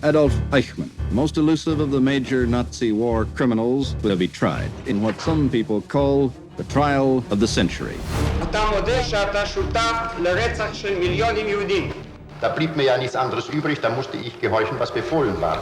Adolf Eichmann, most elusive of the major Nazi war criminals, will be tried in what some people call the trial of the century. אתה מודה שאתה שותף לרצח של מיליונים יהודים. Da blieb mir ja nichts anderes übrig, da musste ich gehorchen, was befohlen war.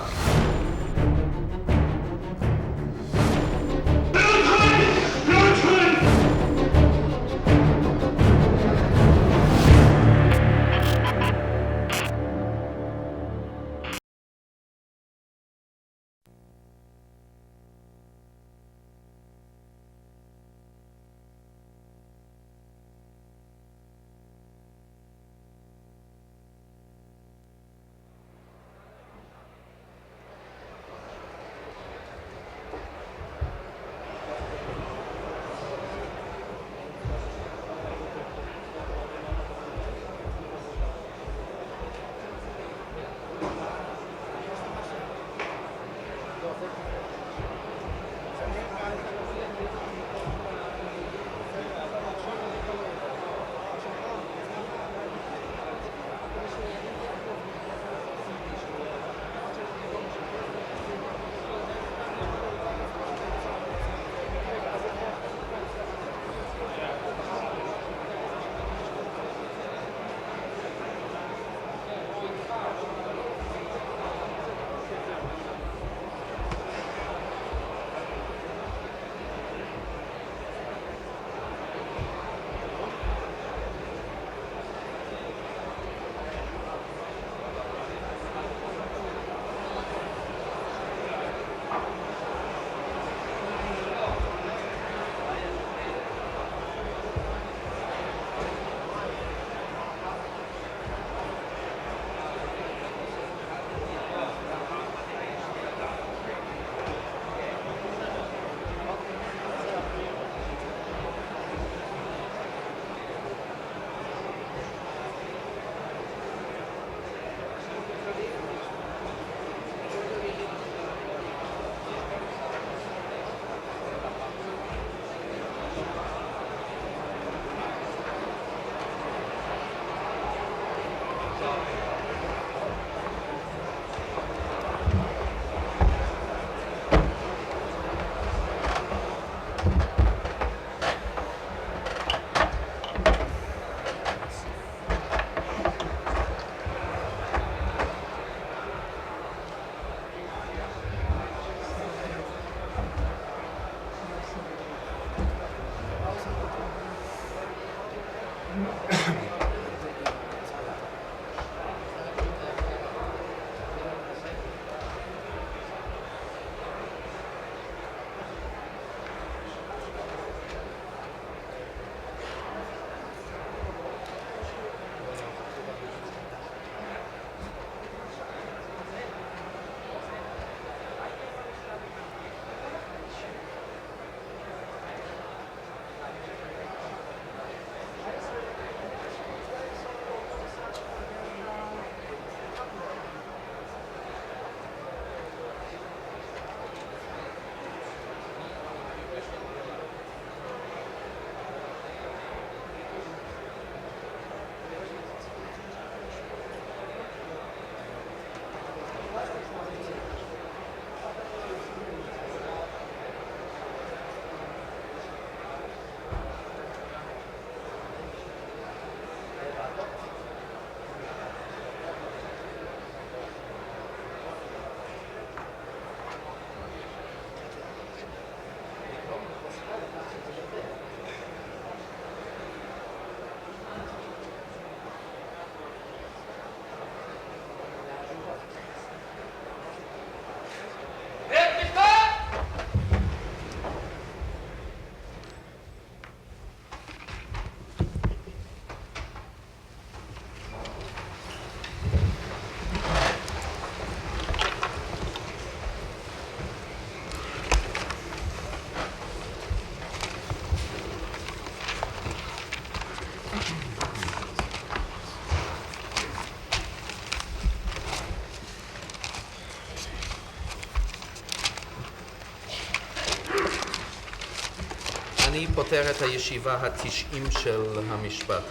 אני פותח את הישיבה ה-90 של המשפט.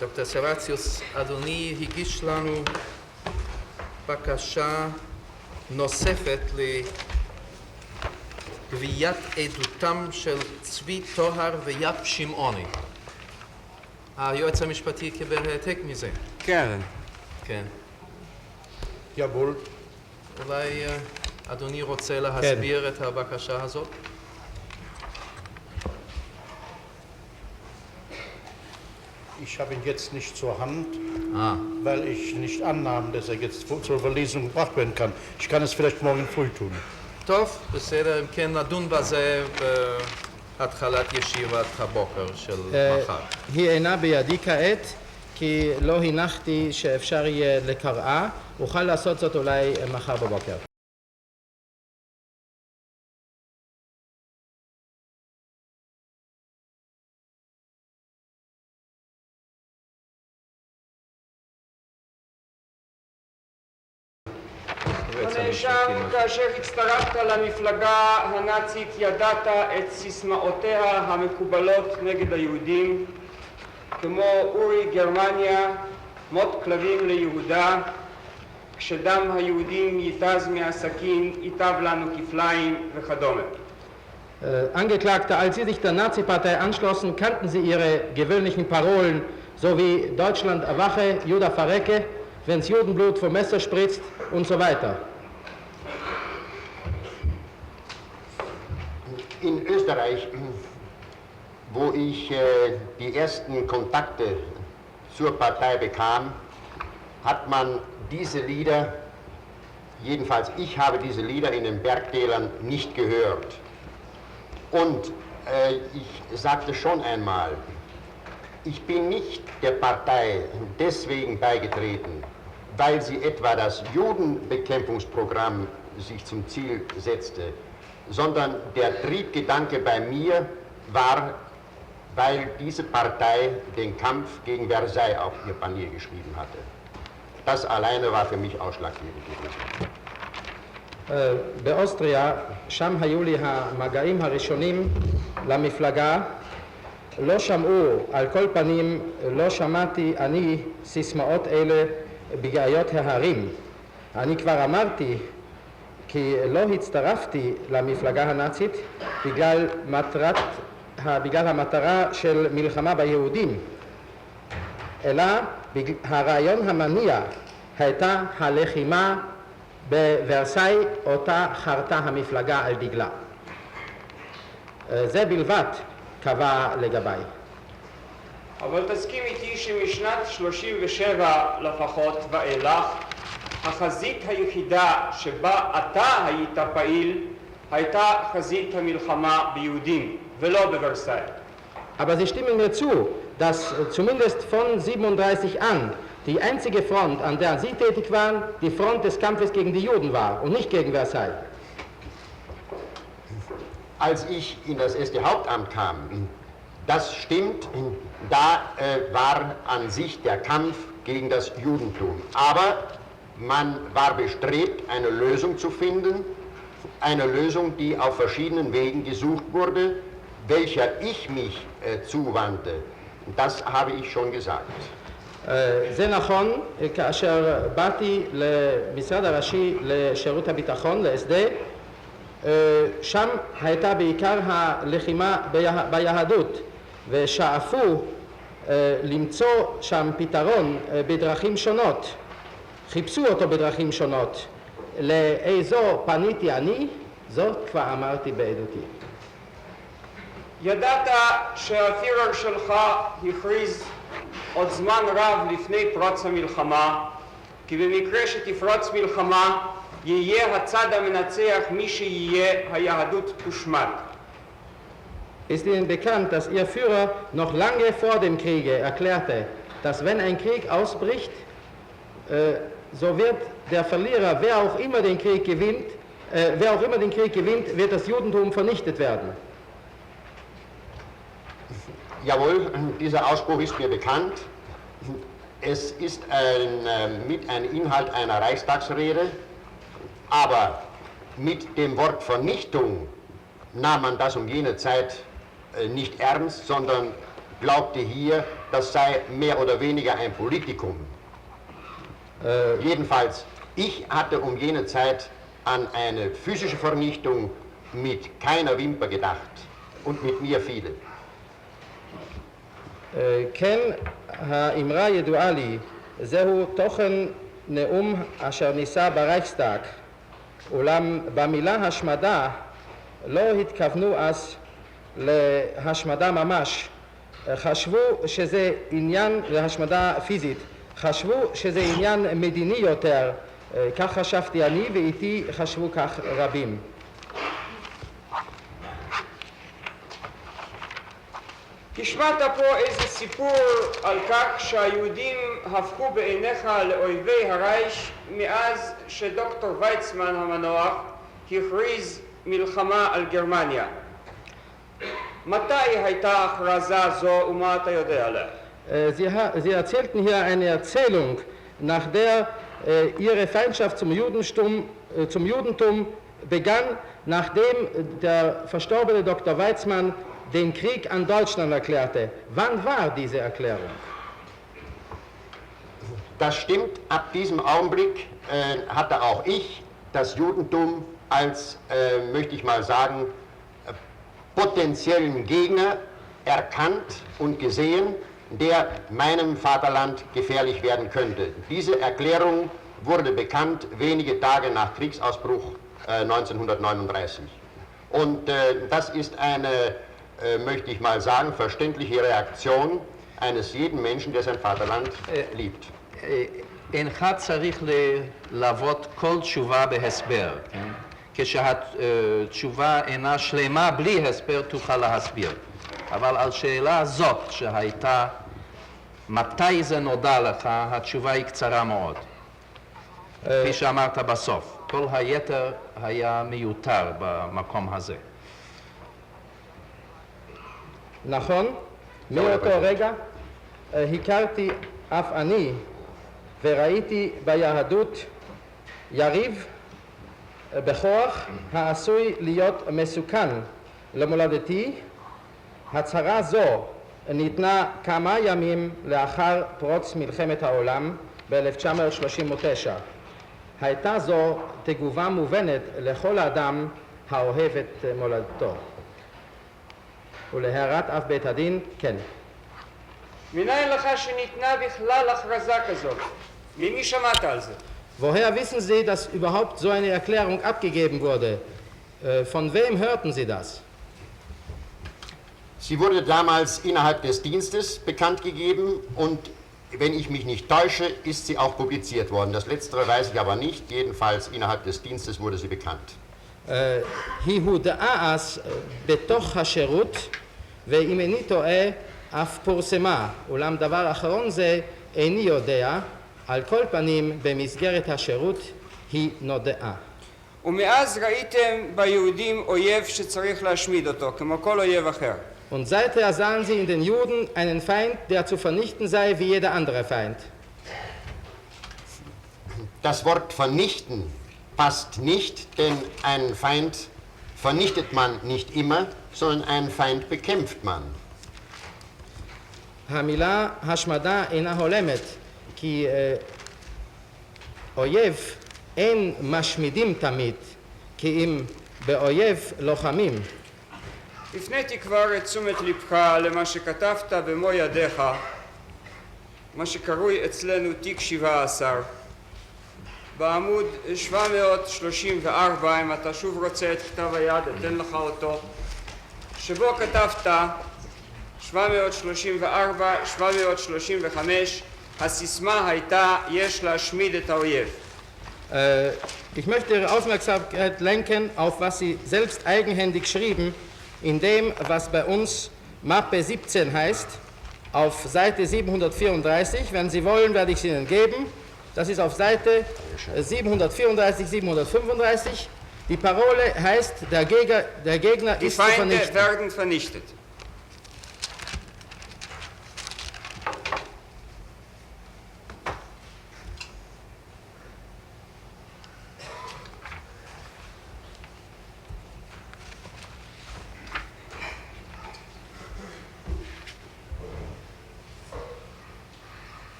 דוקטור סרציוס, אדוני הגיש לנו בקשה נוספת לגביית עדותם של צבי טוהר ויפ שמעוני. היועץ המשפטי קיבל העתק מזה. כן. כן. יבול. אולי אדוני רוצה להסביר את הבקשה הזאת? Ich habe ihn jetzt nicht zur Hand, weil ich nicht annahm, dass er jetzt zur Verlesung gebracht werden kann. Ich kann es vielleicht morgen früh tun. טוב, בסדר, אם כן נדון בזה בהתחלת ישיבת הבוקר של מחר. היא אינה בידי כעת, כי לא הנחתי שאפשר יהיה לקראה. אוכל לעשות זאת אולי מחר בבוקר. הנאשם, כאשר הצטרפת למפלגה הנאצית ידעת את סיסמאותיה המקובלות נגד היהודים, כמו אורי גרמניה, מות כלבים ליהודה, כשדם היהודים ייתז מהסכין ייטב לנו כפליים וכדומה. Angeklagte, als Sie sich der Nazi-Partei anschlossen, kannten Sie Ihre gewöhnlichen Parolen, so wie Deutschland erwache, Juda verrecke, wenn's Judenblut vom Messer spritzt und so weiter. In Österreich, wo ich die ersten Kontakte zur Partei bekam, hat man diese Lieder, jedenfalls ich habe diese Lieder in den Bergtälern nicht gehört. Und ich sagte schon einmal, ich bin nicht der Partei deswegen beigetreten, weil sie etwa das Judenbekämpfungsprogramm sich zum Ziel setzte, sondern der Triebgedanke bei mir war, weil diese Partei den Kampf gegen Versailles auf ihr Panier geschrieben hatte. Das alleine war für mich ausschlaggebend gewesen. באוסטריה, שם היו לי המגעים הראשונים למפלגה, לא שמעו, על כל פנים לא שמעתי אני סיסמאות אלה בגאיות ההרים. אני כבר אמרתי כי לא הצטרפתי למפלגה הנאצית בגלל המטרה של מלחמה ביהודים, אלא הרעיון המניע הייתה הלחימה בוורסאי, אותה חרתה המפלגה על דגלה. זה בלבד קבע לגביי. אבל תסכים איתי שמשנת 37 לפחות ואילך, החזית היחידה שבה אתה היית פעיל הייתה חזית המלחמה ביהודים ולא בוורסאי. Aber Sie stimmen mir zu, dass zumindest von 37 an die einzige Front, an der Sie tätig waren, die Front des Kampfes gegen die Juden war und nicht gegen Versailles. Als ich in das erste Hauptamt kam, das stimmt, da war an sich der Kampf gegen das Judentum. Aber man war bestrebt, eine Lösung zu finden, eine Lösung, die auf verschiedenen Wegen gesucht wurde, welcher ich mich zuwandte. Das habe ich schon gesagt. זה נכון, כאשר באתי למשרד הראשי לשירות הביטחון, ל-SD, שם הייתה בעיקר הלחימה ביהדות, ושאפו למצוא שם פתרון בדרכים שונות, חיפשו אותו בדרכים שונות. לאיזו פניתי אני, זאת כבר אמרתי בעדותי. ידעת שהפירר שלך הכריז עוד זמן רב לפני פרוץ המלחמה, כי במקרה שתפרוץ מלחמה יהיה הצד המנצח מי שיהיה, היהדות תושמד. Ist Ihnen bekannt, dass Ihr Führer noch lange vor dem Kriege erklärte, dass wenn ein Krieg ausbricht, so wird der Verlierer, wer auch immer den Krieg gewinnt, wird das Judentum vernichtet werden. Jawohl, dieser Ausspruch ist mir bekannt. Es ist ein Inhalt einer Reichstagsrede, aber mit dem Wort Vernichtung nahm man das um jene Zeit nicht ernst, sondern glaubte hier, das sei mehr oder weniger ein Politikum. Jedenfalls Ich hatte um jene Zeit an eine physische Vernichtung mit keiner Wimper gedacht und mit mir viele. כן, האמרה ידועה לי, זהו תוכן נאום אשר נישא ברייכסטאג, אולם במילה השמדה לא התכוונו אז להשמדה ממש, חשבו שזה עניין, להשמדה פיזית, חשבו שזה עניין מדיני יותר, כך חשבתי אני ואיתי חשבו כך רבים. השמעת פה איזה סיפור על כך שהיהודים הפכו בעיניך לאויבי הרייך מאז שדוקטור ויצמן המנוח הכריז מלחמה על גרמניה. מתי הייתה הכרזה זו ומה אתה יודע עליה? Sie erzählten hier eine Erzählung, nach der ihre Feindschaft zum Judentum begann, nachdem der verstorbene Dr. Weizmann den Krieg an Deutschland erklärte. Wann war diese Erklärung? Das stimmt, ab diesem Augenblick hatte auch ich das Judentum als, möchte ich mal sagen, potenziellen Gegner erkannt und gesehen, der meinem Vaterland gefährlich werden könnte. Diese Erklärung wurde bekannt wenige Tage nach Kriegsausbruch 1939. Und das ist eine, möchte ich mal sagen, verständliche Reaktion eines jeden Menschen, der sein Vaterland liebt. אינך צריך לעבוד כל תשובה בהסבר, כן? כשהתשובה אינה שלמה בלי הסבר תוכל להסביר. אבל על שאלה הזאת שהייתה מתי זה נודע לך, התשובה היא קצרה מאוד. כפי שאמרת בסוף, כל היתר היה מיותר במקום הזה. נכון, מאותו רגע הכרתי אף אני וראיתי ביהדות יריב בכוח העשוי להיות מסוכן למולדתי. הצהרה זו ניתנה כמה ימים לאחר פרוץ מלחמת העולם ב-1939. הייתה זו תגובה מובנת לכל אדם האוהב את מולדתו. ולהערת אף בית הדין, כן. מניין לך שניתנה בכלל הכרזה כזאת? ממי שמעת על זה? Woher wissen Sie, dass überhaupt so eine Erklärung abgegeben wurde? Von wem hörten Sie das? Sie wurde damals innerhalb des Dienstes bekannt gegeben und wenn ich mich nicht täusche, ist sie auch publiziert worden. Das Letztere weiß ich aber nicht, jedenfalls innerhalb des Dienstes wurde sie bekannt. היא הודעה אז בתוך השירות ואם איני טועה אף פורסמה, אולם דבר אחרון זה איני יודע, על כל פנים במסגרת השירות היא נודעה. ומאז ראיתם ביהודים אויב שצריך להשמיד אותו, כמו כל אויב אחר. Und seither sahen sie in den Juden einen Feind, der zu vernichten sei wie jeder andere Feind. Das Wort vernichten passt nicht, denn einen Feind vernichtet man nicht immer, sondern einen Feind bekämpft man. המילה השמדה אינה הולמת, כי אויב אין משמידים תמיד, כי אם באויב לוחמים. הפניתי כבר את תשומת לבך למה שכתבת במו ידיך, מה שקרוי אצלנו תיק 17, בעמוד 734, אם אתה שוב רוצה את כתב היד, אתן לך אותו, שבו כתבת 734, 735, הסיסמה הייתה יש להשמיד את האויב. Ich möchte Ihre Aufmerksamkeit lenken auf was Sie selbst eigenhändig schrieben, in dem, was bei uns Mappe 17 heißt, auf Seite 734. Wenn Sie wollen, werde ich es Ihnen geben. Das ist auf Seite 734, 735. Die Parole heißt, der Gegner ist zu vernichten. Die Feinde werden vernichtet.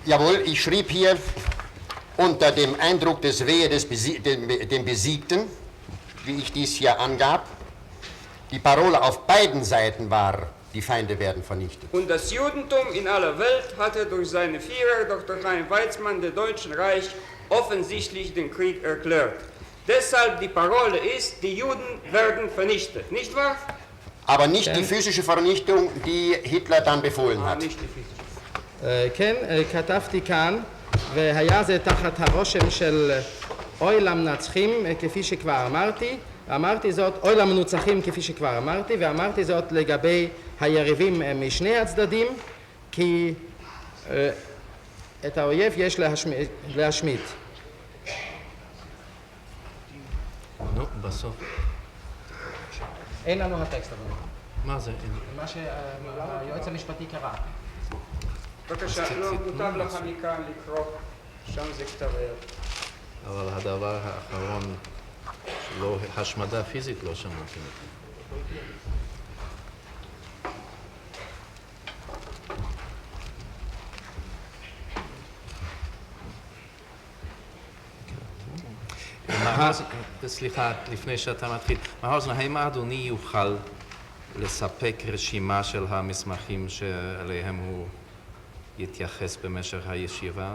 Jawohl, ich schrieb hier unter dem Eindruck des Wehe dem Besiegten, wie ich dies hier angab, die Parole auf beiden Seiten war, die Feinde werden vernichtet. Und das Judentum in aller Welt hatte durch seine Führer, Dr. Chaim Weizmann, dem Deutschen Reich, offensichtlich den Krieg erklärt. Deshalb die Parole ist, die Juden werden vernichtet, nicht wahr? Aber nicht die physische Vernichtung, die Hitler dann befohlen hat. nicht die physische. כן, כתבתי כאן, והיה זה תחת הרושם של אוי למנצחים, כפי שכבר אמרתי זאת, אוי למנוצחים כפי שכבר אמרתי, ואמרתי זאת לגבי היריבים משני הצדדים, כי את האויב יש להשמיד. נו, בסוף. אין לנו הטקסט אבל. מה זה? מה שהיועץ המשפטי קרא. בבקשה, לא, מוטב לך מכאן לקרוא, שם זה כתב היד. אבל הדבר האחרון, לא, השמדה פיזית לא שמעתי. סליחה, לפני שאתה מתחיל, מר האוזנר, האם אדוני יוכל לספק רשימה של המסמכים שאליהם הוא יתייחס במשך הישיבה?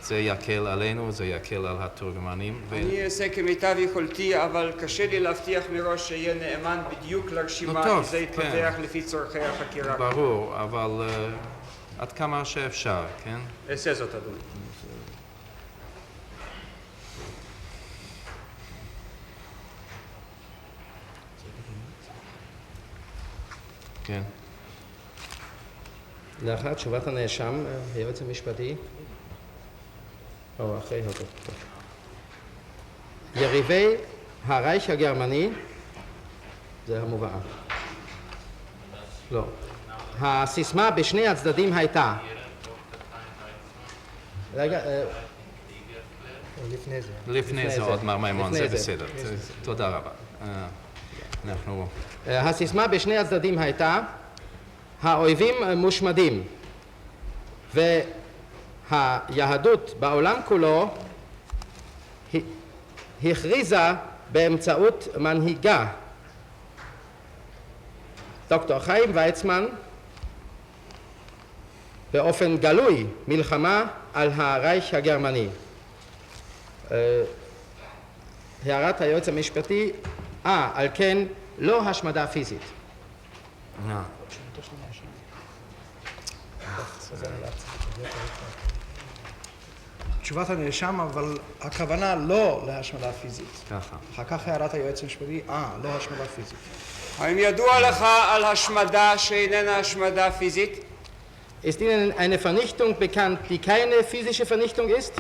זה יקל עלינו, זה יקל על התורגמנים. אני אעשה כמיטב יכולתי, אבל קשה לי להבטיח מראש שיהיה נאמן בדיוק לרשימה, כי זה יתפתח לפי צורכי החקירה. ברור, אבל עד כמה שאפשר, כן? אעשה זאת, אדוני. כן. לאחר תשובת הנאשם, היועץ המשפטי, או אחרי אותו. יריבי הרייך הגרמני, זה המובאה. לא. הסיסמה בשני הצדדים הייתה. רגע, לפני זה. לפני זה עוד מר מימון, זה בסדר. תודה רבה. אנחנו... הסיסמה בשני הצדדים הייתה, האויבים מושמדים, והיהדות בעולם כולו הכריזה באמצעות מנהיגה, דוקטור חיים ויצמן, באופן גלוי מלחמה על הרייך הגרמני. הערת היועץ המשפטי, על כן לא השמדה פיזית. תשובת הנאשם, אבל הכוונה לא להשמדה פיזית. ככה. אחר כך הערת היועץ המשפטי, לא השמדה פיזית. האם ידוע לך על השמדה שאיננה השמדה פיזית? Ist Ihnen eine Vernichtung bekannt, die keine physische Vernichtung ist?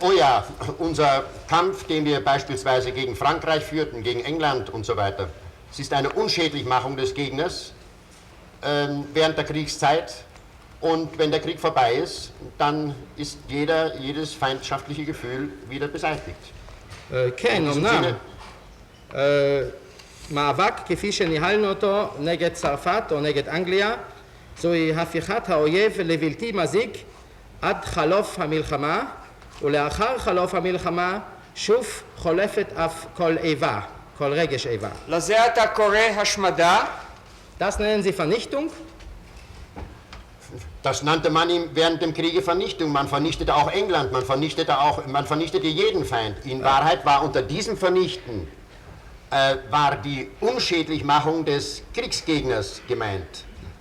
Oh ja, unser Kampf, den wir beispielsweise gegen Frankreich führten, gegen England und so weiter, es ist eine Unschädlichmachung des Gegners während der Kriegszeit. Und wenn der Krieg vorbei ist, dann ist jedes feindschaftliche Gefühl wieder beseitigt. כן, אמנם. מאבק כפי שניהלנו אותו נגד צרפת או נגד אנגליה, זוהי הפיכת האויב לבלתי מזיק עד חלוף המלחמה, ולאחר חלוף המלחמה שוב חולפת אף כל איבה, כל רגש איבה. לזה אתה קורא השמדה? Das nennen Sie Vernichtung? Das nannte man ihm während dem Kriege Vernichtung. Man vernichtete auch England, man vernichtete jeden Feind. In Wahrheit war unter diesem Vernichten war die Unschädlichmachung des Kriegsgegners gemeint,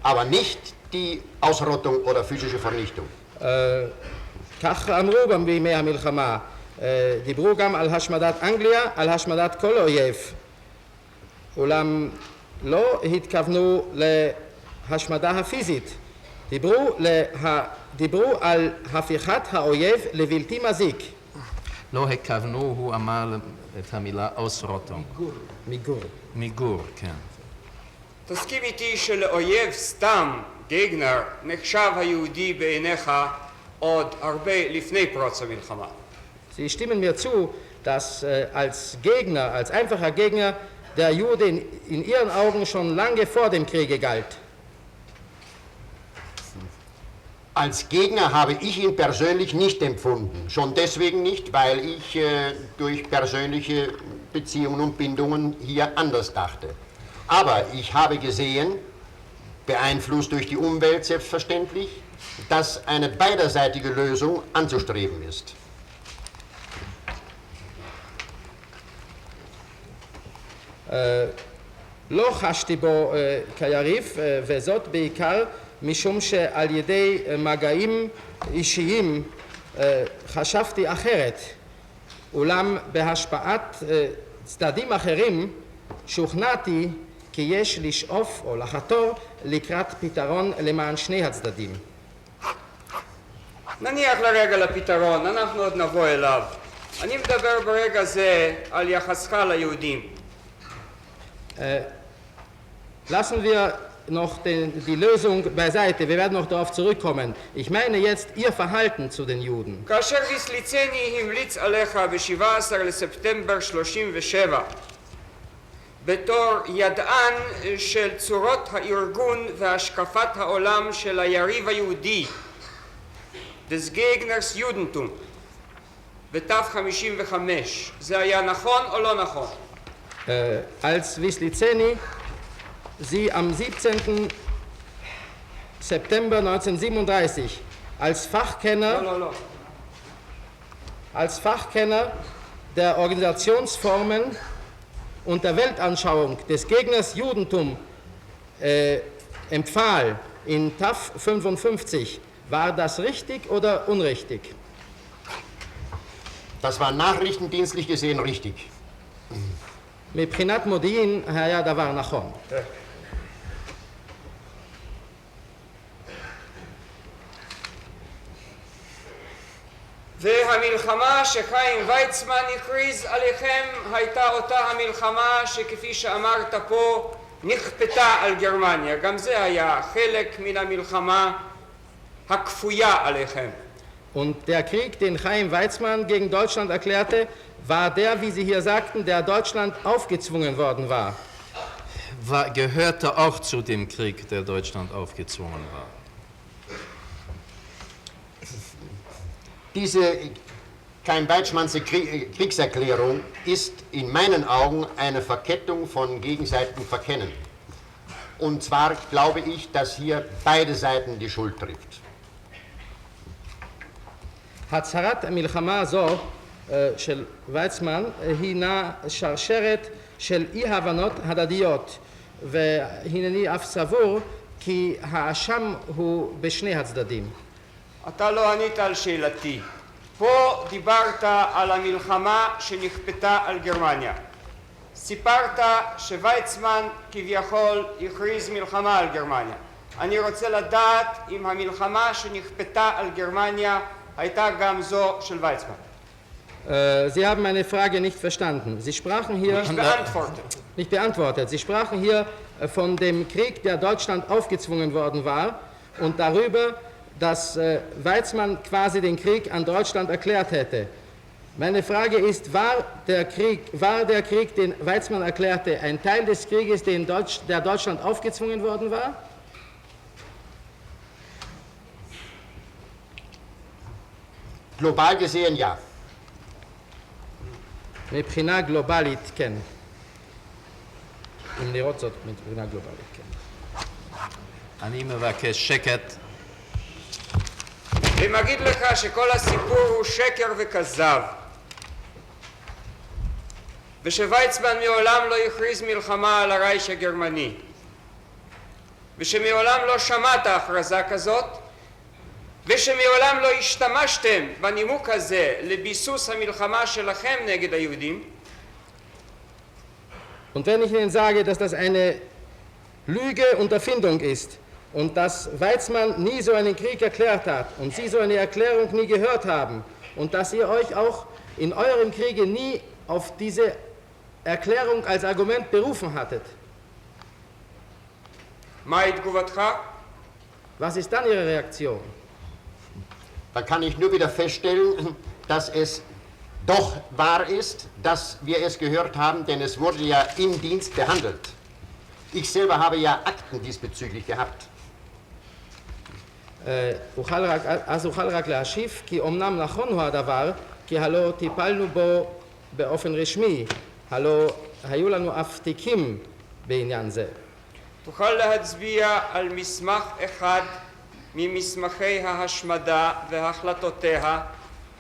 aber nicht die Ausrottung oder physische Vernichtung. כך אמרו גם בימי המלחמה, דיברו גם על השמדת אנגליה, על השמדת כל אויב, אולם לא התכוונו להשמדה הפיזית, דיברו על הפיכת האויב לבלתי מזיק. לא הכוונו, הוא אמר את המילה אוסרוטום. מיגור, כן. תסכים איתי שלאויב סתם, גגנר, נחשב היהודי בעיניך עוד הרבה לפני פרוץ המלחמה. Sie stimmen mir zu, dass als Gegner, als einfacher Gegner, der Jude in ihren Augen schon lange vor dem Kriege galt. Als Gegner habe ich ihn persönlich nicht empfunden. Schon deswegen nicht, weil ich durch persönliche Beziehungen und Bindungen hier anders dachte. Aber ich habe gesehen, beeinflusst durch die Umwelt selbstverständlich, dass eine beiderseitige Lösung anzustreben ist. לא חשתי בו כיריב, וזאת בעיקר משום שעל ידי מגעים אישיים חשבתי אחרת, אולם בהשפעת צדדים אחרים שוכנעתי כי יש לשאוף או לחתור לקראת פתרון למען שני הצדדים. נניח לרגע לפתרון, אנחנו עוד נבוא אליו. אני מדבר ברגע זה על יחסך ליהודים. Lassen wir noch die Lösung beiseite, wir werden noch darauf zurückkommen. Ich meine jetzt Ihr Verhalten zu den Juden. כאשר ויסליצני המליץ עליך ב-17 לספטמבר 37 בתור ידען של צורות הארגון והשקפת העולם של היריב היהודי des Gegners Judentum ב-55, זה היה נכון או לא נכון? Als Wislicenny Sie am 17. September 1937 als Fachkenner der Organisationsformen und der Weltanschauung des Gegners Judentum empfahl in TAF 55, war das richtig oder unrichtig? Das war nachrichtendienstlich gesehen richtig. מבחינת מודיעין היה דבר נכון. והמלחמה שחיים ויצמן הכריז עליכם הייתה אותה המלחמה שכפי שאמרת פה נכפתה על גרמניה. גם זה היה חלק מן המלחמה הכפויה עליכם. Und der Krieg, den Chaim Weizmann gegen Deutschland erklärte, war der, wie Sie hier sagten, der Deutschland aufgezwungen worden war. Gehörte auch zu dem Krieg, der Deutschland aufgezwungen war. Diese Chaim-Weizmannsche Kriegserklärung ist in meinen Augen eine Verkettung von gegenseitigem Verkennen. Und zwar glaube ich, dass hier beide Seiten die Schuld trifft. הצהרת המלחמה הזו של ויצמן הינה שרשרת של אי-הבנות הדדיות, והנני אף סבור כי האשם הוא בשני הצדדים. אתה לא ענית על שאלתי. פה דיברת על המלחמה שנכפתה על גרמניה. סיפרת שוויצמן כביכול הכריז מלחמה על גרמניה. אני רוצה לדעת אם המלחמה שנכפתה על גרמניה הייתה גם זו של ויצמן. Sie haben meine Frage nicht verstanden. Sie sprachen hier... Nicht beantwortet. Sie sprachen hier von dem Krieg, der Deutschland aufgezwungen worden war und darüber, dass Weizmann quasi den Krieg an Deutschland erklärt hätte. Meine Frage ist, war der Krieg, den Weizmann erklärte, ein Teil des Krieges, der Deutschland aufgezwungen worden war? Global gesehen ja. מבחינה גלובלית, כן. אם לראות זאת מבחינה גלובלית, כן. אני מבקש שקט. ומגיד לך שכל הסיפור הוא שקר וכזב. ושוויצמן מעולם לא הכריז מלחמה על הרייך הגרמני. ושמעולם לא שמעת הכרזה כזאת. ושמעולם לא השתמשתם בנימוק הזה לביסוס המלחמה שלכם נגד היהודים. Und wenn ich Ihnen sage, dass das eine Lüge und Erfindung ist und dass Weizmann nie so einen Krieg erklärt hat und Sie so eine Erklärung nie gehört haben und dass ihr euch auch in eurem Kriege nie auf diese Erklärung als Argument berufen hattet. מהי תגובתך? Was ist dann Ihre Reaktion? Da kann ich nur wieder feststellen, dass es doch wahr ist, dass wir es gehört haben, denn es wurde ja im Dienst behandelt. Ich selber habe ja Akten diesbezüglich gehabt. אז אוכל רק להשיב כי אמנם נכון הוא הדבר כי הלא טיפלנו בו באופן רשמי, הלא היו לנו אף תיקים בעניין זה. תוכל להצביע על מסמך אחד ממסמכי ההשמדה והחלטותיה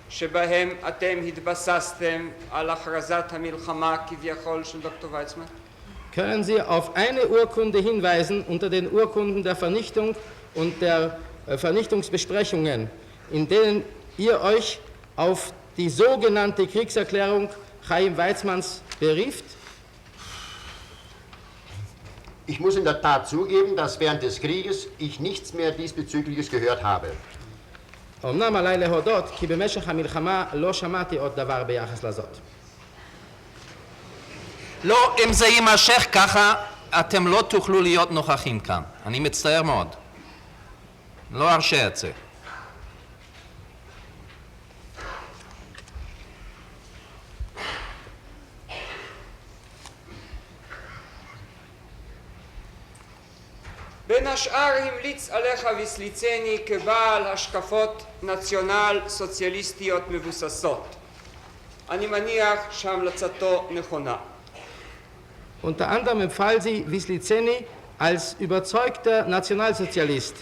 שבהם אתם התבססתם על הכרזת המלחמה כביכול של דוקטור ויצמן? Können Sie auf eine Urkunde hinweisen unter den Urkunden der Vernichtung und der Vernichtungsbesprechungen, in denen ihr euch auf die sogenannte Kriegserklärung Chaim Weizmanns berieft? Ich muss in der Tat zugeben, dass während des Krieges ich nichts mehr diesbezügliches gehört habe. אמנם עליי להודות כי במשך המלחמה לא שמעתי עוד דבר ביחס לזאת. לא, אם זה יימשך ככה, אתם לא תוכלו להיות נוכחים כאן. אני מצטער מאוד. לא ארשה את זה. בין השאר המליץ עליך ויסליצני כבעל השקפות נציונל סוציאליסטיות מבוססות. אני מניח שהמלצתו נכונה. Unter anderem empfahl sie Wislicenny als überzeugter Nationalsozialist.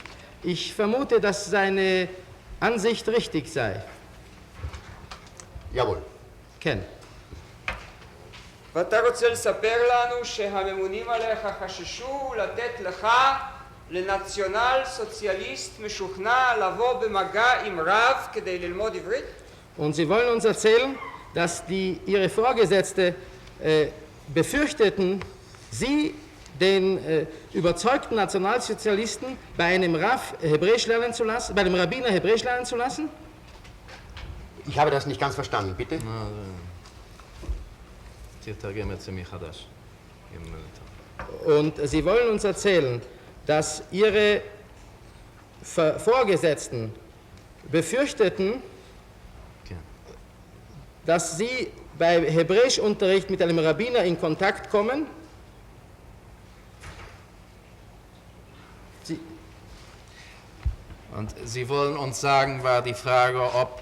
Ich vermute, dass seine Ansicht richtig sei. Jawohl. כן. ואתה רוצה לספר לנו שהממונים עליך חששו לתת לך לנציונל סוציאליסט משוכנע לבוא במגע עם רב כדי ללמוד עברית? Und sie wollen uns erzählen, dass ihre Vorgesetzte befürchteten, sie, den überzeugten Nationalsozialisten, bei einem Rav Hebräisch lernen zu lassen, bei einem Rabbiner Hebräisch lernen zu lassen? Ich habe das nicht ganz verstanden, bitte. Und sie wollen uns erzählen, dass ihre Vorgesetzten befürchteten, dass sie bei Hebräischunterricht mit einem Rabbiner in Kontakt kommen. Und Sie wollen uns sagen, war die Frage, ob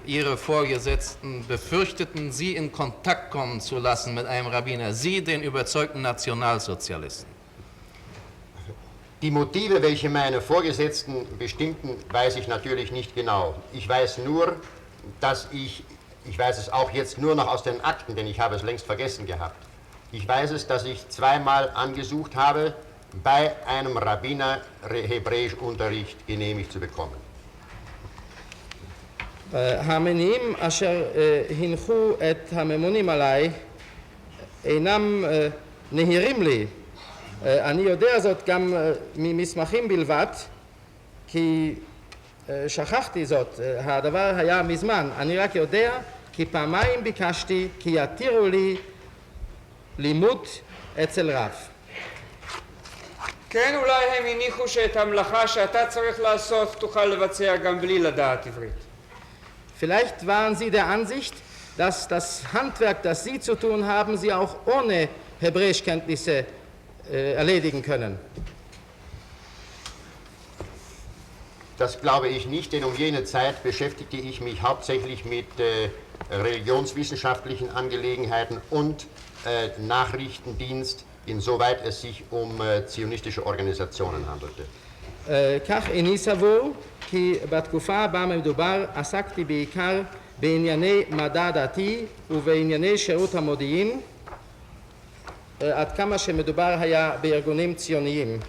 Ihre Vorgesetzten befürchteten, Sie in Kontakt kommen zu lassen mit einem Rabbiner, Sie, den überzeugten Nationalsozialisten. Die Motive, welche meine Vorgesetzten bestimmten, weiß ich natürlich nicht genau. Ich weiß nur, dass ich weiß es auch jetzt nur noch aus den Akten, denn ich habe es längst vergessen gehabt. Ich weiß es, dass ich zweimal angesucht habe, bei einem Rabbiner Hebräischunterricht genehmigt zu bekommen. המניעים אשר הנחו את הממונים עליי אינם נהירים לי. אני יודע זאת גם ממסמכים בלבד, כי שכחתי זאת, הדבר היה מזמן. אני רק יודע כי פעמיים ביקשתי כי יתירו לי לימוד אצל רב. כן, אולי הם הניחו שאת המלאכה שאתה צריך לעשות תוכל לבצע גם בלי לדעת עברית. Vielleicht waren sie der Ansicht, dass das Handwerk, das sie zu tun haben, sie auch ohne Hebräischkenntnisse erledigen können. Das glaube ich nicht, denn um jene Zeit beschäftigte ich mich hauptsächlich mit religionswissenschaftlichen Angelegenheiten und Nachrichtendienst, insoweit es sich um zionistische Organisationen handelte. כך איני סבור, כי בתקופה בה מדובר עסקתי בעיקר בענייני מדע דתי ובענייני שירות המודיעין, עד כמה שמדובר היה בארגונים ציוניים.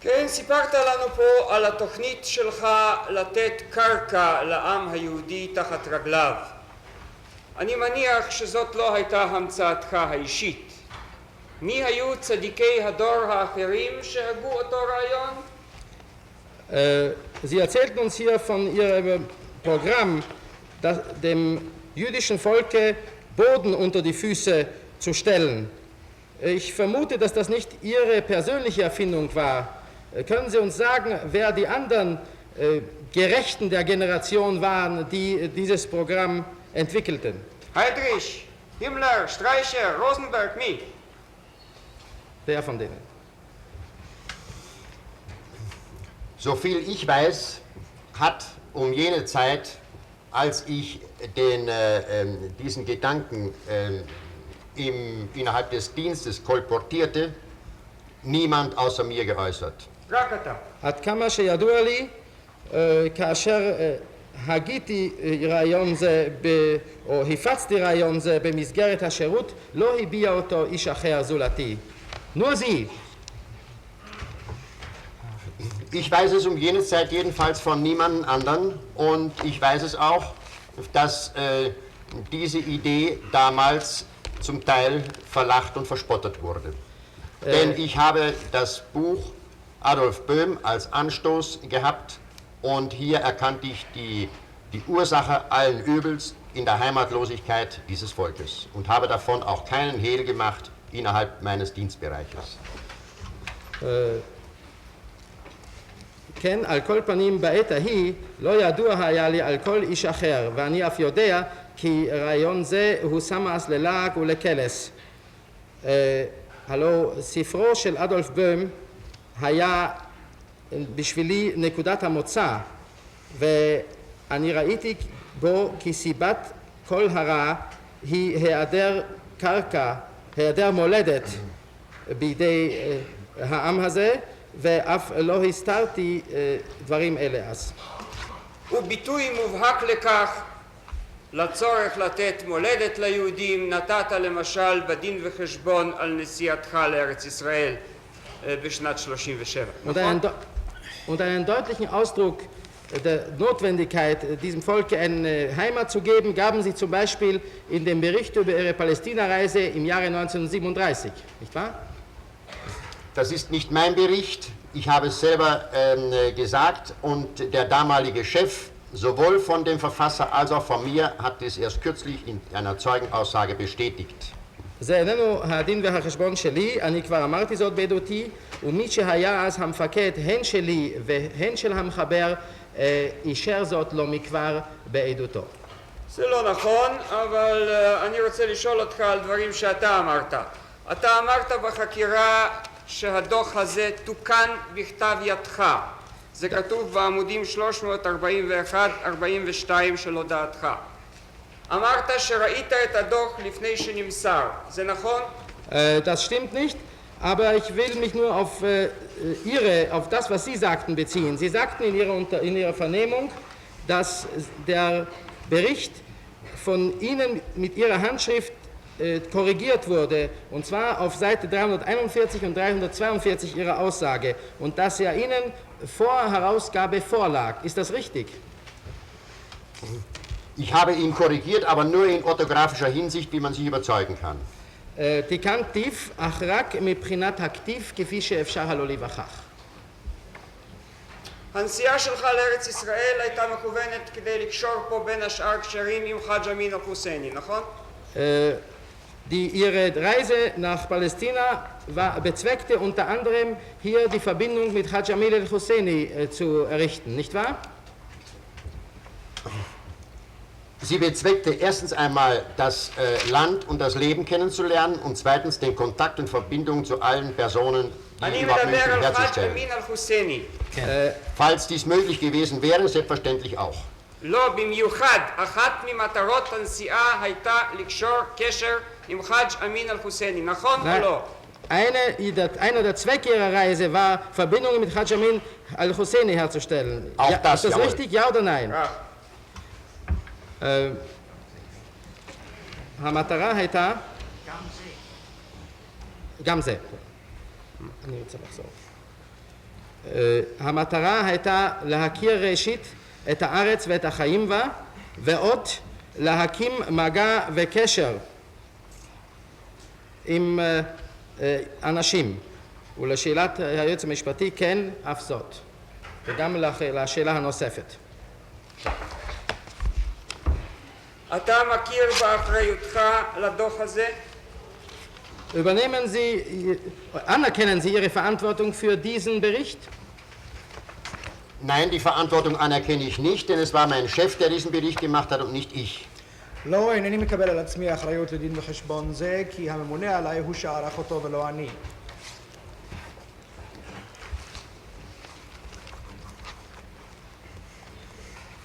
כן, סיפרת לנו פה על התוכנית שלך לתת קרקע לעם היהודי תחת רגליו. אני מניח שזאת לא הייתה המצאתך האישית. מי היו צדיקי הדור האחרים שהגו אותו רעיון? Sie erzählten uns hier von ihrem Programm, dem jüdischen Volke Boden unter die Füße zu stellen. Ich vermute, dass das nicht Ihre persönliche Erfindung war. Können Sie uns sagen, wer die anderen Gerechten der Generation waren, die dieses Programm entwickelten? Heydrich, Himmler, Streicher, Rosenberg, mich. Wer von denen? Soviel ich weiß, hat um jene Zeit, als ich diesen Gedanken innerhalb des Dienstes kolportierte, niemand außer mir geäußert. רק אתה. עד כמה שידוע לי, כאשר הגיתי רעיון זה, או הפצתי רעיון זה במסגרת השירות, לא הביע אותו איש אחר זולתי. nur sie. Ich weiß es um jene Zeit jedenfalls von niemandem anderen und ich weiß es auch, dass diese Idee damals zum Teil verlacht und verspottet wurde. Denn ich habe das Buch Adolf Böhm als Anstoß gehabt und hier erkannte ich die Ursache allen Übels in der Heimatlosigkeit dieses Volkes und habe davon auch keinen Hehl gemacht innerhalb meines Dienstbereiches. כן, על כל פנים בעת ההיא לא ידוע היה לי על כל איש אחר, ואני אף יודע כי רעיון זה הוא סמאס ללעג ולקלס. הלא ספרו של אדולף בוים היה בשבילי נקודת המוצא, ואני ראיתי בו כי סיבת כל הרע היא היעדר קרקע, היעדר מולדת בידי העם הזה, ואף לא הסתרתי דברים אלה אז. וביטוי מובהק לכך, לצורך לתת מולדת ליהודים, נתת למשל בדין וחשבון על נסיעתך לארץ ישראל בשנת 37. Und einen deutlichen Ausdruck der Notwendigkeit, diesem Volke eine Heimat zu geben, gaben sie zum Beispiel in dem Bericht über ihre Palästina-Reise im Jahre 1937, nicht wahr? Das ist nicht mein Bericht, ich habe es selber gesagt und der damalige Chef, sowohl von dem Verfasser als auch von mir, hat es erst kürzlich in einer Zeugenaussage bestätigt. זה איננו הדין והחשבון שלי, אני כבר אמרתי זאת בעדותי, ומי שהיה אז המפקד הן שלי והן של המחבר אישר זאת לא מכבר בעדותו. זה לא נכון, אבל אני רוצה לשאול אותך על דברים שאתה אמרת. אתה אמרת בחקירה שהדוח הזה תוקן בכתב ידך. זה כתוב בעמודים 341-42 של הודעתך. אמרת שראית את הדוח לפני שנמסר. זה נכון? Das stimmt nicht, aber ich will mich nur auf das, was Sie sagten, beziehen. Sie sagten in Ihrer Vernehmung, dass der Bericht von Ihnen mit Ihrer Handschrift korrigiert wurde, und zwar auf Seite 341 und 342 Ihrer Aussage, und dass er Ihnen vor Herausgabe vorlag. Ist das richtig? Ich habe ihn korrigiert, aber nur in orthografischer Hinsicht, wie man sich überzeugen kann. תיקנתיו אך רק מבחינת הכתיב כפי שאפשר הלא להיווכח. הנסיעה שלך לארץ ישראל הייתה מכוונת כדי לקשור פה בין השאר קשרים עם חאג' אמין אל-חוסייני, נכון? Ihre Reise nach Palästina bezweckte unter anderem hier die Verbindung mit Hajj Amil al-Husseini zu errichten, nicht wahr? Sie bezweckte erstens einmal das Land und das Leben kennenzulernen und zweitens den Kontakt und Verbindung zu allen Personen, die überhaupt möglich herzustellen. Falls dies möglich gewesen wäre, selbstverständlich auch. לא, במיוחד, אחת ממטרות הנסיעה הייתה לקשור קשר עם חאג' אמין אל-חוסייני, נכון או לא? Einer der Zwecke ihrer Reise war, Verbindungen mit Hajj Amin al-Husseini herzustellen. Auch ja, das, ist das jawohl. richtig, ja oder nein? Ja. המטרה הייתה... גם זה. אני רוצה לחזור. המטרה הייתה להכיר ראשית את הארץ ואת החיים בה, ועוד להקים מגע וקשר עם אנשים. ולשאלת היועץ המשפטי, כן, אף זאת. וגם לשאלה הנוספת. אתה מכיר באחריותך לדוח הזה? Anerkennen Sie Ihre Verantwortung für diesen Bericht? Nein, die Verantwortung anerkenne ich nicht, denn es war mein Chef, der diesen Bericht gemacht hat und nicht ich. לא, אינני מקבל על עצמי אחריות לדין וחשבון זה, כי הממונה עליי הוא שערך אותו ולא אני.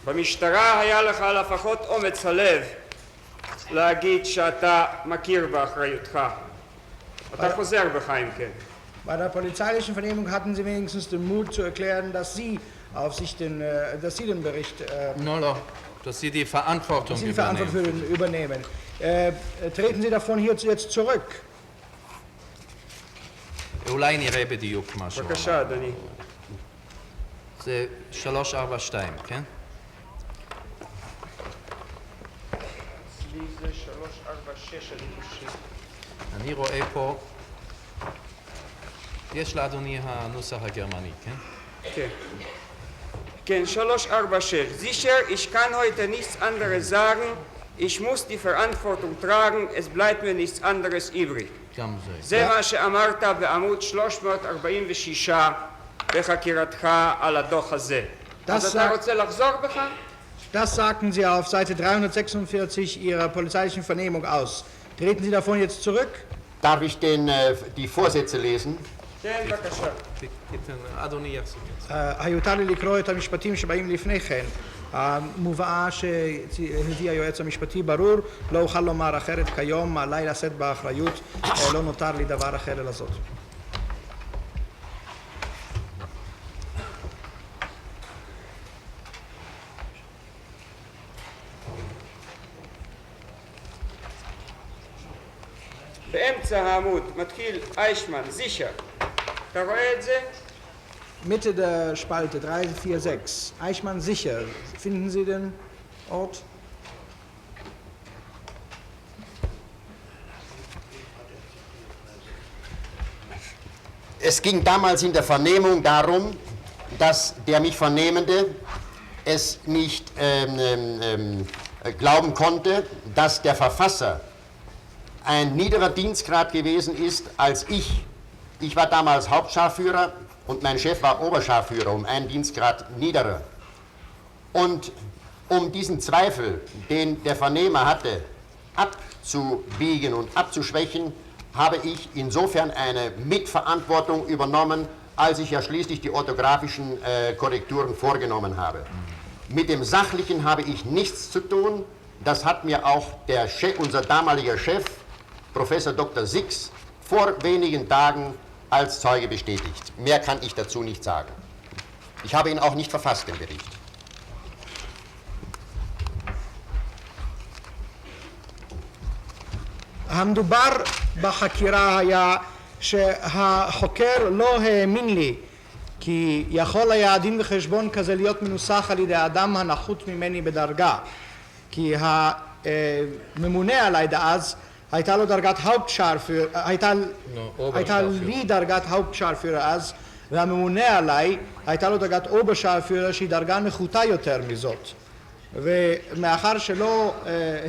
במשטרה היה לך לפחות אומץ הלב להגיד שאתה מכיר באחריותך. אתה חוזר בך אם כן. Bei der polizeilichen Vernehmung hatten Sie wenigstens den Mut zu erklären, dass Sie den Bericht, לא, dass Sie die Verantwortung dass Sie die Verantwortung übernehmen. übernehmen. Treten Sie davon jetzt zurück? אולי נראה בדיוק משהו. בבקשה, אדוני. זה 342, כן? אצלי זה 346, אני חושב. אני רואה פה, יש לאדוני הנוסח הגרמני, כן? כן. כן, 346. Sicher, ich kann heute nichts anderes sagen. Ich muss die Verantwortung tragen. Es bleibt mir nichts anderes übrig. גם זה. זה מה שאמרת בעמוד 346 בחקירתך על הדוח הזה. אז אתה רוצה לחזור בך? Das sagten Sie auf Seite 346 Ihrer polizeilichen Vernehmung aus. Treten Sie davon jetzt zurück? Darf ich die Vorsätze lesen? כן, בבקשה. אדוני יחזור. היותר לי לקרוא את המשפטים שבאים לפני כן. המובאה שהביא היועץ המשפטי ברור, לא אוכל לומר אחרת כיום, עליי לשאת באחריות, לא נותר לי דבר אחר אלא זאת. באמצע העמוד מתחיל איישמן, זישר. אתה רואה את זה? Mitte der Spalte 346. Eichmann sicher. Finden Sie den Ort? Es ging damals in der Vernehmung darum, dass der mich Vernehmende es nicht glauben konnte, dass der Verfasser ein niederer Dienstgrad gewesen ist als ich. Ich war damals Hauptscharführer und mein Chef war Oberscharführer, um einen Dienstgrad niederer. Und um diesen Zweifel, den der Vernehmer hatte, abzubiegen und abzuschwächen, habe ich insofern eine Mitverantwortung übernommen, als ich ja schließlich die orthografischen Korrekturen vorgenommen habe. Mit dem Sachlichen habe ich nichts zu tun. Das hat mir auch unser damaliger Chef, Professor Dr. Six, vor wenigen Tagen als Zeuge bestätigt. Mehr kann ich dazu nicht sagen. Ich habe ihn auch nicht verfasst, den Bericht. המדובר בחקירה היה שהחוקר לא האמין לי כי יכול היה דין וחשבון כזה להיות מנוסח על ידי האדם הנחות ממני בדרגה כי הממונה עליי דאז הייתה לו דרגת האופטשארפיר, הייתה לי דרגת האופטשארפיר אז והממונה עליי הייתה לו דרגת אוברשארפיר שהיא דרגה נחותה יותר מזאת ומאחר שלא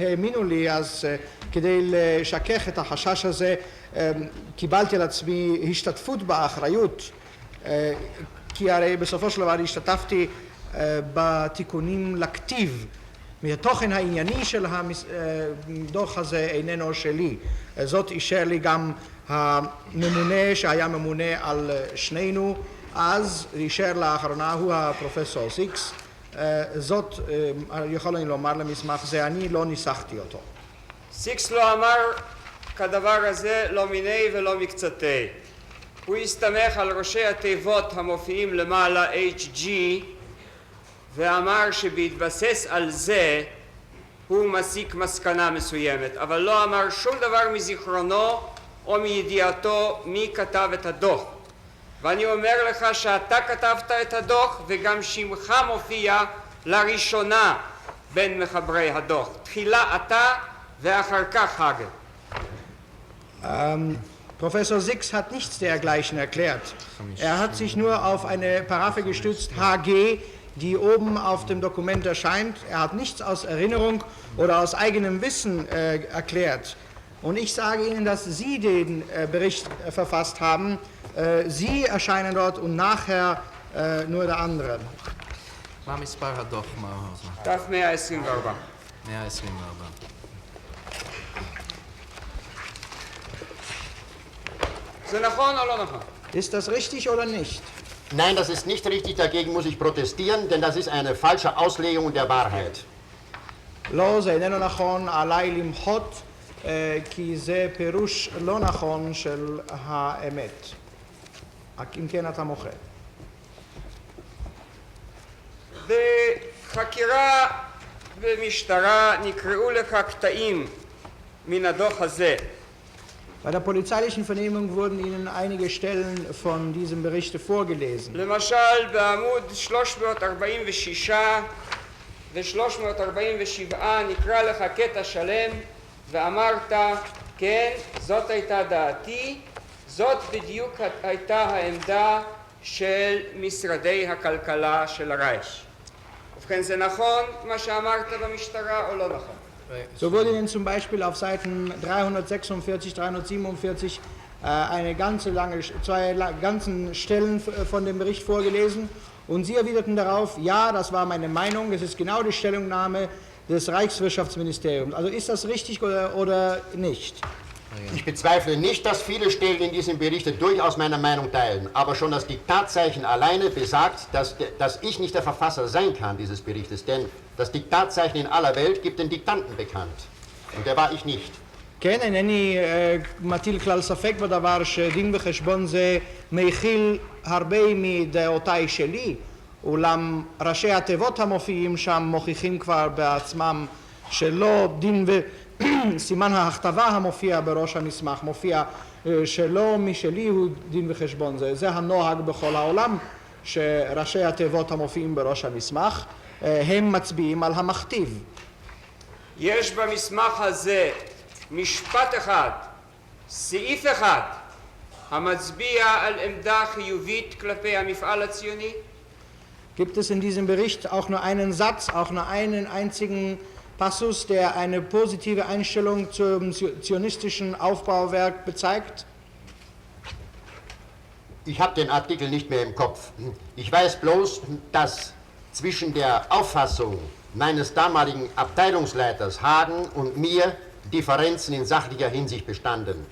האמינו לי אז כדי לשכך את החשש הזה קיבלתי על עצמי השתתפות באחריות כי הרי בסופו של דבר השתתפתי בתיקונים לכתיב מהתוכן הענייני של הדוח הזה איננו שלי זאת אישר לי גם הממונה שהיה ממונה על שנינו אז אישר לאחרונה הוא הפרופסור סיקס זאת יכול אני לומר למסמך זה אני לא ניסחתי אותו סיקס לא אמר כדבר הזה לא מיני ולא מקצתי הוא הסתמך על ראשי התיבות המופיעים למעלה HG ואמר שבהתבסס על זה הוא מסיק מסקנה מסוימת אבל לא אמר שום דבר מזיכרונו או מידיעתו מי כתב את הדוח ואני אומר לך שאתה כתבת את הדוח וגם שמך מופיע לראשונה בין מחברי הדוח תחילה אתה ואחר כך הגל Professor Six hat nichts dergleichen erklärt. Er hat sich nur auf eine Paraphe gestützt, HG, die oben auf dem Dokument erscheint. Er hat nichts aus Erinnerung oder aus eigenem Wissen erklärt. Und ich sage Ihnen, dass Sie den Bericht verfasst haben. Sie erscheinen dort und nachher nur der andere. מה מספר הדוח? דף 124. 124. זה נכון או לא נכון? Ist das richtig oder nicht? Nein, das ist nicht richtig, dagegen muss ich protestieren, denn das ist eine falsche Auslegung der Wahrheit. לא, זה איננו נכון עליי למחות, כי זה פירוש לא נכון של האמת. אם כן אתה מוחה. בחקירה במשטרה נקראו לך קטעים מן הדוח הזה. Bei der polizeilichen Vernehmung wurden Ihnen einige Stellen von diesem Bericht vorgelesen. למשל בעמוד 346 ו-347 נקרא לך קטע שלם ואמרת, כן, זאת הייתה דעתי, זאת בדיוק הייתה העמדה של משרדי הכלכלה של הרייך. ובכן, זה נכון מה שאמרת במשטרה או לא נכון? So wurde Ihnen zum Beispiel auf Seiten 346, 347 zwei ganzen Stellen von dem Bericht vorgelesen und Sie erwiderten darauf, ja, das war meine Meinung, das ist genau die Stellungnahme des Reichswirtschaftsministeriums. Also ist das richtig oder nicht? Ich bezweifle nicht, dass viele Stellen in diesem Bericht durchaus meine Meinung teilen, aber schon das Diktatzeichen alleine besagt, dass ich nicht der Verfasser sein kann dieses Berichtes, denn das Diktatzeichen in aller Welt gibt den Diktanten bekannt und der war ich nicht. כן, אינני מטיל כלל ספק בדבר שדין וחשבון זה מכיל הרבה מדעותיי שלי, אולם ראשי התיבות המופיעים שם מוכיחים כבר בעצמם שלא דין סימן ההכתבה המופיע בראש המסמך מופיע שלא משלי הוא דין וחשבון זה הנוהג בכל העולם שראשי התיבות המופיעים בראש המסמך הם מצביעים על המכתיב. יש במסמך הזה משפט אחד, סעיף אחד, המצביע על עמדה חיובית כלפי המפעל הציוני? Gibt es in diesem Bericht auch nur einen Satz, auch nur einen einzigen Passus, der eine positive Einstellung zum zionistischen Aufbauwerk bezeigt? Ich habe den Artikel nicht mehr im Kopf. Ich weiß bloß, dass zwischen der Auffassung meines damaligen Abteilungsleiters Hagen und mir Differenzen in sachlicher Hinsicht bestanden.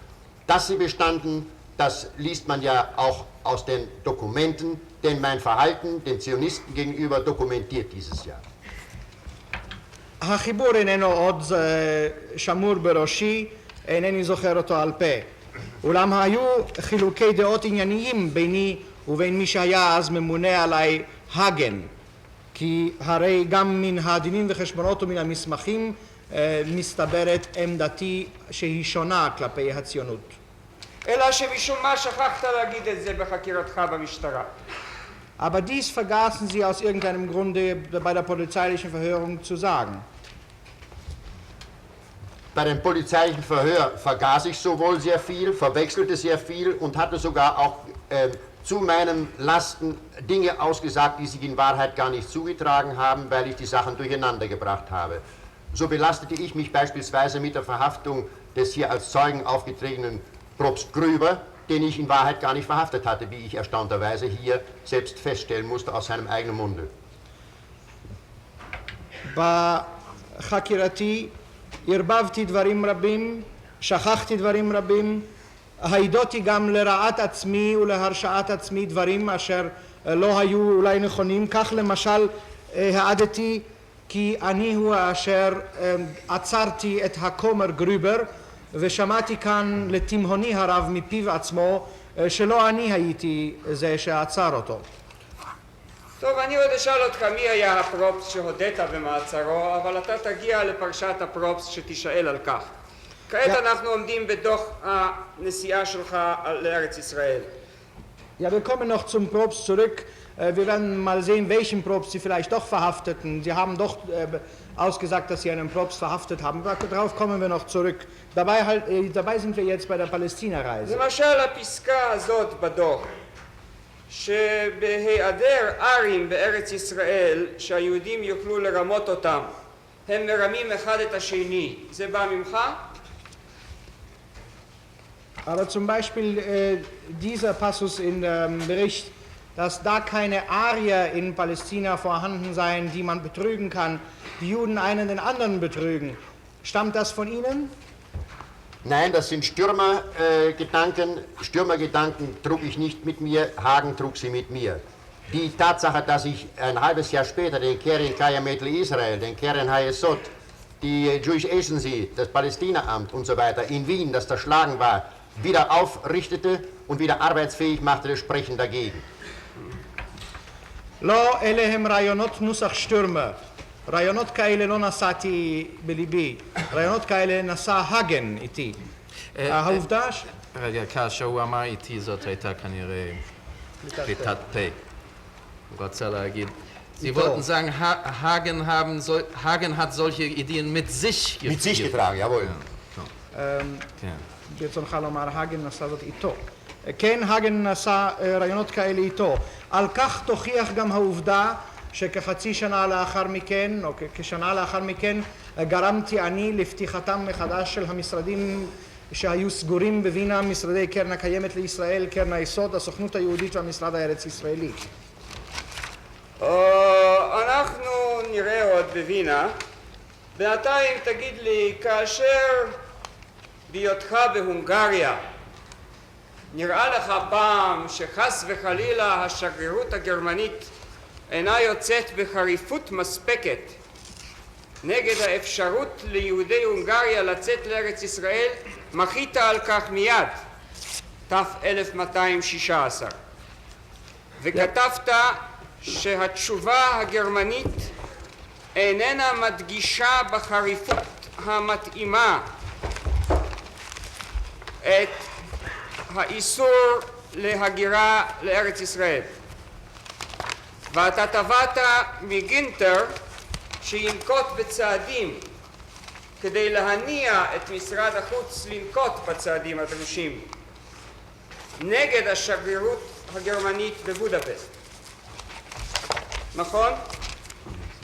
Dass sie bestanden, das liest man ja auch aus den Dokumenten, denn mein Verhalten den Zionisten gegenüber dokumentiert dieses ja. החיבור איננו עוד שמור בראשי, אינני זוכר אותו על פה. אולם היו חילוקי דעות ענייניים ביני ובין מי שהיה אז ממונה עליי הגן. כי הרי גם מן הדינים וחשבונות ומן המסמכים מסתברת עמדתי שהיא שונה כלפי הציונות. אלא שמשום מה שכחת להגיד את זה בחקירתך במשטרה. Aber dies vergaßen Sie aus irgendeinem Grunde bei der polizeilichen Verhörung zu sagen. Bei dem polizeilichen Verhör vergaß ich sowohl sehr viel, verwechselte sehr viel und hatte sogar auch zu meinem Lasten Dinge ausgesagt, die sich in Wahrheit gar nicht zugetragen haben, weil ich die Sachen durcheinander gebracht habe. So belastete ich mich beispielsweise mit der Verhaftung des hier als Zeugen aufgetretenen Propst Grüber, den ich in Wahrheit gar nicht verhaftet hatte, wie ich erstaunterweise hier selbst feststellen musste aus seinem eigenen Munde. בחקירתי ערבבתי דברים רבים, שכחתי דברים רבים, העידותי גם לרעת עצמי ולהרשעת עצמי דברים אשר לא היו אולי נכונים. כך למשל העדתי כי אני הוא אשר עצרתי את הכומר גרובר, ושמעתי כאן לתימהוני הרב מפיו עצמו שלא אני הייתי זה שעצר אותו. טוב, אני עוד אשאל אותך מי היה הפרופס שהודית במעצרו, אבל אתה תגיע לפרשת הפרופס שתשאל על כך. כעת אנחנו עומדים בדוח הנסיעה שלך לארץ ישראל. Ja, wir kommen noch zum Propst zurück. Wir werden mal sehen, welchen Propst Sie vielleicht doch verhafteten. Sie haben doch ausgesagt, dass Sie einen Propst verhaftet haben. Darauf kommen wir noch zurück. Dabei sind wir jetzt bei der Palästina-Reise. למשל הפסקה הזאת בדוח, שבהיעדר ערים בארץ ישראל שהיהודים יוכלו לרמות אותם, הם מרמים אחד את השני, זה בא ממך? Aber zum Beispiel dieser Passus in dem Bericht, dass da keine Arier in Palästina vorhanden seien, die man betrügen kann, die Juden einen den anderen betrügen. Stammt das von Ihnen? Nein, das sind Stürmergedanken. Stürmergedanken trug ich nicht mit mir, Hagen trug sie mit mir. Die Tatsache, dass ich ein halbes Jahr später den Keren Kayametli Israel, den Keren Hayesod, die Jewish Agency, das Palästinaamt und so weiter in Wien, das zerschlagen war, wieder aufrichtete und wieder arbeitsfähig machte, das sprechen dagegen. לא אלה הם רעיונות נוסח שטורמר. רעיונות כאלה לא נשאתי בליבי. רעיונות כאלה נשא הגן איתי. העובדה רגע, כאשר הוא אמר איתי זאת הייתה כנראה פליטת פה. הוא רצה להגיד. Sie wollten sagen, Hagen hat solche Ideen mit sich getragen. Mit sich getragen, jawohl. ברצונך לומר, הגן נשא זאת איתו. כן, הגן נשא רעיונות כאלה איתו. על כך תוכיח גם העובדה שכחצי שנה לאחר מכן, או כשנה לאחר מכן, גרמתי אני לפתיחתם מחדש של המשרדים שהיו סגורים בווינה, משרדי קרן הקיימת לישראל, קרן היסוד, הסוכנות היהודית והמשרד הארץ ישראלי. אנחנו נראה עוד בווינה. בינתיים תגיד לי, כאשר בהיותך בהונגריה, נראה לך פעם שחס וחלילה השגרירות הגרמנית אינה יוצאת בחריפות מספקת נגד האפשרות ליהודי הונגריה לצאת לארץ ישראל, מחית על כך מיד, ת-1216. וכתבת שהתשובה הגרמנית איננה מדגישה בחריפות המתאימה את האיסור להגירה לארץ ישראל. ואתה תבעת מגינטר שינקוט בצעדים כדי להניע את משרד החוץ לנקוט בצעדים הדרושים נגד השגרירות הגרמנית בבודפשט. נכון?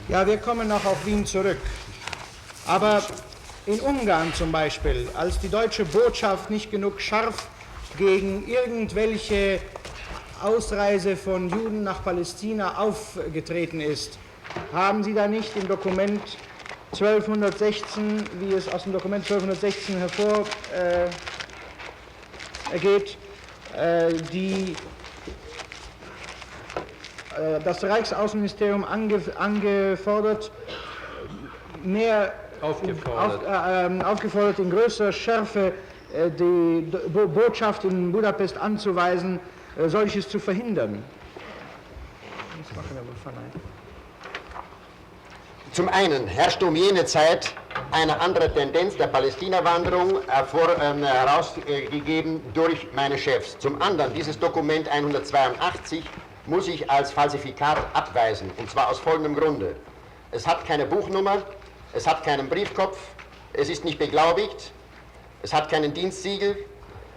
Ja, wir kommen noch auf Wien zurück. Aber in Ungarn zum Beispiel, als die deutsche Botschaft nicht genug scharf gegen irgendwelche Ausreise von Juden nach Palästina aufgetreten ist, haben Sie da nicht im Dokument 1216, wie es aus dem Dokument 1216 hervorgeht, das Reichsaußenministerium angefordert, aufgefordert, in größerer Schärfe die Botschaft in Budapest anzuweisen, solches zu verhindern. Zum einen herrschte um jene Zeit eine andere Tendenz der Palästina-Wanderung herausgegeben durch meine Chefs. Zum anderen, dieses Dokument 182 muss ich als Falsifikat abweisen, und zwar aus folgendem Grunde. Es hat keine Buchnummer, es hat keinen Briefkopf, es ist nicht beglaubigt, es hat keinen Dienstsiegel,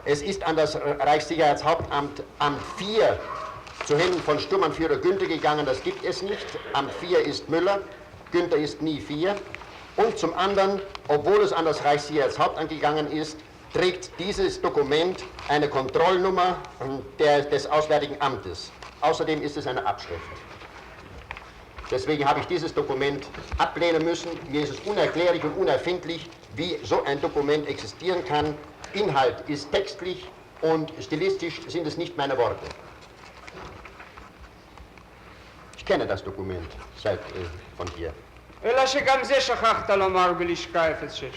es ist an das Reichssicherheitshauptamt Amt 4 zu Händen von Sturmanführer Günther gegangen, das gibt es nicht. Amt 4 ist Müller, Günther ist nie 4. Und zum anderen, obwohl es an das Reichssicherheitshauptamt gegangen ist, trägt dieses Dokument eine Kontrollnummer des Auswärtigen Amtes. Außerdem ist es eine Abschrift. Deswegen habe ich dieses Dokument ablehnen müssen. Mir ist es unerklärlich und unerfindlich, wie so ein Dokument existieren kann. Inhalt ist textlich und stilistisch sind es nicht meine Worte. Ich kenne das Dokument von hier. אלא שגם זה שכחת לומר בלשכה 06.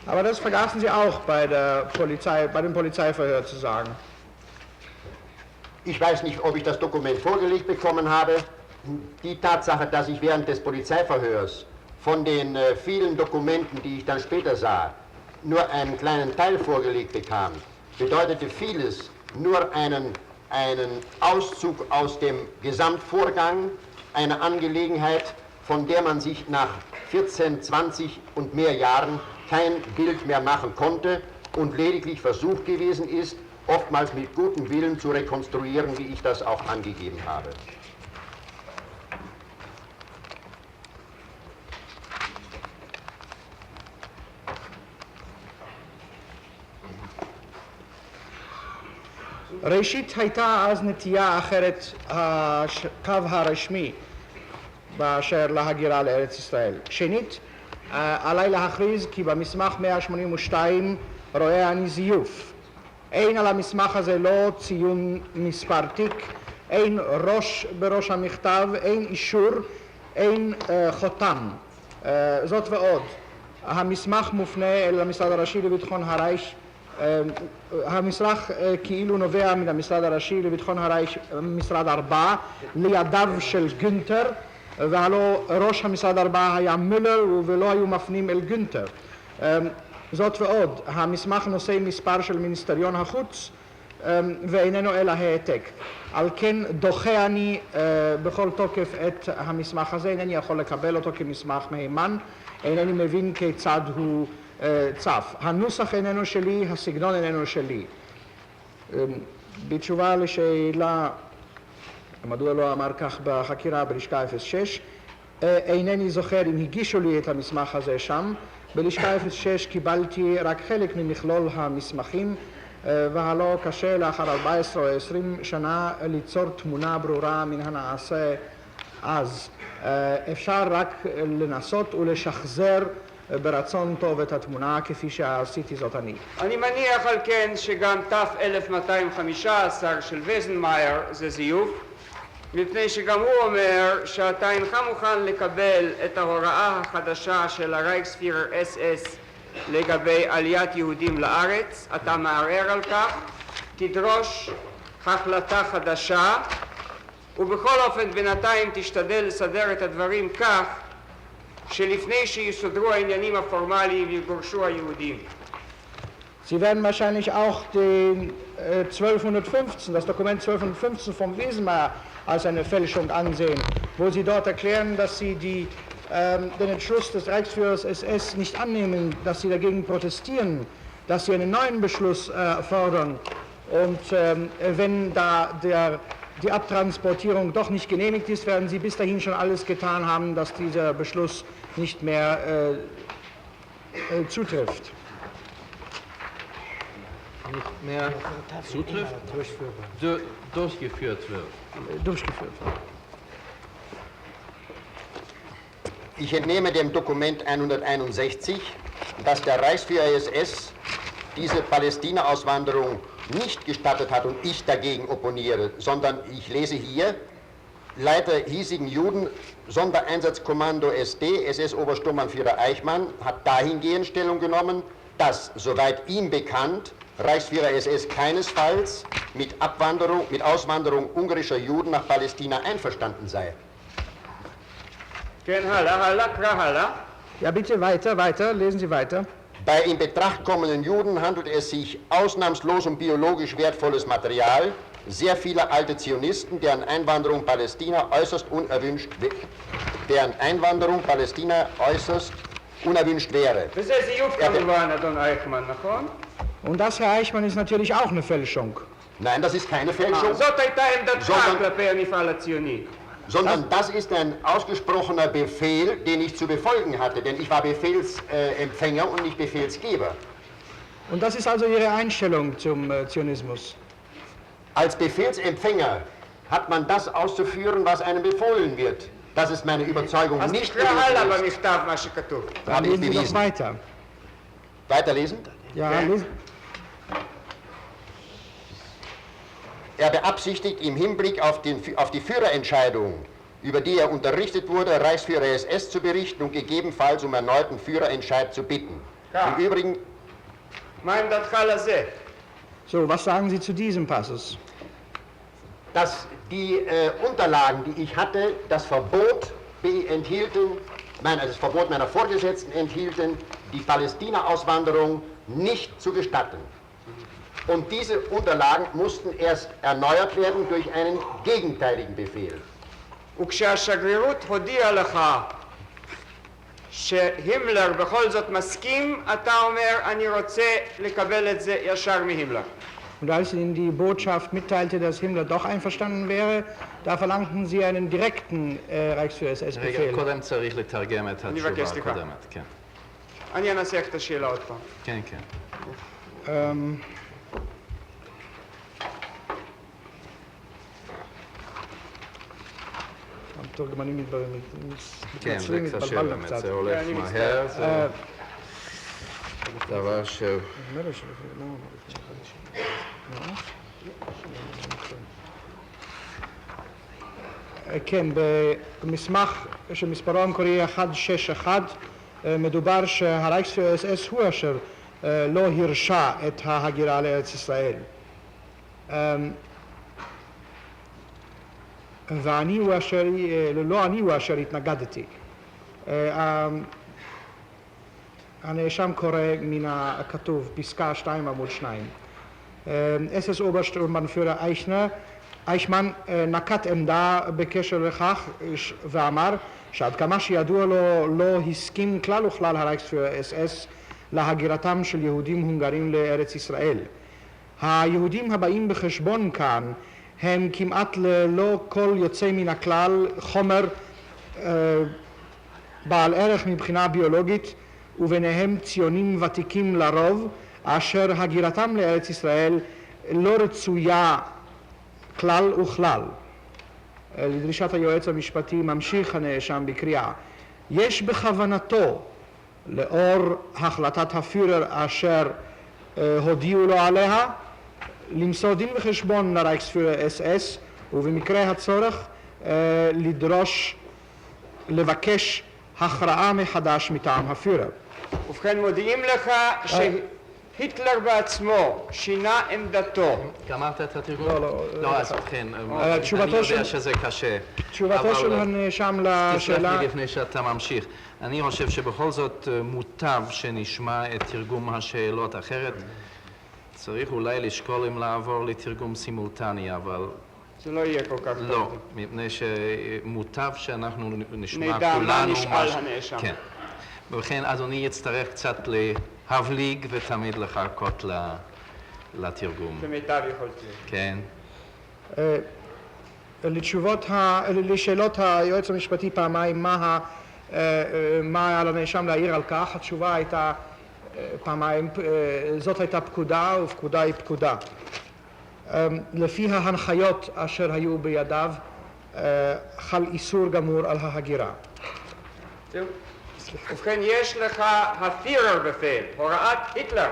Aber das vergaßen Sie auch bei dem Polizeiverhör zu sagen. Ich weiß nicht, ob ich das Dokument vorgelegt bekommen habe. Die Tatsache, dass ich während des Polizeiverhörs von den vielen Dokumenten, die ich dann später sah, nur einen kleinen Teil vorgelegt bekam, bedeutete vieles nur einen Auszug aus dem Gesamtvorgang, eine Angelegenheit, von der man sich nach 14, 20 und mehr Jahren kein Bild mehr machen konnte und lediglich versucht gewesen ist, oftmals mit gutem Willen zu rekonstruieren, wie ich das auch angegeben habe. ראשית הייתה אז נטייה אחרת, הקו הרשמי באשר להגירה לארץ ישראל. שנית, עליי להכריז כי במסמך 182 רואה אני זיוף. אין על המסמך הזה לא ציון מספר תיק, אין ראש בראש המכתב, אין אישור, אין חותם. זאת ועוד, המסמך מופנה אל המשרד הראשי לביטחון הרייך, המסמך כאילו נובע מן המשרד הראשי לביטחון הרייך, משרד 4, לידיו של גונטר, והלא ראש המשרד 4 היה מילר ולא היו מפנים אל גונטר. זאת ועוד, המסמך נושא מספר של מיניסטריון החוץ ואיננו אלא העתק. על כן דוחה אני בכל תוקף את המסמך הזה, אינני יכול לקבל אותו כמסמך מהימן, אינני מבין כיצד הוא צף. הנוסח איננו שלי, הסגנון איננו שלי. בתשובה לשאלה מדוע לא אמר כך בחקירה בלשכה 06, אינני זוכר אם הגישו לי את המסמך הזה שם. בלשכה 06 קיבלתי רק חלק ממכלול המסמכים, והלא קשה לאחר 14 או 20 שנה ליצור תמונה ברורה מן הנעשה אז. אפשר רק לנסות ולשחזר ברצון טוב את התמונה כפי שעשיתי זאת אני. אני מניח על כן שגם תף 1215 של ויזנמאייר זה זיוף, מפני שגם הוא אומר שאתה אינך מוכן לקבל את ההוראה החדשה של הרייכספירר אס-אס לגבי עליית יהודים לארץ, אתה מערער על כך, תדרוש החלטה חדשה, ובכל אופן בינתיים תשתדל לסדר את הדברים כך שלפני שיסודרו העניינים הפורמליים יגורשו היהודים. Sie werden wahrscheinlich auch den 1215, das Dokument 1215 vom Wiesenmaier als eine Fälschung ansehen, wo Sie dort erklären, dass Sie den Entschluss des Reichsführers SS nicht annehmen, dass Sie dagegen protestieren, dass Sie einen neuen Beschluss fordern. Und wenn da die Abtransportierung doch nicht genehmigt ist, werden Sie bis dahin schon alles getan haben, dass dieser Beschluss nicht mehr zutrifft. Nicht mehr zutrifft, durchgeführt wird. Durchgeführt. Ich entnehme dem Dokument 161, dass der Reichsführer SS diese Palästina-Auswanderung nicht gestattet hat und ich dagegen opponiere, sondern ich lese hier, Leiter hiesigen Juden, Sondereinsatzkommando SD, SS-Obersturmbannführer Eichmann, hat dahingehend Stellung genommen, dass, soweit ihm bekannt, Reichsführer SS keinesfalls mit Auswanderung ungarischer Juden nach Palästina einverstanden sei. Ja, bitte weiter, lesen Sie weiter. Bei in Betracht kommenden Juden handelt es sich ausnahmslos um biologisch wertvolles Material sehr vieler alte Zionisten, deren Einwanderung Palästina äußerst unerwünscht wäre. Und das, Herr Eichmann, ist natürlich auch eine Fälschung. Nein, das ist keine Fälschung, sondern das ist ein ausgesprochener Befehl, den ich zu befolgen hatte, denn ich war Befehlsempfänger und nicht Befehlsgeber. Und das ist also Ihre Einstellung zum Zionismus? Als Befehlsempfänger hat man das auszuführen, was einem befohlen wird. Das ist meine Überzeugung nicht gewesen ist. Dann lesen Sie doch weiter. Weiterlesen? Ja, lesen. Er beabsichtigt im Hinblick auf die Führerentscheidung, über die er unterrichtet wurde, Reichsführer SS zu berichten und gegebenenfalls um erneuten Führerentscheid zu bitten. Ja. Im Übrigen... So, was sagen Sie zu diesem Passus? Dass die Unterlagen, die ich hatte, das Verbot meiner Vorgesetzten enthielten, die Palästina-Auswanderung nicht zu gestatten. Und diese Unterlagen mussten erst erneuert werden durch einen gegenteiligen Befehl. וכשהשגרירות הודיעה לך שהימלר בכל זאת מסכים, אתה אומר, אני רוצה לקבל את זה ישר מהימלר. Und als Ihnen die Botschaft mitteilte, dass Himmler doch einverstanden wäre, da verlangten Sie einen direkten Reichsführer SS-Befehl. קודם צריך לתרגם את התשובה הקודמת, כן. אני אנסח את השאלה עוד פעם. כן, כן. המתורגמנים כן, זה מתנצלים, קצת התבלבלנו באמת, קצת. זה הולך מהר. דבר ש... כן, במסמך שמספרו המקורי 161 מדובר שהרייכספיהרר אס.אס הוא אשר לא הרשה את ההגירה לארץ ישראל. ואני הוא אשר, לא אני הוא אשר התנגדתי. הנאשם קורא מן הכתוב, פסקה 2 עמוד 2. אס.אס אוברשטורמבנפיורר אייכמן נקט עמדה בקשר לכך ואמר שעד כמה שידוע לו לא הסכים כלל וכלל הרייכספיהרר אס.אס להגירתם של יהודים הונגרים לארץ ישראל. היהודים הבאים בחשבון כאן הם כמעט ללא כל יוצא מן הכלל חומר בעל ערך מבחינה ביולוגית, וביניהם ציונים ותיקים לרוב, אשר הגירתם לארץ ישראל לא רצויה כלל וכלל. לדרישת היועץ המשפטי ממשיך הנאשם בקריאה: יש בכוונתו, לאור החלטת הפיורר אשר הודיעו לו עליה, למסור דין וחשבון לרייכספיהרר אס.אס, ובמקרה הצורך לבקש הכרעה מחדש מטעם הפיורר. ובכן מודיעים לך שהיטלר בעצמו שינה עמדתו. גמרת את התרגום? לא, אז כן, אני יודע שזה קשה. תשובתו של הנאשם לשאלה... תסלח לי לפני שאתה ממשיך. אני חושב שבכל זאת מוטב שנשמע את תרגום השאלות, אחרת צריך אולי לשקול אם לעבור לתרגום סימולטני, אבל... זה לא יהיה כל כך טוב. לא, מפני שמוטב שאנחנו נשמע נדע כולנו... מה נשאל הנאשם. כן. ובכן, אדוני יצטרך קצת להבליג ותמיד לחכות לתרגום. כמיטב יכולתי. כן. לשאלות היועץ המשפטי פעמיים מה על הנאשם להעיר על כך, התשובה הייתה פעמיים, זאת הייתה פקודה ופקודה היא פקודה. לפי ההנחיות אשר היו בידיו חל איסור גמור על ההגירה. זהו. ובכן יש לך הפירר בפעל, הוראת היטלר,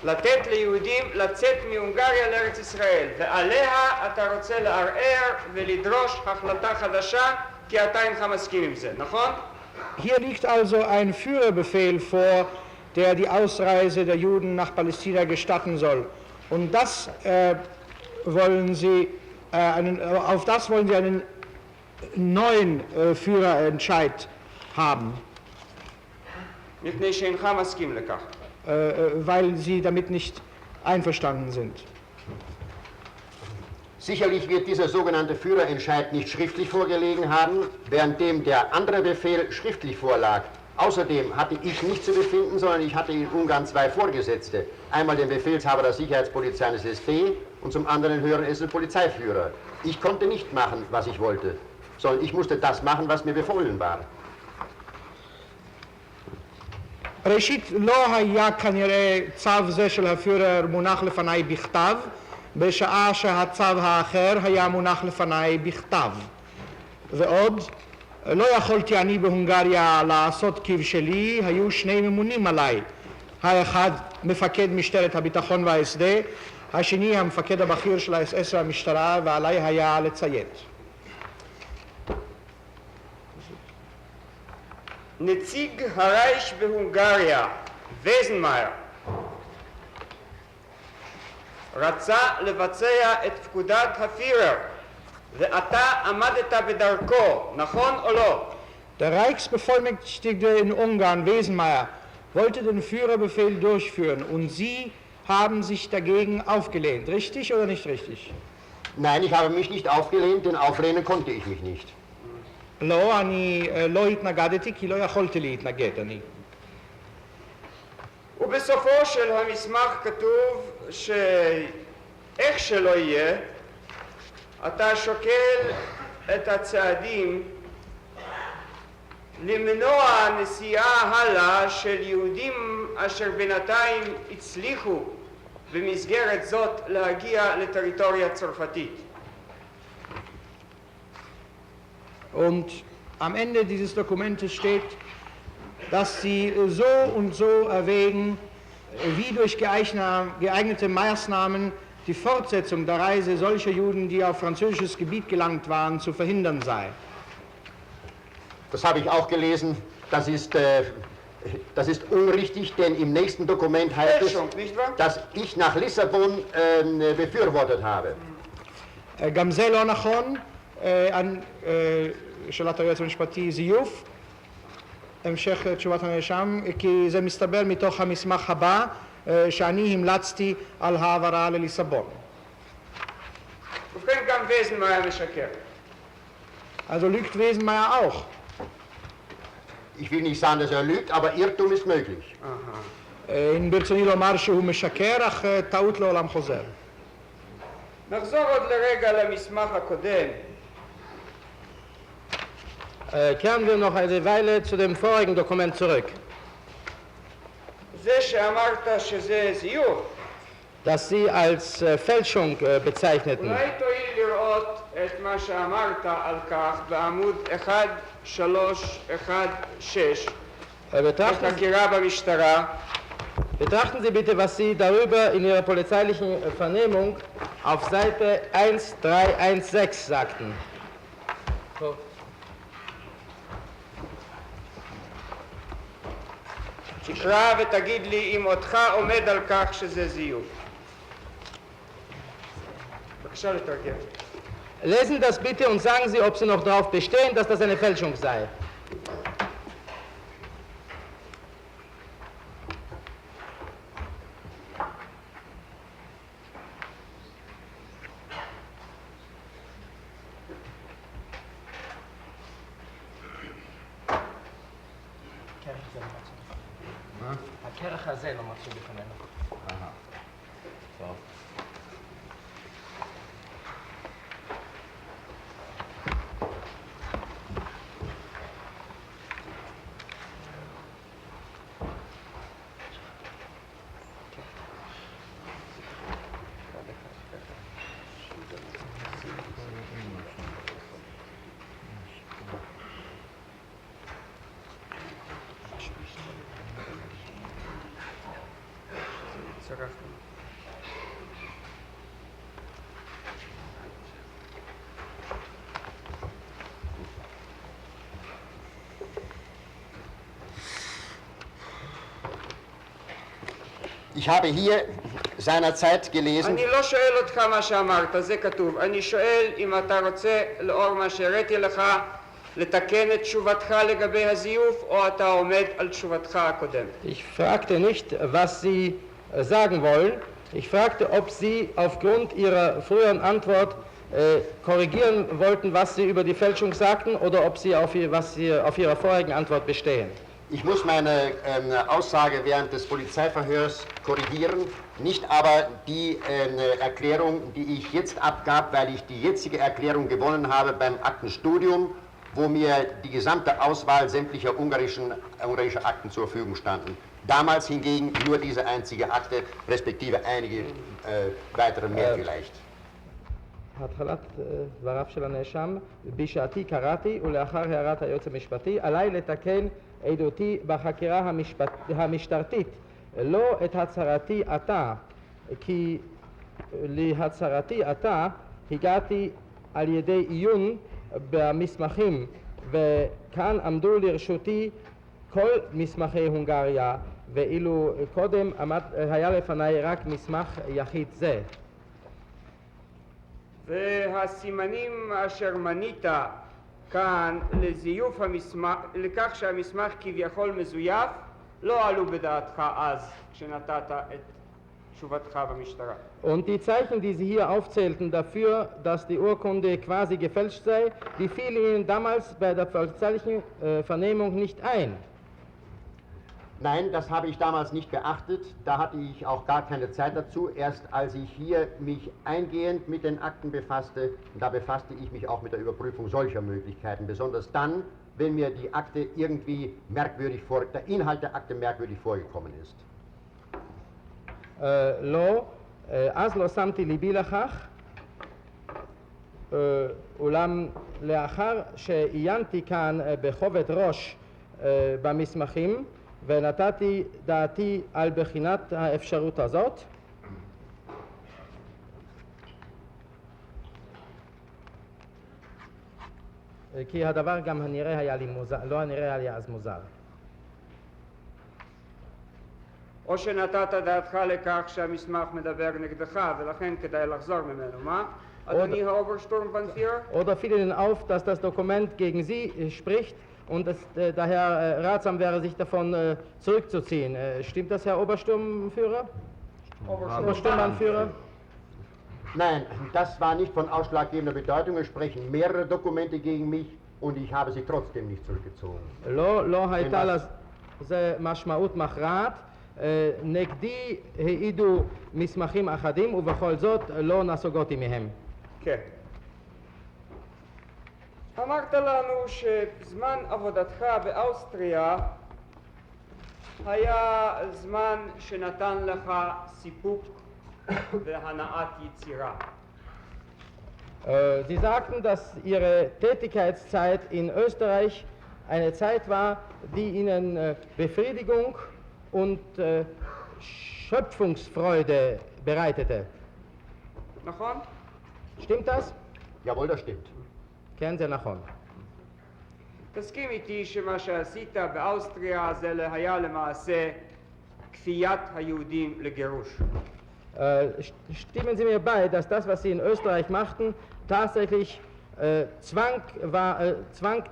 לתת ליהודים לצאת מהונגריה לארץ ישראל, ועליה אתה רוצה לערער ולדרוש החלטה חדשה, כי אתה אינך מסכים עם זה, נכון? Hier liegt also ein Führerbefehl vor, der die Ausreise der Juden nach Palästina gestatten soll. Und das wollen Sie, auf das wollen Sie einen neuen Führerentscheid haben. מפני שאינך מסכים לכך. Weil Sie damit nicht einverstanden sind. Sicherlich wird dieser sogenannte Führerentscheid nicht schriftlich vorgelegen haben, währenddem der andere Befehl schriftlich vorlag. Außerdem hatte ich nicht zu befinden, sondern ich hatte in Ungarn zwei Vorgesetzte. Einmal den Befehlshaber der Sicherheitspolizei eines SFE und zum anderen höheren Polizeiführer. Ich konnte nicht machen, was ich wollte, sondern ich musste das machen, was mir befohlen war. ראשית, לא היה כנראה צו זה של הפיורר מונח לפניי בכתב, בשעה שהצו האחר היה מונח לפניי בכתב. ועוד, לא יכולתי אני בהונגריה לעשות כבשלי, היו שני ממונים עליי. האחד מפקד משטרת הביטחון והאס.דה, השני המפקד הבכיר של האס.אס והמשטרה, ועליי היה לציית. נציג הרייך בהונגריה, וזנמאייר, רצה לבצע את פקודת הפירר, ואתה עמדת בדרכו, נכון או לא? Der Reichsbevollmächtigte in Ungarn, Wesenmeier, wollte den Führerbefehl durchführen und Sie haben sich dagegen aufgelehnt. Richtig oder nicht richtig? Nein, ich habe mich nicht aufgelehnt, denn auflehnen konnte ich mich nicht. לא, אני לא התנגדתי כי לא יכולתי להתנגד, אני. ובסופו של המסמך כתוב שאיך שלא יהיה, אתה שוקל את הצעדים למנוע נסיעה הלאה של יהודים אשר בינתיים הצליחו במסגרת זאת להגיע לטריטוריה צרפתית. Und am Ende dieses Dokumentes steht, dass sie so und so erwägen, wie durch geeignete Maßnahmen die Fortsetzung der Reise solcher Juden, die auf französisches Gebiet gelangt waren, zu verhindern sei. Das habe ich auch gelesen. Das ist unrichtig, denn im nächsten Dokument heißt es, dass ich nach Lissabon befürwortet habe. גם זה לא נכון, שאלת היועץ המשפטי זיוף, המשך תשובת הנאשם, כי זה מסתבר מתוך המסמך הבא שאני המלצתי על העברה לליסבון. ובכן גם ויזנמאייר משקר. Also lügt Wesenmeier auch. Ich will nicht sagen, dass lügt, aber Irrtum ist möglich. אם ברצוני לומר שהוא משקר, אך טעות לעולם חוזר. נחזור עוד לרגע למסמך הקודם. Kehren wir noch eine Weile zu dem vorigen Dokument zurück. זה שאמרת שזה זיוף, Das Sie als Fälschung bezeichneten. אולי תואיל לראות את מה שאמרת על כך בעמוד 1316 בחקירה במשטרה. Betrachten Sie bitte, was Sie darüber in Ihrer polizeilichen Vernehmung auf Seite 1316 sagten. תקרא ותגיד לי אם אותך עומד על כך שזה זיוף. בבקשה לתרגם. Lesen das bitte und sagen Sie, ob Sie noch darauf bestehen, dass das eine Fälschung sei. הכרך הזה לא מצוי בפנינו. טוב. Ich habe hier seinerzeit gelesen, אני לא שואל אותך מה שאמרת, זה כתוב. אני שואל אם אתה רוצה, לאור מה שהראיתי לך, לתקן את תשובתך לגבי הזיוף, או אתה עומד על תשובתך הקודמת. Ich fragte nicht, was Sie sagen wollen. Ich fragte, ob Sie aufgrund Ihrer früheren Antwort korrigieren wollten, was Sie über die Fälschung sagten, oder ob Sie auf Ihrer vorigen Antwort bestehen. ich muss meine Aussage während des Polizeiverhörs korrigieren, nicht aber die Erklärung, die ich jetzt abgab, weil ich die jetzige Erklärung gewonnen habe beim Aktenstudium, wo mir die gesamte Auswahl sämtlicher ungarischer Akten zur Verfügung standen. Damals hingegen nur diese einzige Akte, respektive einige weitere mehr vielleicht. התחלת דבריו של הנאשם, בשעתי קראתי ולאחר הערת היועץ המשפטי עליי לתקן עדותי בחקירה המשטרתית, לא את הצהרתי עתה, כי להצהרתי עתה הגעתי על ידי עיון במסמכים, וכאן עמדו לרשותי כל מסמכי הונגריה, ואילו קודם היה לפניי רק מסמך יחיד זה. והסימנים אשר מנית כאן לזיוף המסמך, לכך שהמסמך כביכול מזויף, לא עלו בדעתך אז כשנתת את תשובתך במשטרה. Und die Zeichen, die Sie hier aufzählten dafür, dass die Urkunde quasi gefälscht sei, die fielen Ihnen damals bei der polizeilichen Vernehmung nicht ein. Nein, das habe ich damals nicht beachtet, da hatte ich auch gar keine Zeit dazu. Erst als ich hier mich eingehend mit den Akten befasste, da befasste ich mich auch mit der Überprüfung solcher Möglichkeiten, besonders dann, wenn mir die Akte irgendwie merkwürdig der Inhalt der Akte merkwürdig vorgekommen ist. לא, אז לא שמתי ליבי לכך, אולם לאחר שעיינתי כאן בכובד ראש במסמכים ונתתי דעתי על בחינת האפשרות הזאת. כי הדבר גם הנראה היה לי מוזר, לא הנראה היה אז מוזר. או שנתת דעתך לכך שהמסמך מדבר נגדך ולכן כדאי לחזור ממנו, מה? אדוני האוברשטורמבנפירר? Oder fiel Ihnen auf, dass das Dokument gegen Sie spricht und es daher ratsam wäre, sich davon zurückzuziehen. Stimmt das, Herr Obersturmführer? Obersturmanführer? Nein, das war nicht von ausschlaggebender Bedeutung. Es sprechen mehrere Dokumente gegen mich und ich habe sie trotzdem nicht zurückgezogen. לא הייתה לזה משמעות מכרעת. נגדי העידו מסמכים אחדים ובכל זאת לא נסוגותי מהם. כן. אמרת לנו שזמן עבודתך באוסטריה היה זמן שנתן לך סיפוק והנעת יצירה. Sie sagten, dass Ihre Tätigkeitszeit in Österreich eine Zeit war, die Ihnen Befriedigung und Schöpfungsfreude bereitete. נכון? Stimmt das? Jawohl, das stimmt. כן, זה נכון. תסכים איתי שמה שעשית באוסטריה זה היה למעשה כפיית היהודים לגירוש. Stimmen Sie mir bei, dass das, was Sie in Österreich machten, tatsächlich Zwang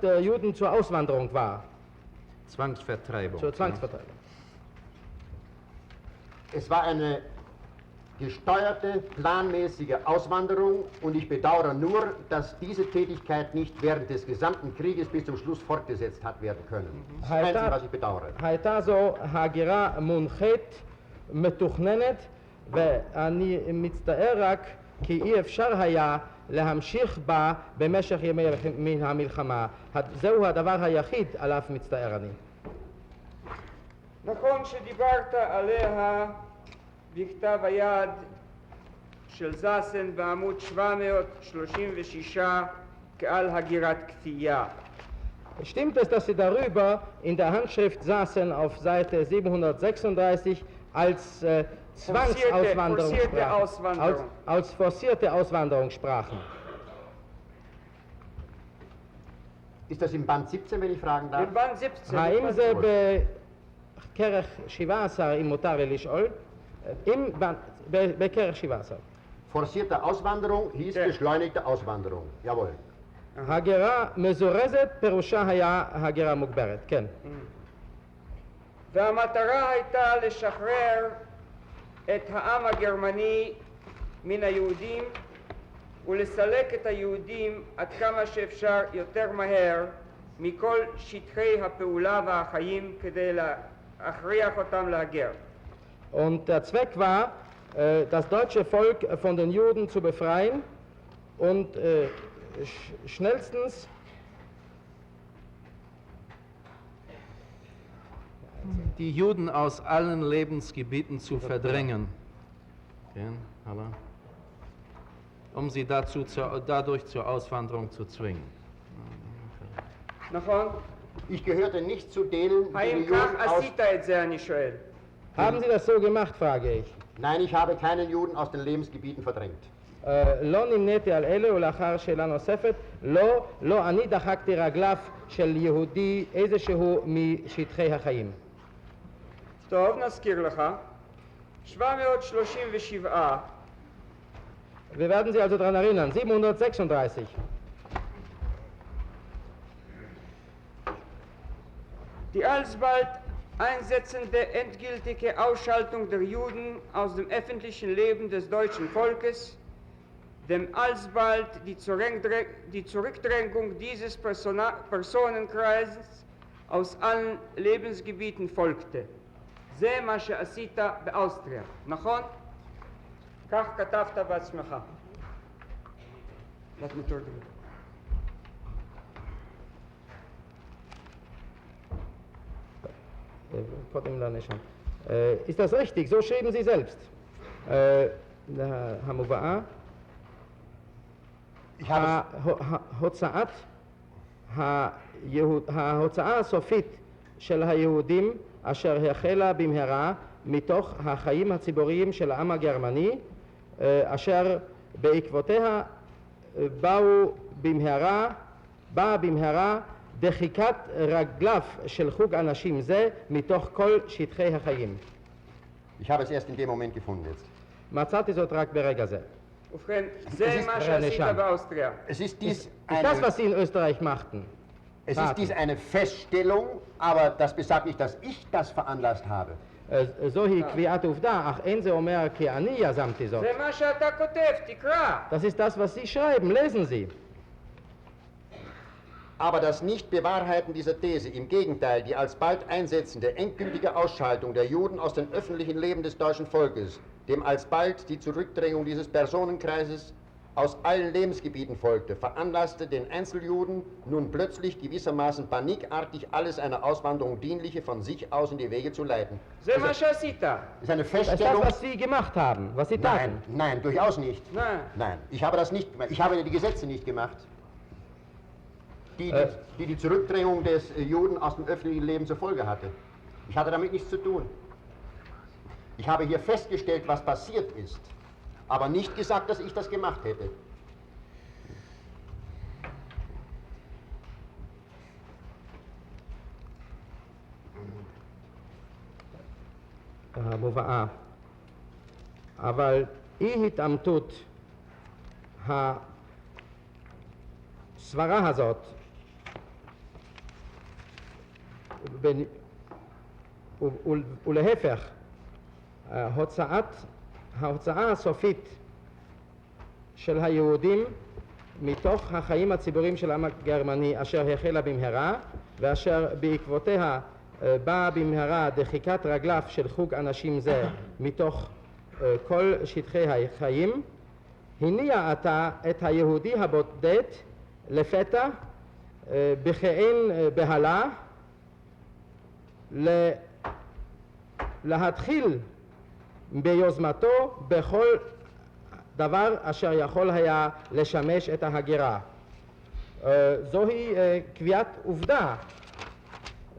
der Juden zur Auswanderung war? Zwangsvertreibung. Zur Zwangsvertreibung. Es war eine gesteuerte, planmäßige Auswanderung und ich bedauere nur, dass diese Tätigkeit nicht während des gesamten Krieges bis zum Schluss fortgesetzt hat werden können. Das ist das Einzige, was ich bedauere. הייתה זו הגירה מונחית, מתוכננת, ואני מצטער רק כי אי אפשר היה להמשיך בה במשך ימי מן המלחמה. זהו הדבר היחיד עליו מצטער אני. נכון שדיברת עליה בכתב היד של זאסן בעמוד 736 כעל הגירת כפייה. Stimmt es, dass Sie darüber in der Handschrift Sassen auf Seite 736 als Zwangsauswanderung sprachen, als forcierte Auswanderung sprachen? Ist das im Band 17, wenn ich fragen darf? im Band 17. האם זה בכרך 17, אם מותר לי לשאול? בכרך 17. Forcierte Auswanderung hieß beschleunigte Auswanderung. Jawohl. הגירה מזורזת פירושה היה הגירה מוגברת, כן. והמטרה הייתה לשחרר את העם הגרמני מן היהודים ולסלק את היהודים עד כמה שאפשר יותר מהר מכל שטחי הפעולה והחיים כדי להכריח אותם להגר. Und der Zweck war, das deutsche Volk von den Juden zu befreien und schnellstens die Juden aus allen Lebensgebieten zu verdrängen, um sie dadurch zur Auswanderung zu zwingen. נכון? Ich gehörte nicht zu denen, die האם die כך Juden aus... עשית את זה, אני שואל? haben Sie das so gemacht, frage ich. Nein, ich habe keinen Juden aus den Lebensgebieten verdrängt. לא נמניתי על אלה, ולאחר שאלה נוספת, לא אני דחקתי רגליו של יהודי איזשהו משטחי החיים. טוב, נזכיר לך. 737. Wir werden Sie also daran erinnern, 736. Die alsbald einsetzende endgültige Ausschaltung der Juden aus dem öffentlichen Leben des deutschen Volkes, dem alsbald die Zurückdrängung dieses Personenkreises aus allen Lebensgebieten folgte. זה מה שעשית באוסטריה, נכון? כך כתבת בעצמך. Ist das richtig? So schrieben Sie selbst. המובאה, ההוצאה הסופית של היהודים אשר החלה במהרה מתוך החיים הציבוריים של העם הגרמני, אשר בעקבותיה באה במהרה דחיקת רגליו של חוג אנשים זה מתוך כל שטחי החיים. Ich habe es erst in dem Moment gefunden jetzt. מצאתי זאת רק ברגע זה. ובכן, זה מה שעשית באוסטריה. Es ist dies Ist das, was Sie in Österreich machten? Es ist dies eine Feststellung, aber das besagt nicht, dass ich das veranlasst habe. זוהי קביעת עובדה, אך אין זה אומר כי אני יזמתי זאת. זה מה שאתה כותב, תקרא. Das ist das, was Sie schreiben, lesen Sie. Aber das Nicht-Bewahrheiten dieser These, im Gegenteil, die alsbald einsetzende endgültige Ausschaltung der Juden aus dem öffentlichen Leben des deutschen Volkes, dem alsbald die Zurückdrängung dieses Personenkreises aus allen Lebensgebieten folgte, veranlasste den Einzeljuden nun plötzlich gewissermaßen panikartig alles einer Auswanderung dienliche von sich aus in die Wege zu leiten. זה מה שעשית. Das ist eine Das ist das, Feststellung. was Sie gemacht haben, was Sie taten. Nein, durchaus nicht. Nein. Nein, ich habe das nicht gemacht. Ich habe die Gesetze nicht gemacht, die Zurückdrängung des Juden aus dem öffentlichen Leben zur Folge hatte. Ich hatte damit nichts zu tun. Ich habe hier festgestellt, was passiert ist, aber nicht gesagt, dass ich das gemacht hätte. המובאה. אבל אי התעמתות הסברה הזאת ולהפך, ההוצאה הסופית של היהודים מתוך החיים הציבוריים של העם הגרמני אשר החלה במהרה ואשר בעקבותיה באה במהרה דחיקת רגליו של חוג אנשים זה מתוך כל שטחי החיים, הניע עתה את היהודי הבודד לפתע בכאין בהלה להתחיל ביוזמתו בכל דבר אשר יכול היה לשמש את ההגירה. זוהי קביעת עובדה.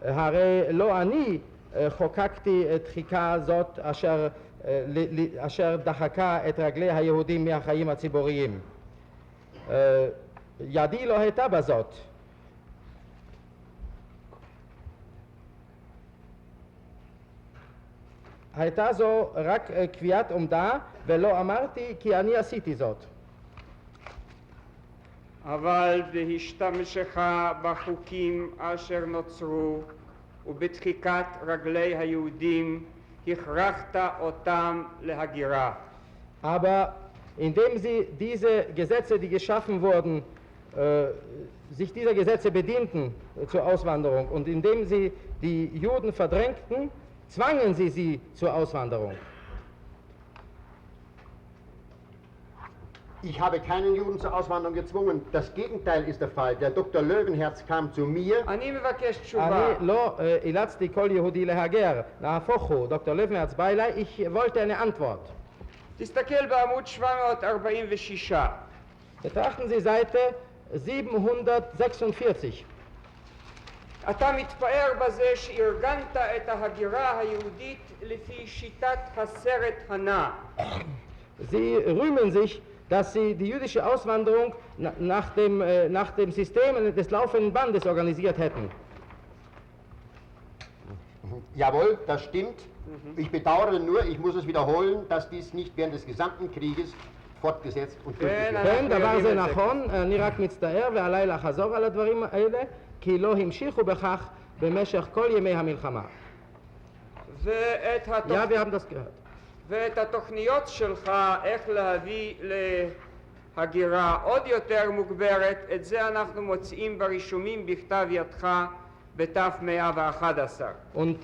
הרי לא אני חוקקתי את דחיקה זאת אשר דחקה את רגלי היהודים מהחיים הציבוריים. ידי לא הייתה בזאת. הייתה זו רק קביעת עומדה ולא אמרתי כי אני עשיתי זאת. אבל בהשתמשך בחוקים אשר נוצרו ובדחיקת רגלי היהודים הכרחת אותם להגירה. Aber indem sie diese Gesetze, die geschaffen wurden, sich dieser Gesetze bedienten zur Auswanderung und indem sie die Juden verdrängten, zwangen sie zur Auswanderung. Ich habe keinen Juden zur Auswanderung gezwungen. Das Gegenteil ist der Fall. Der Dr. Löwenherz kam zu mir. אני מבקש תשובה. אני לא אילצתי כל יהודי להגר, נהפוך הוא, דוקטור לוינרץ בא אליי, ich wollte eine Antwort. תסתכל בעמוד 746. Betrachten Sie Seite 746. אתה מתפאר בזה שארגנת את ההגירה היהודית לפי שיטת הסרט הנע. Sie rühmen sich, dass sie die jüdische Auswanderung nach dem System des laufenden Bandes organisiert hätten. Jawohl, das stimmt. Ich bedauere nur, ich muss es wiederholen, dass dies nicht während des gesamten Krieges fortgesetzt und durchgeführt wird. כן, דבר זה נכון, אני רק מצטער ועליי לחזור על הדברים האלה, כי לא המשיכו בכך במשך כל ימי המלחמה. Ja, wir haben das gehört. ואת התוכניות שלך איך להביא להגירה עוד יותר מוגברת, את זה אנחנו מוצאים ברישומים בכתב ידך בתף 111. Und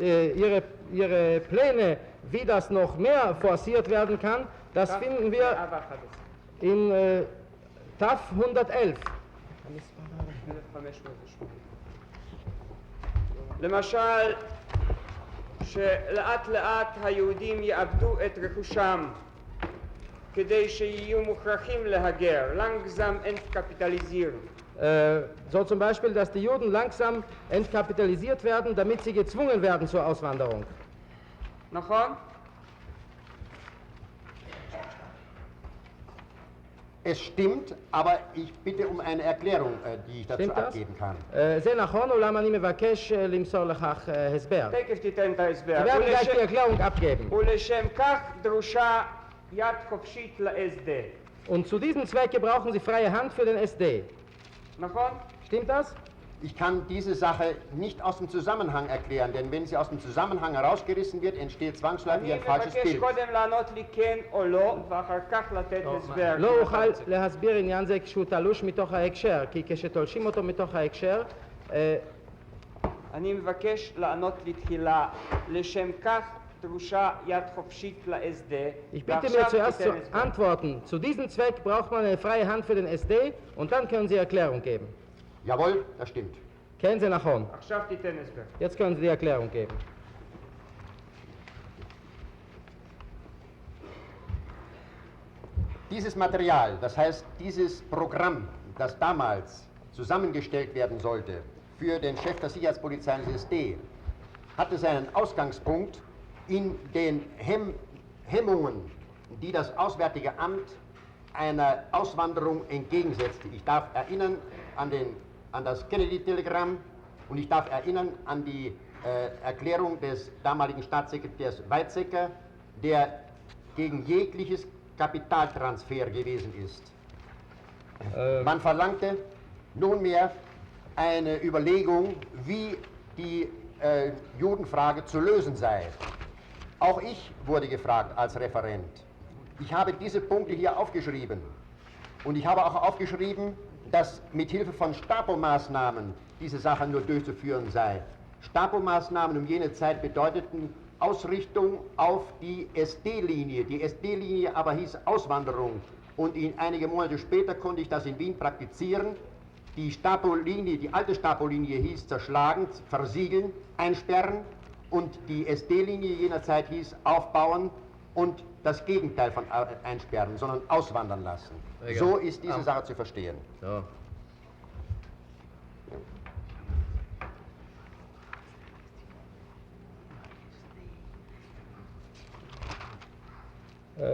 ihre Pläne, wie das noch mehr forciert werden kann, das finden wir in Taf 111. למשל, שלאט לאט היהודים יאבדו את רכושם כדי שיהיו מוכרחים להגר, langsam entkapitalisierung. So zum Beispiel, dass die Juden langsam entkapitalisiert werden, damit sie gezwungen werden zur Auswanderung. נכון? Es stimmt, aber ich bitte um eine Erklärung, die ich dazu Stimmt das? abgeben kann. זה נכון, אולם אני מבקש למסור לכך הסבר. תכף תיתן את ההסבר. Ich werde gleich die Erklärung abgeben. ולשם כך דרושה יד חופשית ל-SD. Und zu diesem Zwecke brauchen Sie freie Hand für den SD. נכון? Stimmt das? Ich kann diese Sache nicht aus dem Zusammenhang erklären, denn wenn sie aus dem Zusammenhang herausgerissen wird, entsteht zwangsläufig אני ein falsches מבקש Bild. קודם לענות לי כן או לא, ואחר כך לתת הסבר. לא אוכל להסביר עניין זה כשהוא תלוש מתוך ההקשר, כי כשתולשים אותו מתוך ההקשר, אני מבקש לענות לי תחילה, לשם כך דרושה יד חופשית ל-SD. ich bitte mir zuerst zu antworten. Zu diesem Zweck braucht man eine freie Hand für den SD und dann können Sie Erklärung geben. Jawohl, das stimmt. כן, זה נכון. עכשיו תיתן הסבר. Jetzt können Sie die Erklärung geben. Dieses Material, das heißt dieses Programm, das damals zusammengestellt werden sollte für den Chef der Sicherheitspolizei des SD, hatte seinen Ausgangspunkt in den Hemmungen, die das Auswärtige Amt einer Auswanderung entgegensetzte. Ich darf erinnern an das Kennedy-Telegramm und ich darf erinnern an die Erklärung des damaligen Staatssekretärs Weizsäcker, der gegen jegliches Kapitaltransfer gewesen ist. Man verlangte nunmehr eine Überlegung, wie die Judenfrage zu lösen sei. Auch ich wurde gefragt als Referent. Ich habe diese Punkte hier aufgeschrieben und ich habe auch aufgeschrieben, dass mit Hilfe von Stapo-Maßnahmen diese Sache nur durchzuführen sei. Stapo-Maßnahmen um jene Zeit bedeuteten Ausrichtung auf die SD-Linie. Die SD-Linie aber hieß Auswanderung und einige Monate später konnte ich das in Wien praktizieren. Die Stapo-Linie, die alte Stapo-Linie hieß zerschlagen, versiegeln, einsperren und die SD-Linie jener Zeit hieß aufbauen und das Gegenteil von einsperren, sondern auswandern lassen. So ist diese Sache zu verstehen. So.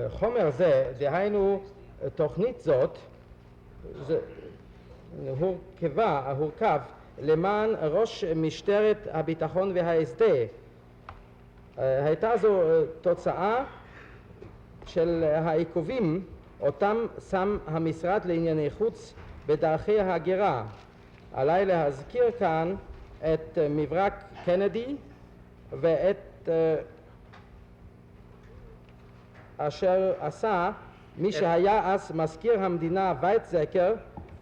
חומר זה, דהיינו תוכנית זאת, הורכב למען ראש משטרת הביטחון וההסד. הייתה זו תוצאה של העיכובים אותם שם המשרד לענייני חוץ בדרכי ההגירה. עליי להזכיר כאן את מברק קנדי ואת אשר עשה מי שהיה אז מזכיר המדינה וייצזקר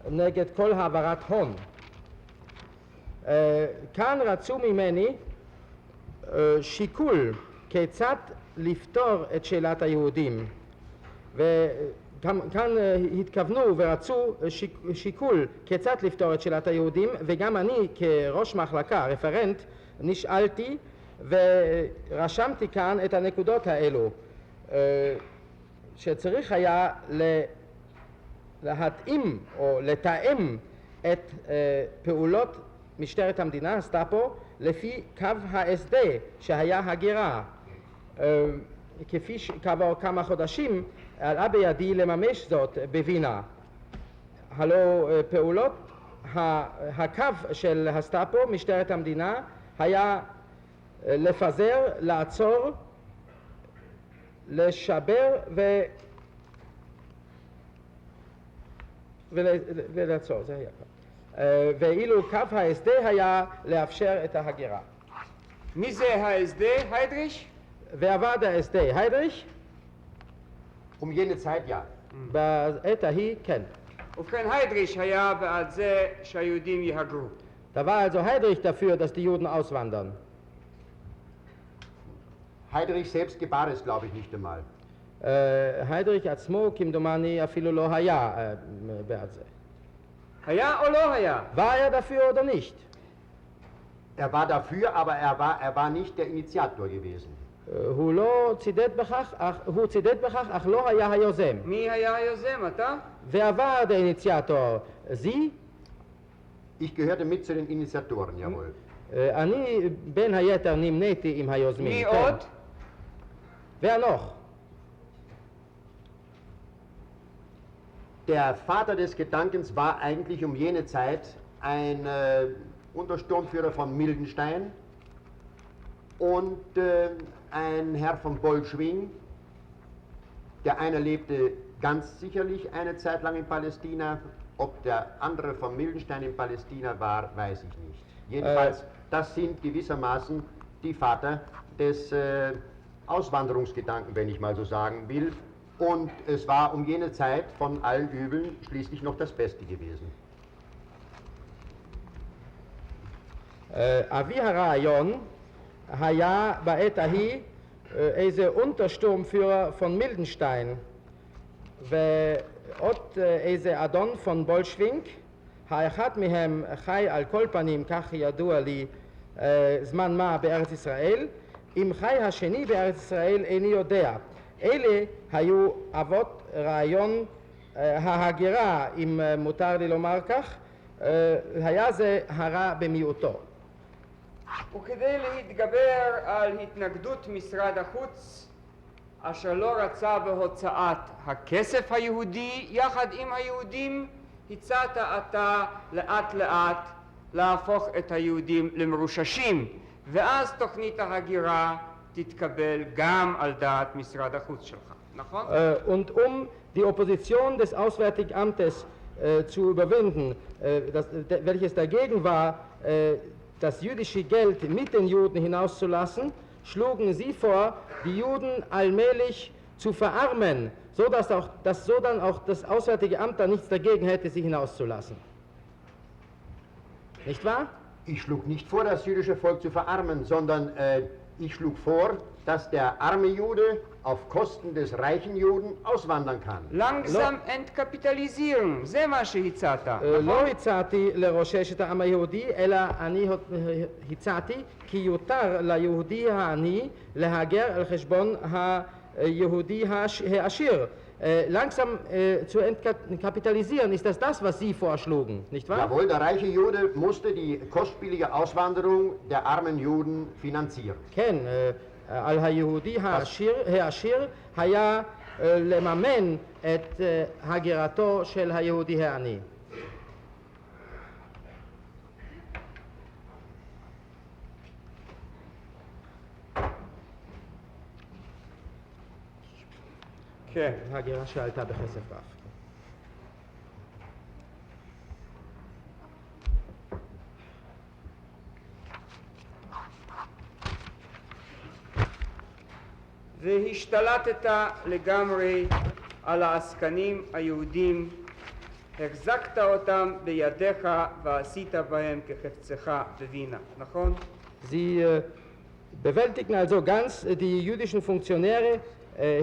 נגד כל העברת הון. כאן רצו ממני שיקול כיצד לפתור את שאלת היהודים, וכאן התכוונו ורצו שיקול כיצד לפתור את שאלת היהודים, וגם אני כראש מחלקה, רפרנט, נשאלתי ורשמתי כאן את הנקודות האלו, שצריך היה להתאים או לתאם את פעולות משטרת המדינה, הסטאפו, לפי קו ה-SD שהיה הגירה. כפי כעבור כמה חודשים עלה בידי לממש זאת בווינה. הלא פעולות הקו של הסטאפו, משטרת המדינה, היה לפזר, לעצור, לשבר ולעצור, זה היה כך. ואילו קו ה-SD היה לאפשר את ההגירה. מי זה ה-SD? היידריש? ועבד ה-SD, היידריש? jene Zeit ja. בעת ההיא כן. ובכן היידריש היה בעד זה שהיהודים יהגרו. Da war also Heydrich dafür, dass die Juden auswandern. Heydrich selbst gebar es, glaube ich, nicht einmal. היידריך עצמו כמדומני אפילו לא היה בעד זה. היה או לא היה? War er dafür oder nicht? Er war dafür, aber er war nicht der Initiator gewesen. הוא לא צידד בכך, הוא צידד בכך, אך לא היה היוזם. מי היה היוזם, אתה? Wer war der Initiator? Sie? Ich gehörte mit zu den Initiatoren, jawohl. אני בין היתר נמניתי עם היוזמים. מי כן. עוד? והנוך. Der Vater des Gedankens war eigentlich um jene Zeit ein Untersturmführer von Mildenstein und ein Herr von Bolschwing. Der eine lebte ganz sicherlich eine Zeit lang in Palästina. Ob der andere von Mildenstein in Palästina war, weiß ich nicht. Jedenfalls, das sind gewissermaßen die Vater des Auswanderungsgedanken, wenn ich mal so sagen will. Und es war um jene Zeit von allen Übeln schließlich noch das Beste gewesen. אבי הרעיון היה בעת ההיא איזה untersturmführer von מילדנשטיין ועוד איזה אדון von בולשווינק, האחד מהם חי על כל פנים, כך ידוע לי, זמן מה בארץ ישראל, אם חי השני בארץ ישראל איני יודע. אלה היו אבות רעיון ההגירה, אם מותר לי לומר כך, היה זה הרע במיעוטו. וכדי להתגבר על התנגדות משרד החוץ, אשר לא רצה בהוצאת הכסף היהודי יחד עם היהודים, הצעת אתה לאט לאט להפוך את היהודים למרוששים, ואז תוכנית ההגירה תתקבל גם על דעת משרד החוץ שלך, נכון? Und die Opposition des Auswärtigen Amtes zu überwinden, welches dagegen war, das jüdische Geld mit den Juden hinauszulassen, schlugen sie vor, die Juden allmählich zu verarmen, so dass dann auch das Auswärtige Amt da nichts dagegen hätte, sie hinauszulassen. Nicht wahr? Ich schlug nicht vor, das jüdische Volk zu verarmen, sondern ich schlug vor, dass der arme Jude auf Kosten des reichen Juden auswandern kann. langsam entkapitalisieren, זה מה שהצעת. לא הצעתי לרושש את העם היהודי, אלא אני הצעתי כי יותר ליהודי העני להגר על חשבון היהודי העשיר. Langsam zu entkapitalisieren, ist das, was Sie vorschlugen, nicht wahr? Jawohl, der reiche Jude musste die kostspielige Auswanderung der armen Juden finanzieren. כן, על היהודי העשיר היה לממן את הגירתו של היהודי העני. כן. הגירה שעלתה בכסף רב. והשתלטת לגמרי על העסקנים היהודים, החזקת אותם בידיך ועשית בהם כחפצך בווינה, נכון? Sie bewältigten also ganz die jüdischen Funktionäre,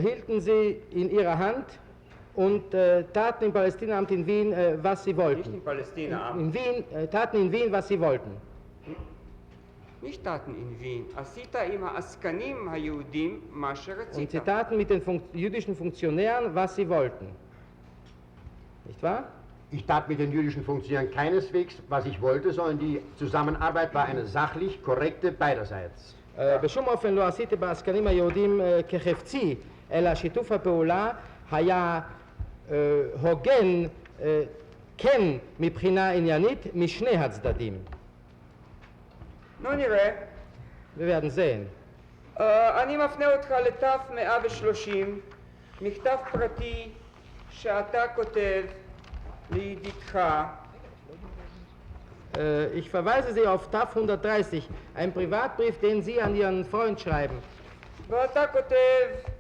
hielten sie in ihrer Hand und taten im Palästinaamt in Wien, was sie nicht wollten. in Palästina, Taten in Wien, was sie wollten. nicht taten in Wien, עשית עם העסקנים היהודים מה Und שרצית. sie taten mit den jüdischen Funktionären, was sie wollten. Nicht wahr? Ich tat mit den jüdischen Funktionären keineswegs, was ich wollte, sondern die Zusammenarbeit war eine sachlich korrekte beiderseits. בשום אופן לא עשיתי בעסקנים היהודים כחפצי, אלא שיתוף הפעולה היה הוגן, כן מבחינה עניינית, משני הצדדים. נו נראה. Wir werden sehen. אני מפנה אותך לתף 130, מכתב פרטי שאתה כותב לידידך. Ich verweise Sie auf TAF 130, ein Privatbrief, den Sie an Ihren Freund schreiben. ואתה כותב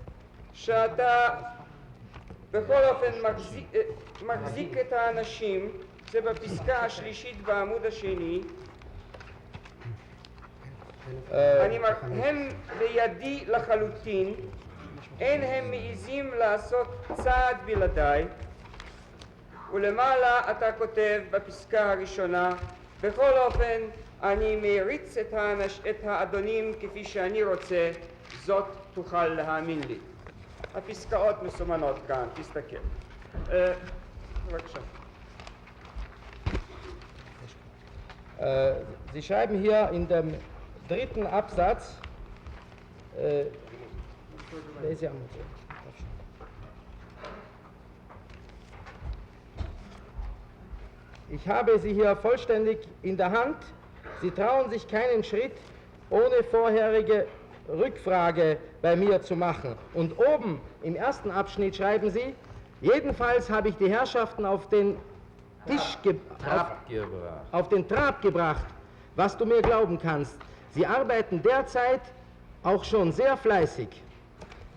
שאתה בכל אופן מחזיק את האנשים, זה בפסקה השלישית בעמוד השני, הם בידי לחלוטין, אין הם מעיזים לעשות צעד בלעדיי, ולמעלה אתה כותב בפסקה הראשונה, בכל אופן אני מריץ את האדונים כפי שאני רוצה, זאת תוכל להאמין לי. הפסקאות מסומנות כאן, תסתכל. בבקשה. Sie schreiben hier in dem dritten Absatz, der ist ja ich habe Sie hier vollständig in der Hand. Sie trauen sich keinen Schritt, ohne vorherige Rückfrage bei mir zu machen. Und oben im ersten Abschnitt schreiben Sie, jedenfalls habe ich die Herrschaften auf den auf den Trab gebracht, was du mir glauben kannst. Sie arbeiten derzeit auch schon sehr fleißig.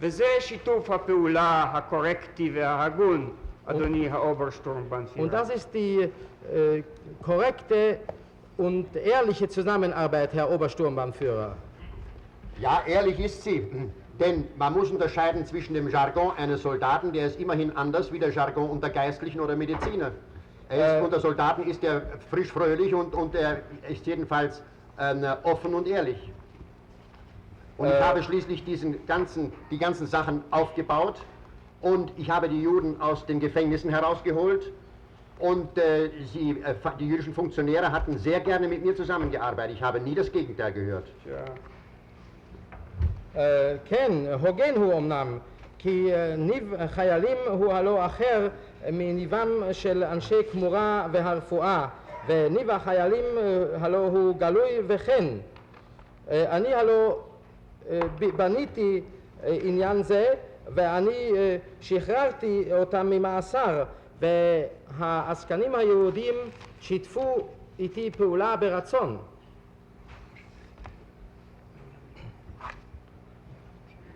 וזה שיתוף הפעולה הקורקטי וההגון, אדוני האוברשטורמבנפירר. Und das ist die korrekte und ehrliche Zusammenarbeit, Herr Obersturmbannführer. Ja, ehrlich ist sie, denn man muss unterscheiden zwischen dem Jargon eines Soldaten, der ist immerhin anders wie der Jargon unter Geistlichen oder Mediziner. Unter Soldaten ist er frisch fröhlich und er ist jedenfalls offen und ehrlich. Und ich habe schließlich die ganzen Sachen aufgebaut und ich habe die Juden aus den Gefängnissen herausgeholt und die jüdischen Funktionäre hatten sehr gerne mit mir zusammengearbeitet. Ich habe nie das Gegenteil gehört. כן, הוגן הוא אמנם, כי ניב חיילים הוא הלא אחר מניבם של אנשי כמורה והרפואה, וניב החיילים הלא הוא גלוי וכן. אני הלא בניתי עניין זה, ואני שחררתי אותם ממאסר, והעסקנים היהודים שיתפו איתי פעולה ברצון.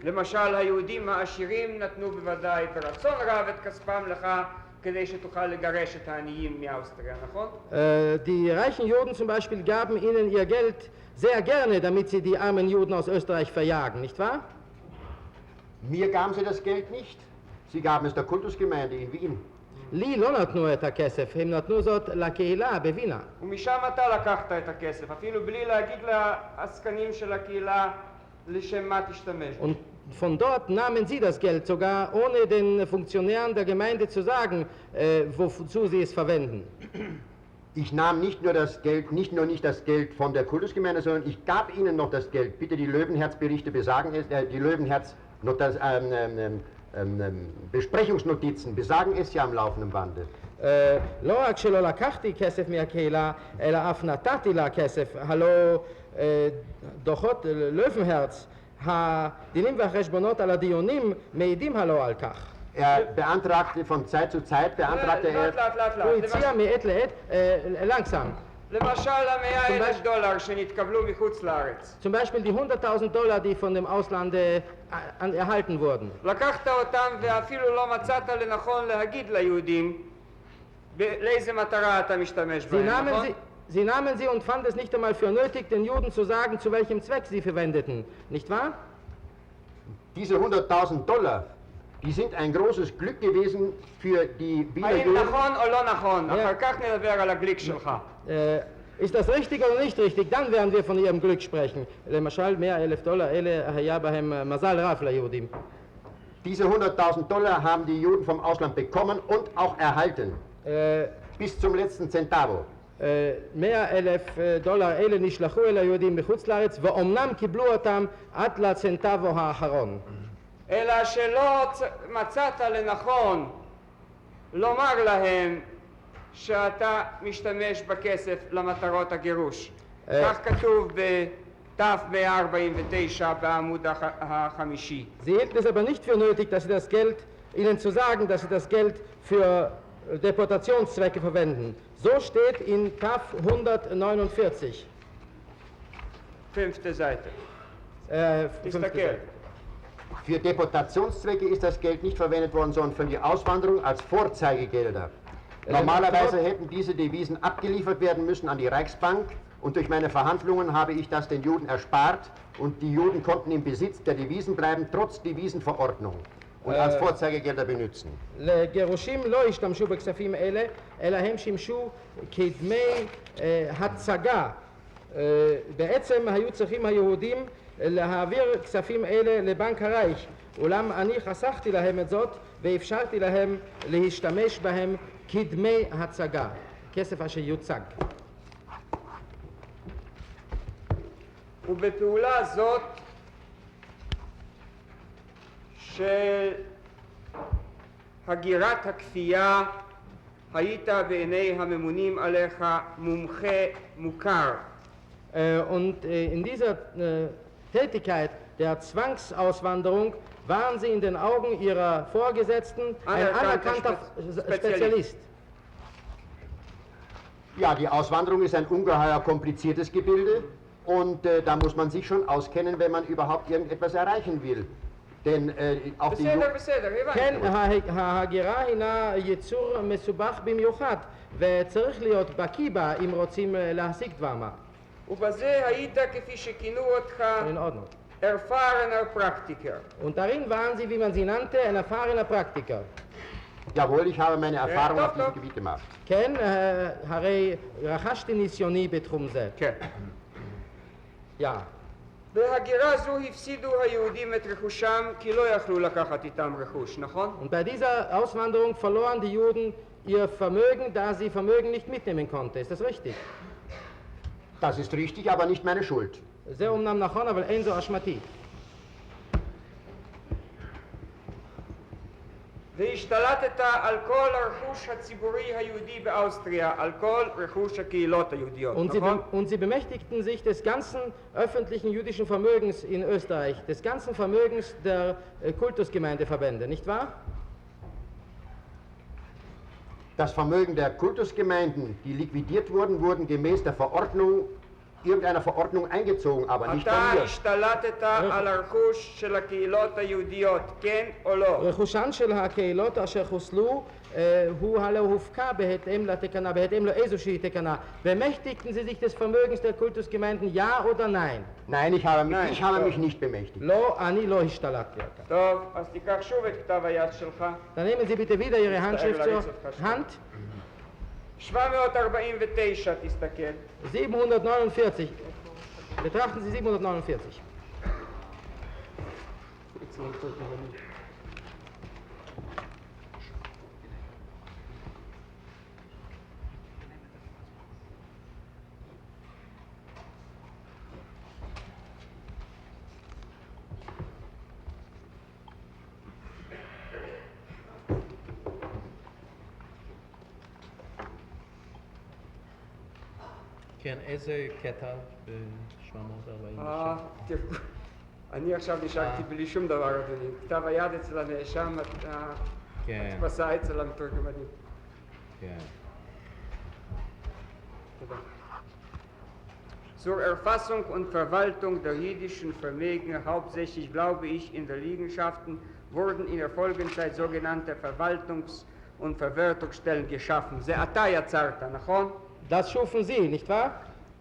למשל, היהודים העשירים נתנו בוודאי ברצון רב את כספם לך כדי שתוכל לגרש את העניים מאוסטריה, נכון? Die reichen Juden zum Beispiel gaben ihnen ihr Geld sehr gerne, damit sie die armen Juden aus Österreich verjagen, nicht wahr? Mir gaben sie das Geld nicht. Sie gaben es der Kultusgemeinde in Wien. לי לא נתנו את הכסף, הם נתנו זאת לקהילה בווינה. ומשם אתה לקחת את הכסף, אפילו בלי להגיד לעסקנים של הקהילה לשם מה תשתמש. Und von dort nahmen sie das Geld, sogar ohne den Funktionären der Gemeinde zu sagen, wozu sie es verwenden. Ich nahm nicht nur das Geld von der Kultusgemeinde, sondern ich gab ihnen noch das Geld. Bitte die Löwenherz-Berichte besagen es, die Besprechungsnotizen besagen es ja am laufenden Bande. לא רק שלא לקחתי כסף מהקהילה, אלא אף נתתי לה כסף. הלא דוחות לויבנהרץ, הדינים והחשבונות על הדיונים מעידים הלא על כך. Beantragte von Zeit zu Zeit, beantragte הוא הציע מעת לעת, langsam. למשל, $100,000 שנתקבלו מחוץ לארץ. Zum Beispiel die $100,000, die von dem Auslande erhalten wurden. לקחת אותם ואפילו לא מצאת לנכון להגיד ליהודים לאיזה מטרה אתה משתמש בהם, נכון? Sie nahmen sie und fanden es nicht einmal für nötig, den Juden zu sagen, zu welchem Zweck sie verwendeten, nicht wahr? Diese $100,000, die sind ein großes Glück gewesen für die Wiener האם Juden. נכון או לא נכון? אחר כך נדבר על הגליק שלך. Ist das richtig oder nicht richtig? Dann werden wir von ihrem Glück sprechen. למשל, $100,000, אלה היה בהם מזל רב ליהודים. Diese $100,000 haben die Juden vom Ausland bekommen und auch erhalten. Bis zum letzten Centavo. $100,000 אלה נשלחו אל היהודים מחוץ לארץ, ואומנם קיבלו אותם עד לצנטבו האחרון. אלא שלא מצאת לנכון לומר להם שאתה משתמש בכסף למטרות הגירוש. כך כתוב בת"ב-149 בעמוד החמישי. Sie hielten es aber nicht für nötig, dass sie das Geld, ihnen zu sagen, dass sie das Geld für Deportationszwecke verwenden. So steht in Taf 149. Fünfte Seite. Fünfte. Für Deportationszwecke ist das Geld nicht verwendet worden, sondern für die Auswanderung als Vorzeigegelder. Normalerweise hätten diese Devisen abgeliefert werden müssen an die Reichsbank und durch meine Verhandlungen habe ich das den Juden erspart und die Juden konnten im Besitz der Devisen bleiben, trotz Devisenverordnung und als Vorzeigegelder benutzen. לגירושים לא השתמשו בכספים אלה, אלא הם שימשו כדמי הצגה. בעצם היו צריכים היהודים להעביר כספים אלה לבנק הרייך, אולם אני חסכתי להם את זאת ואפשרתי להם להשתמש בהם כדמי הצגה, כסף אשר יוצג. ובפעולה זאת של הגירת הכפייה היית בעיני הממונים עליך מומחה מוכר. Und in dieser Tätigkeit der Zwangsauswanderung waren sie in den Augen ihrer Vorgesetzten ein anerkannter Spezialist. Ja, die Auswanderung ist ein ungeheuer kompliziertes Gebilde und da muss man sich schon auskennen, wenn man überhaupt irgendetwas erreichen will. denn auch die... בסדר, בסדר, הבנתי. כן, ההגירה הינה יצור מסובך במיוחד, וצריך להיות בקיא בה אם רוצים להשיג דבר מה. ובזה היית, כפי שכינו אותך, In Ordnung. erfahrener Praktiker. Und darin waren sie, wie man sie nannte, ein erfahrener Praktiker. Jawohl, ich habe meine Erfahrung doch, auf diesem doch. Gebiet gemacht. כן, הרי רכשתי ניסיוני בתחום זה. כן. Ja. בהגירה זו הפסידו היהודים את רכושם כי לא יכלו לקחת איתם רכוש, נכון? Und bei dieser Auswanderung verloren die Juden ihr Vermögen, da sie Vermögen nicht mitnehmen konnten. Ist das richtig? Das ist richtig, aber nicht meine Schuld. זה אומנם נכון, אבל אין זו אשמתי. והשתלטת על כל הרכוש הציבורי היהודי באוסטריה, על כל רכוש הקהילות היהודיות, נכון? Und sie bemächtigten sich des ganzen öffentlichen jüdischen Vermögens in Österreich, des ganzen Vermögens der Kultusgemeindeverbände, nicht wahr? Das Vermögen der Kultusgemeinden, die liquidiert wurden, wurden gemäß der Verordnung, irgendeiner Verordnung eingezogen, aber nicht אתה von mir. השתלטת על הרכוש של הקהילות היהודיות, כן או לא? רכושן של הקהילות אשר חוסלו הוא הלא הופקע בהתאם לתקנה, בהתאם לאיזושהי תקנה. bemächtigten sie sich des Vermögens der Kultusgemeinden, ja oder nein? Nein, ich habe mich nicht bemächtigt. לא, אני לא השתלטתי על כך. טוב, אז תיקח שוב את כתב היד שלך. Dann nehmen Sie bitte wieder Ihre Handschrift zur Hand. 749, תסתכל. 749. Betrachten Sie 749. כן, איזה קטע ב-747? תראו, אני עכשיו נשארתי בלי שום דבר, אדוני. כתב היד אצל הנאשם, הדפסה אצל המתורגמנים. כן. Tודה. Zur Erfassung und Verwaltung der jüdischen Vermögen, hauptsächlich glaube ich in der Liegenschaften, wurden in der Folgenzeit sogenannte Verwaltungs- und Verwertungsstellen geschaffen. זה אתה יצרת, נכון? Das schufen Sie, nicht wahr?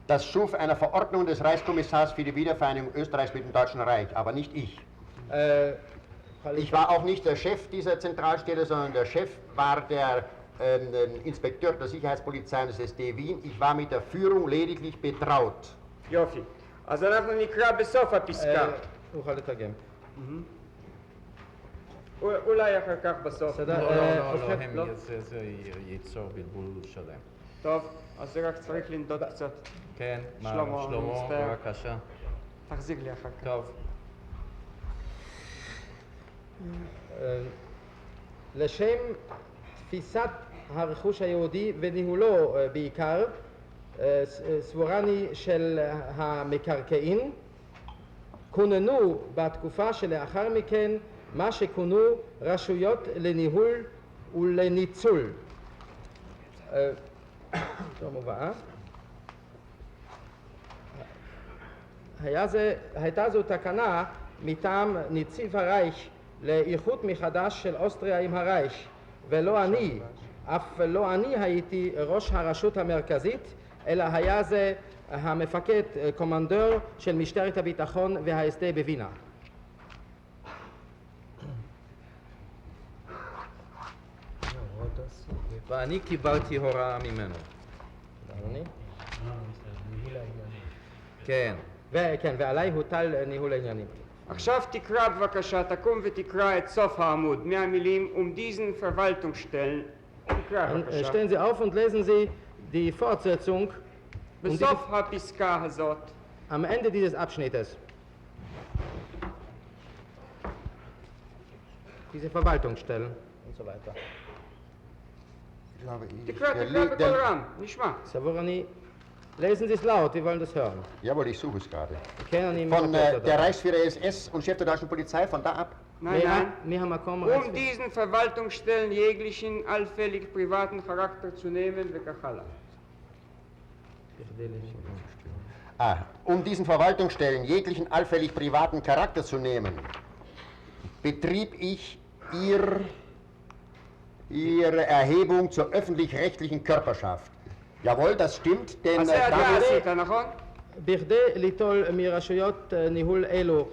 Das schuf eine Verordnung des Reichskommissars für die Wiedervereinigung Österreichs mit dem Deutschen Reich, aber nicht ich. Ich war auch nicht der Chef dieser Zentralstelle, sondern der Chef war der Inspekteur der Sicherheitspolizei des SD Wien. Ich war mit der Führung lediglich betraut. יופי. אז אנחנו נקרא בסוף הפסקה. אוכל לתרגם. אולי אחר כך בסוף. בסדר. לא, זה ייצור בלבול שלם. טוב, אז זה רק צריך לנדוד קצת. כן, שלמה, אני מצטער. בבקשה. תחזיר לי אחר כך. טוב. לשם תפיסת הרכוש היהודי וניהולו בעיקר, סבורני של המקרקעין, כוננו בתקופה שלאחר מכן מה שכונו רשויות לניהול ולניצול. הייתה זו תקנה מטעם נציב הרייך לאיחוד מחדש של אוסטריה עם הרייך, ולא אני, אף לא אני הייתי ראש הרשות המרכזית, אלא היה זה המפקד, קומנדור של משטרת הביטחון וההסדר בווינה. ואני קיבלתי הוראה ממנו. כן. וכן, ועליי הוטל ניהול העניינים. עכשיו תקרא בבקשה, תקום ותקרא את סוף העמוד, מהמילים diesen Verwaltungsstellen. תקרא בבקשה. Stehen Sie auf und lesen Sie die Fortsetzung. בסוף הפסקה הזאת. Am Ende dieses Abschnittes, diese Verwaltungsstellen und so weiter. תקרא בקול רם, נשמע. Savorani, lesen Sie es laut, wir wollen das hören. Jawohl, ich suche es gerade. Kennen ihn Von der Reichsführer SS und Chef der deutschen Polizei, von da ab? Nein, nein. nein. Diesen Verwaltungsstellen jeglichen allfällig privaten Charakter zu nehmen, וכך הלאה. Um diesen Verwaltungsstellen jeglichen allfällig privaten Charakter zu nehmen, betrieb ich ihre Erhebung zur öffentlich-rechtlichen Körperschaft. Jawohl, das stimmt, denn אז זה אתה עשית, נכון? בכדי ליטול מרשויות ניהול אלו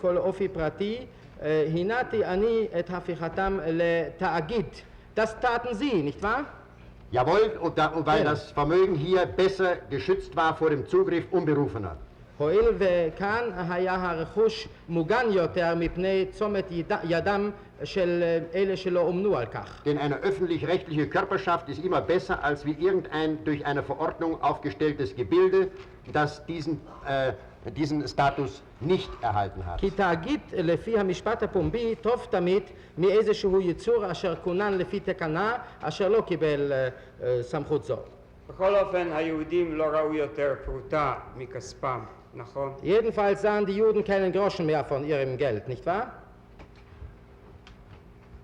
כל אופי פרטי, הנעתי אני את הפיכתם לתאגיד. Das taten Sie, nicht wahr? Jawohl, und weil das Vermögen hier besser geschützt war vor dem Zugriff Unberufener. הואיל וכאן היה הרכוש מוגן יותר מפני צומת ידם של אלה שלא אומנו על כך. Denn eine öffentlich-rechtliche Körperschaft ist immer besser als wie irgendein durch eine Verordnung aufgestelltes Gebilde, das diesen Status nicht erhalten hat. כי תאגיד לפי המשפט הפומבי טוב תמיד מאיזשהו יצור אשר כונן לפי תקנה אשר לא קיבל סמכות זו. בכל אופן, היהודים לא ראו יותר פרוטה מכספם, נכון? Jedenfalls sahen die Juden keinen Groschen mehr von ihrem Geld, nicht wahr?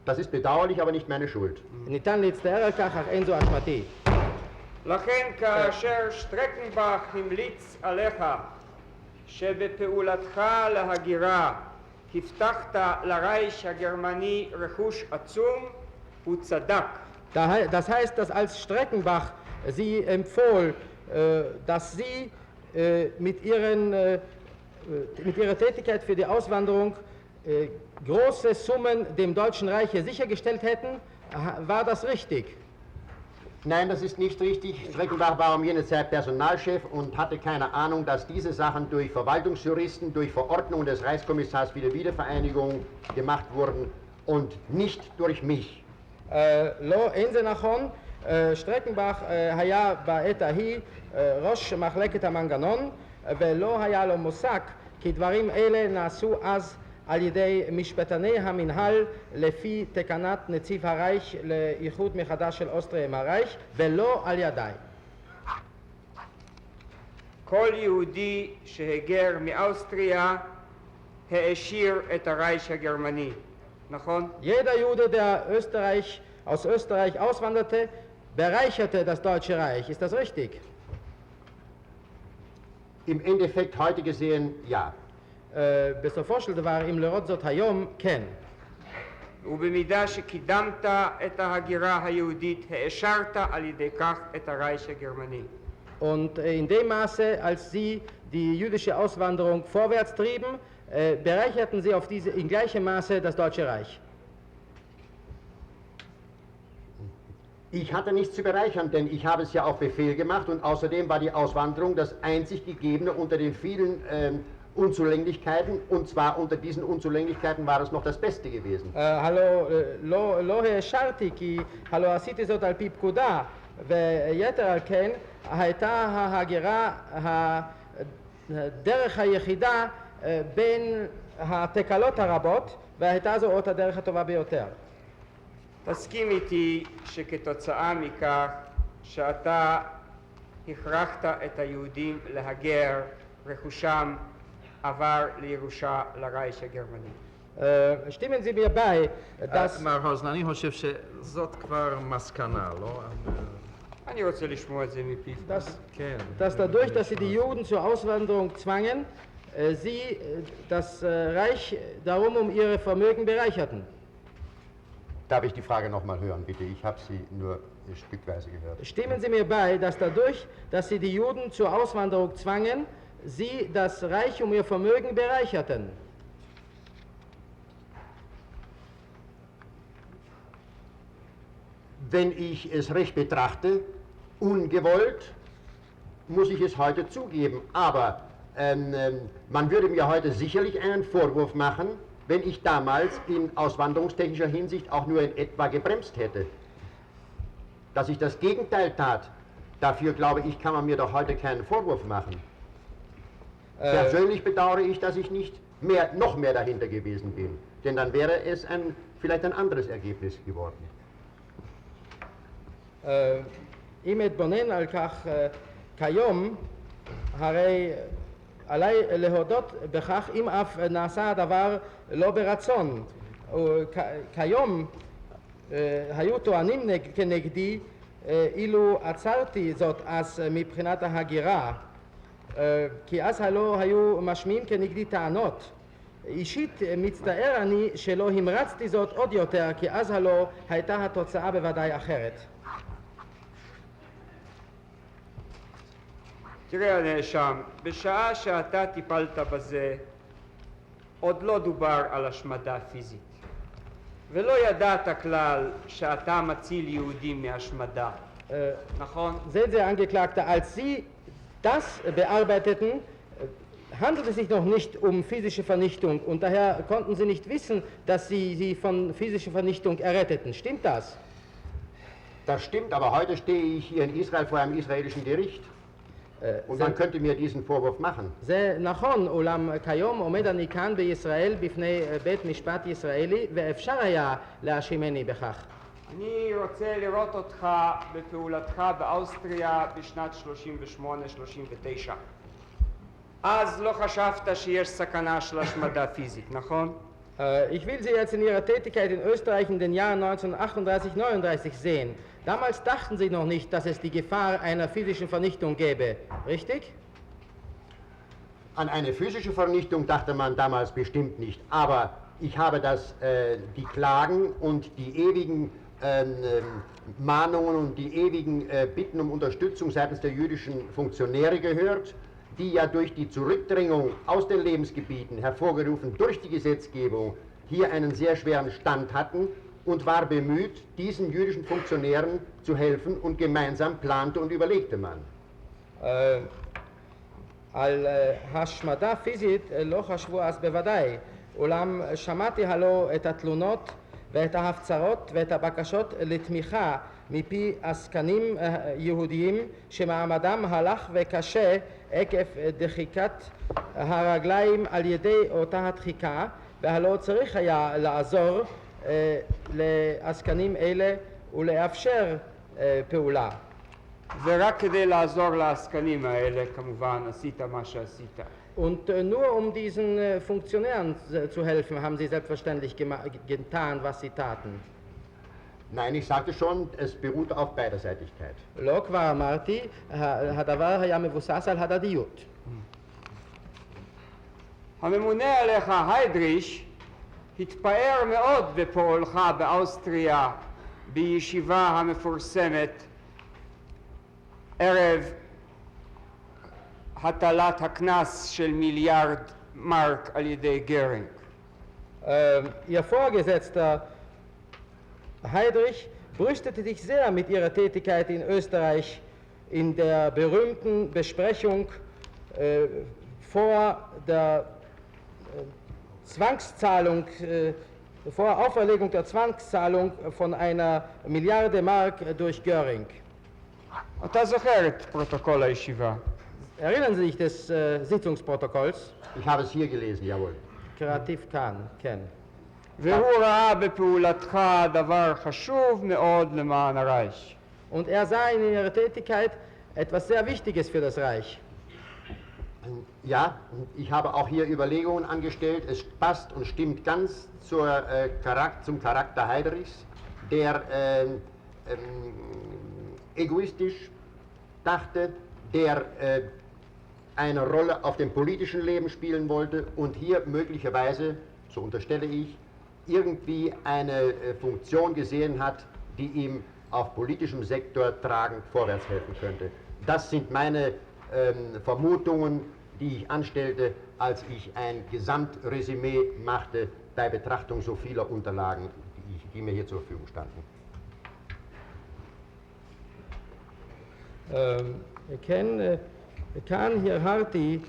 Das ist bedauerlich, aber nicht meine Schuld. ניתן להצטער על כך, אך אין זו אשמתי. לכן כאשר שטרקנבך המליץ עליך שבפעולתך להגירה הבטחת לרייך הגרמני רכוש עצום, הוא צדק. Das heißt, dass als Streckenbach sie empfohl, dass sie mit ihrer Tätigkeit für die Auswanderung große Summen dem Deutschen Reich sichergestellt hätten, war das richtig? Nein, das ist nicht richtig. Streckenbach war um jene Zeit Personalchef und hatte keine Ahnung, dass diese Sachen durch Verwaltungsjuristen, durch Verordnung des Reichskommissars für die Wiedervereinigung gemacht wurden und nicht durch mich. אין זה נכון, שטרקנבך היה בעת ההיא ראש מחלקת המנגנון ולא היה לו מושג כי דברים אלה נעשו אז על ידי משפטני המנהל לפי תקנת נציב הרייך לאיחוד מחדש של אוסטריה עם הרייך ולא על ידיי. כל יהודי שהגר מאוסטריה העשיר את הרייך הגרמני, נכון? Jeder Jude, der aus Österreich auswanderte, bereicherte das Deutsche Reich. Ist das richtig? Im Endeffekt heute gesehen, ja. בסופו של דבר, אם לראות זאת היום, כן. ובמידה שקידמת את ההגירה היהודית, העשרת על ידי כך את הרייך הגרמני. Und in dem Maße, als sie die jüdische Auswanderung vorwärts trieben, bereicherten sie in gleichem Maße das Deutsche Reich. Ich hatte nichts zu bereichern, denn ich habe es ja auf Befehl gemacht und außerdem war die Auswanderung das einzig gegebene unter den vielen Unzulänglichkeiten und zwar unter diesen Unzulänglichkeiten war es noch das Beste gewesen. הלו לא העשרתי כי הלו עשיתי זאת על פי פקודה ויתר על כן הייתה ההגירה הדרך היחידה בין התקלות הרבות והייתה זו הדרך הטובה ביותר. תסכים איתי שכתוצאה מכך שאתה הכרחת את היהודים להגר, רכושם עבר לירושה לרייך הגרמני. stimmen Sie mir bei, dass... מר הוזן, אני חושב שזאת כבר מסקנה, לא? אני רוצה לשמוע את זה מפיו. dass dadurch, dass sie die Juden zur Auswanderung zwangen, sie das Reich darum um ihre Vermögen bereicherten. Darf ich die Frage noch mal hören, bitte? Ich habe sie nur stückweise gehört. Stimmen Sie mir bei, dass dadurch, dass sie die Juden zur Auswanderung zwangen, sie das Reich um ihr Vermögen bereicherten? Wenn ich es recht betrachte, ungewollt, muss ich es heute zugeben. Aber man würde mir heute sicherlich einen Vorwurf machen, wenn ich damals in auswanderungstechnischer Hinsicht auch nur in etwa gebremst hätte. Dass ich das Gegenteil tat, dafür glaube ich, kann man mir doch heute keinen Vorwurf machen. Persönlich bedauere ich, dass ich nicht noch mehr dahinter gewesen bin, denn dann wäre es vielleicht ein anderes Ergebnis geworden. אם אתבונן על כך כיום, הרי עליי להודות בכך אם אף נעשה הדבר לא ברצון. כיום היו טוענים כנגדי אילו עצרתי זאת אז מבחינת ההגירה, כי אז הלא היו משמיעים כנגדי טענות. אישית מצטער אני שלא המרצתי זאת עוד יותר, כי אז הלא הייתה התוצאה בוודאי אחרת. תראה הנאשם, בשעה שאתה טיפלת בזה, עוד לא דובר על השמדה פיזית. ולא ידעת כלל שאתה מציל יהודים מהשמדה. נכון? Sehen Sie, Angeklagter, als Sie das bearbeiteten, handelt es sich noch nicht um physische Vernichtung und daher konnten Sie nicht wissen, dass Sie sie von physischer Vernichtung erretteten. Stimmt das? Das stimmt, aber heute stehe ich hier in Israel vor einem israelischen Gericht. Und man könnte mir diesen Vorwurf machen. זה נכון, אולם כיום עומד אני כאן בישראל בפני בית משפט ישראלי ואפשר היה להאשימני בכך. אני רוצה לראות אותך בפעולתך באוסטריה בשנת 38-39. אז לא חשבת שיש סכנה של השמדה פיזית, נכון? Ich will Sie jetzt in Ihrer Tätigkeit in Österreich in den Jahren 1938-39 sehen. Damals dachten Sie noch nicht, dass es die Gefahr einer physischen Vernichtung gäbe, richtig? An eine physische Vernichtung dachte man damals bestimmt nicht, aber ich habe die Klagen und die ewigen Mahnungen und die ewigen Bitten um Unterstützung seitens der jüdischen Funktionäre gehört, die ja durch die Zurückdrängung aus den Lebensgebieten, hervorgerufen durch die Gesetzgebung, hier einen sehr schweren Stand hatten und war bemüht, diesen jüdischen Funktionären zu helfen und gemeinsam plante und überlegte man. על השמדה פיזית לא חשבו אז בוודאי, אולם שמעתי הלא את התלונות ואת ההפצרות ואת הבקשות לתמיכה מפי עסקנים יהודיים שמעמדם הלך וקשה עקב דחיקת הרגליים על ידי אותה הדחיקה, והלא צריך היה לעזור לעסקנים אלה ולאפשר פעולה. ורק כדי לעזור לעסקנים האלה, כמובן, עשית מה שעשית. Und nur um diesen Funktionären zu helfen, haben Sie selbstverständlich getan, was Sie taten. Nein, ich sagte schon, es beruht auf Beiderseitigkeit. לא כבר אמרתי, הדבר היה מבוסס על הדדיות. הממונה עליך, היידריש, התפאר מאוד בפועלך באוסטריה בישיבה המפורסמת ערב הטלת הקנס של מיליארד מרק על ידי גרינג. Ihr Vorgesetzter Heydrich brüstete sich sehr mit ihrer Tätigkeit in Österreich in der berühmten Besprechung vor der Zwangszahlung, vor Auferlegung der Zwangszahlung von einer Milliarde Mark durch Göring. אתה זוכר את פרוטוקול הישיבה? Erinnern Sie sich des Sitzungsprotokolls? Ich habe es hier gelesen, jawohl. Kreativ kann, כן. והוא ראה בפעולתך דבר חשוב מאוד למען הרייך. Und er sah in ihrer Tätigkeit etwas sehr Wichtiges für das Reich. Ja, ich habe auch hier Überlegungen angestellt. Es passt und stimmt ganz zum Charakter Heydrichs, der egoistisch dachte, der eine Rolle auf dem politischen Leben spielen wollte und hier möglicherweise, so unterstelle ich, irgendwie eine Funktion gesehen hat, die ihm auf politischem Sektor tragend vorwärts helfen könnte. Das sind meine Vermutungen, die ich anstellte, als ich ein Gesamtresümee machte bei Betrachtung so vieler Unterlagen, die mir hier zur Verfügung standen. כאן הרהרתי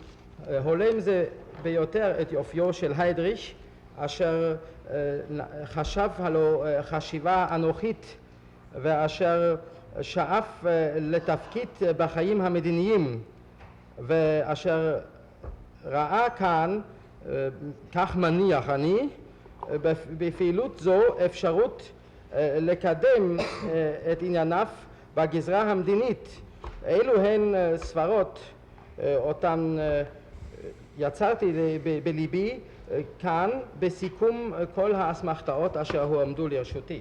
הולם זה ביותר את אופיו של היידריש, אשר חשב הלא חשיבה אנוכית ואשר שאף לתפקיד בחיים המדיניים ואשר ראה כאן, כך מניח אני, בפעילות זו אפשרות לקדם את ענייניו בגזרה המדינית. אלו הן סברות אותן יצרתי בליבי כאן בסיכום כל האסמכתאות אשר הועמדו לרשותי.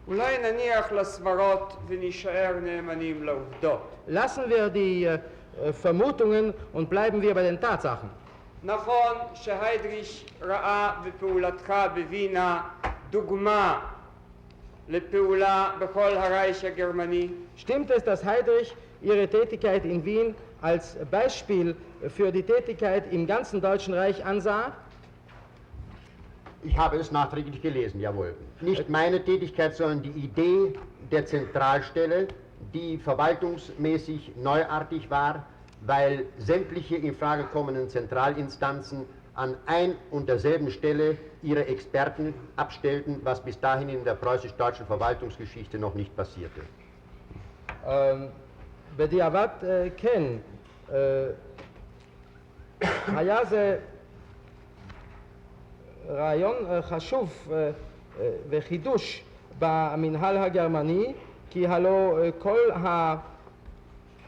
אולי נניח לסברות ונשאר נאמנים לעובדות. Lassen wir die Vermutungen und bleiben wir bei den Tatsachen. נכון שהיידריש ראה בפעולתך בווינה דוגמה לפעולה בכל הרייך הגרמני? Stimmt es, dass Heydrich ihre Tätigkeit in Wien als Beispiel für die Tätigkeit im ganzen Deutschen Reich ansah? Ich habe es nachträglich gelesen, jawohl. Nicht meine Tätigkeit, sondern die Idee der Zentralstelle, die verwaltungsmäßig neuartig war, weil sämtliche in Frage kommenden Zentralinstanzen an ein und derselben Stelle ihre Experten abstellten, was bis dahin in der preußisch-deutschen Verwaltungsgeschichte noch nicht passierte. בדיעבד כן, היה זה רעיון חשוב וחידוש במנהל הגרמני, כי הלא כל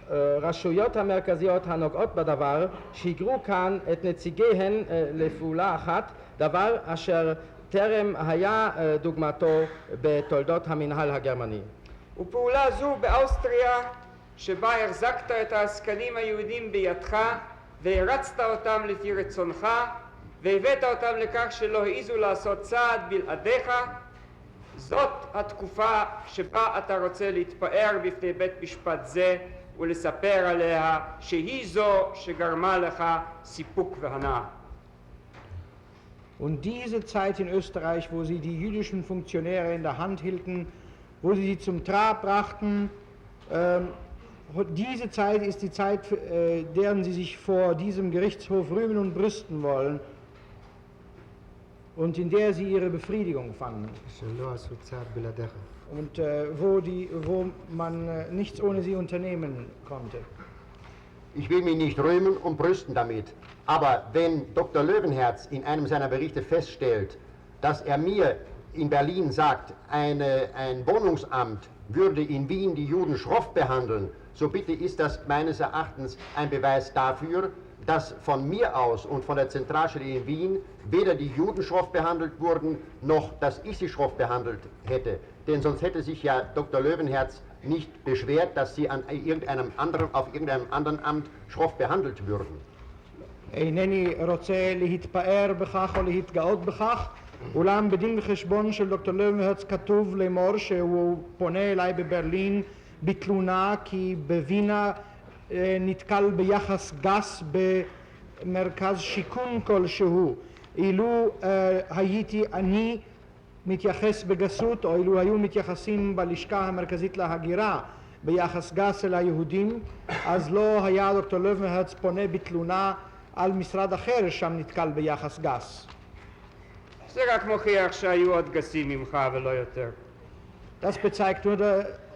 הרשויות המרכזיות הנוגעות בדבר שיגרו כאן את נציגיהן לפעולה אחת, דבר אשר טרם היה דוגמתו בתולדות המנהל הגרמני. ופעולה זו באוסטריה, שבה החזקת את העסקנים היהודים בידך והרצת אותם לפי רצונך והבאת אותם לכך שלא העיזו לעשות צעד בלעדיך, זאת התקופה שבה אתה רוצה להתפאר בפני בית משפט זה ולספר עליה שהיא זו שגרמה לך סיפוק והנאה. Und diese Zeit in Österreich, wo sie die jüdischen Funktionäre in der Hand hielten, wo sie zum Trab brachten, diese Zeit ist die Zeit, deren sie sich vor diesem Gerichtshof rühmen und brüsten wollen und in der sie ihre Befriedigung fanden. Und wo man nichts ohne sie unternehmen konnte. Ich will mich nicht rühmen und brüsten damit, aber wenn Dr. Löwenherz in einem seiner Berichte feststellt, dass er mir in Berlin sagt, ein Wohnungsamt würde in Wien die Juden schroff behandeln, so bitte ist das meines Erachtens ein Beweis dafür, dass von mir aus und von der Zentralstelle in Wien weder die Juden schroff behandelt wurden, noch dass ich sie schroff behandelt hätte. Denn sonst hätte sich ja Dr. Löwenherz nicht beschwert, dass sie auf irgendeinem anderen Amt schroff behandelt würden. אינני רוצה להתפאר בכך או להתגאות בכך, אולם בדין וחשבון של דוקטור לוינהרץ כתוב לאמור שהוא פונה אליי בברלין בתלונה כי בווינה נתקל ביחס גס במרכז שיקום כלשהו. אילו הייתי אני מתייחס בגסות, או אילו היו מתייחסים בלשכה המרכזית להגירה ביחס גס אל היהודים, אז לא היה דוקטור לוינהרץ פונה בתלונה על משרד אחר שם נתקל ביחס גס. זה רק מוכיח שהיו עוד גסים ממך ולא יותר. Das bezeigt nur,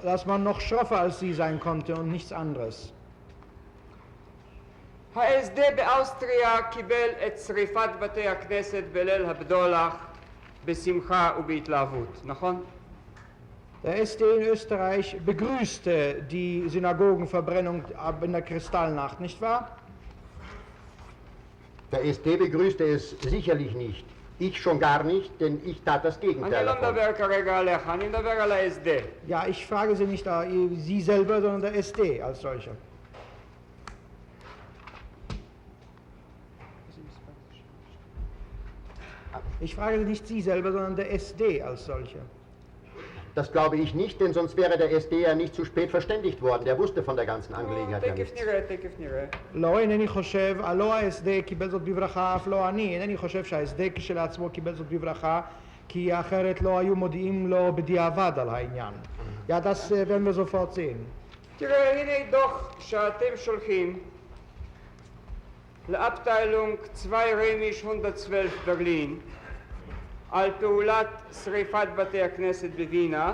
dass man noch schroffer als sie sein konnte und nichts anderes. ה-SD באוסטריה קיבל את שריפת בתי הכנסת בליל הבדולח בשמחה ובהתלהבות, נכון? Der SD in Österreich begrüßte die Synagogenverbrennung in der Kristallnacht, nicht wahr? Der SD begrüßte es sicherlich nicht. Ich schon gar nicht, denn ich tat das אני Gegenteil לא davon. מדבר כרגע עליך, אני מדבר על ה-SD. Ja, ich frage Sie nicht Sie selber, sondern der SD als solcher. Ich frage nicht Sie selber, sondern der SD als solcher. Das glaube ich nicht, denn sonst wäre der SD ja nicht zu spät verständigt worden. Der wusste von der ganzen Angelegenheit ja תכף nichts. נראה, תכף נראה. לא, אינני חושב, לא ה-SD קיבל זאת בברכה, אף לא אני. אינני חושב שה-SD כשלעצמו קיבל זאת בברכה, כי אחרת לא היו מודיעים לו בדיעבד על העניין. Ja, das werden wir sofort sehen. תראה, הנה דוח שאתם שולחים לאבטיילונג 2 ריימיש 112 ברלין על פעולת שריפת בתי הכנסת בווינה,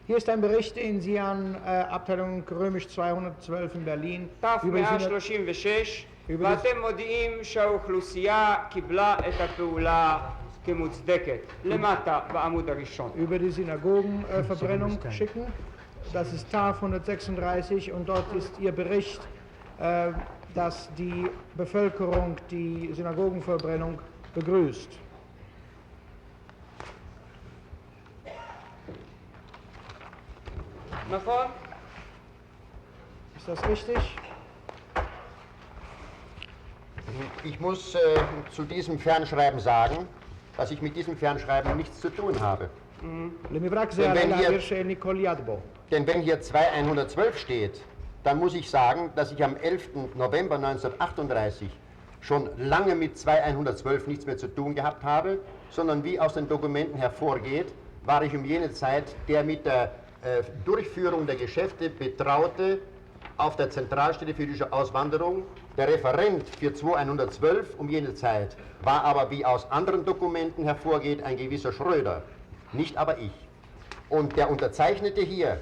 Hier ist ein Bericht, den Sie an Abteilung Römisch 212 in Berlin über ת-136, ואתם מודיעים שהאוכלוסייה קיבלה את הפעולה כמוצדקת, למטה בעמוד הראשון. über die Synagogenverbrennung schicken. Das ist TAF 136 und dort ist Ihr Bericht, dass die Bevölkerung die Synagogenverbrennung begrüßt. נכון? Ist das richtig? Ich muss zu diesem Fernschreiben sagen, dass ich mit diesem Fernschreiben nichts zu tun habe. למברק זה עלה לעיר שאין לי כל יד בו. Denn wenn hier 2112 steht, dann muss ich sagen, dass ich am 11. November 1938 schon lange mit 2112 nichts mehr zu tun gehabt habe, sondern wie aus den Dokumenten hervorgeht, war ich um jene Zeit der mit der Durchführung der Geschäfte Betraute auf der Zentralstelle für jüdische Auswanderung. Der Referent für 2112 um jene Zeit war aber, wie aus anderen Dokumenten hervorgeht, ein gewisser Schröder, nicht aber ich. Und der Unterzeichnete hier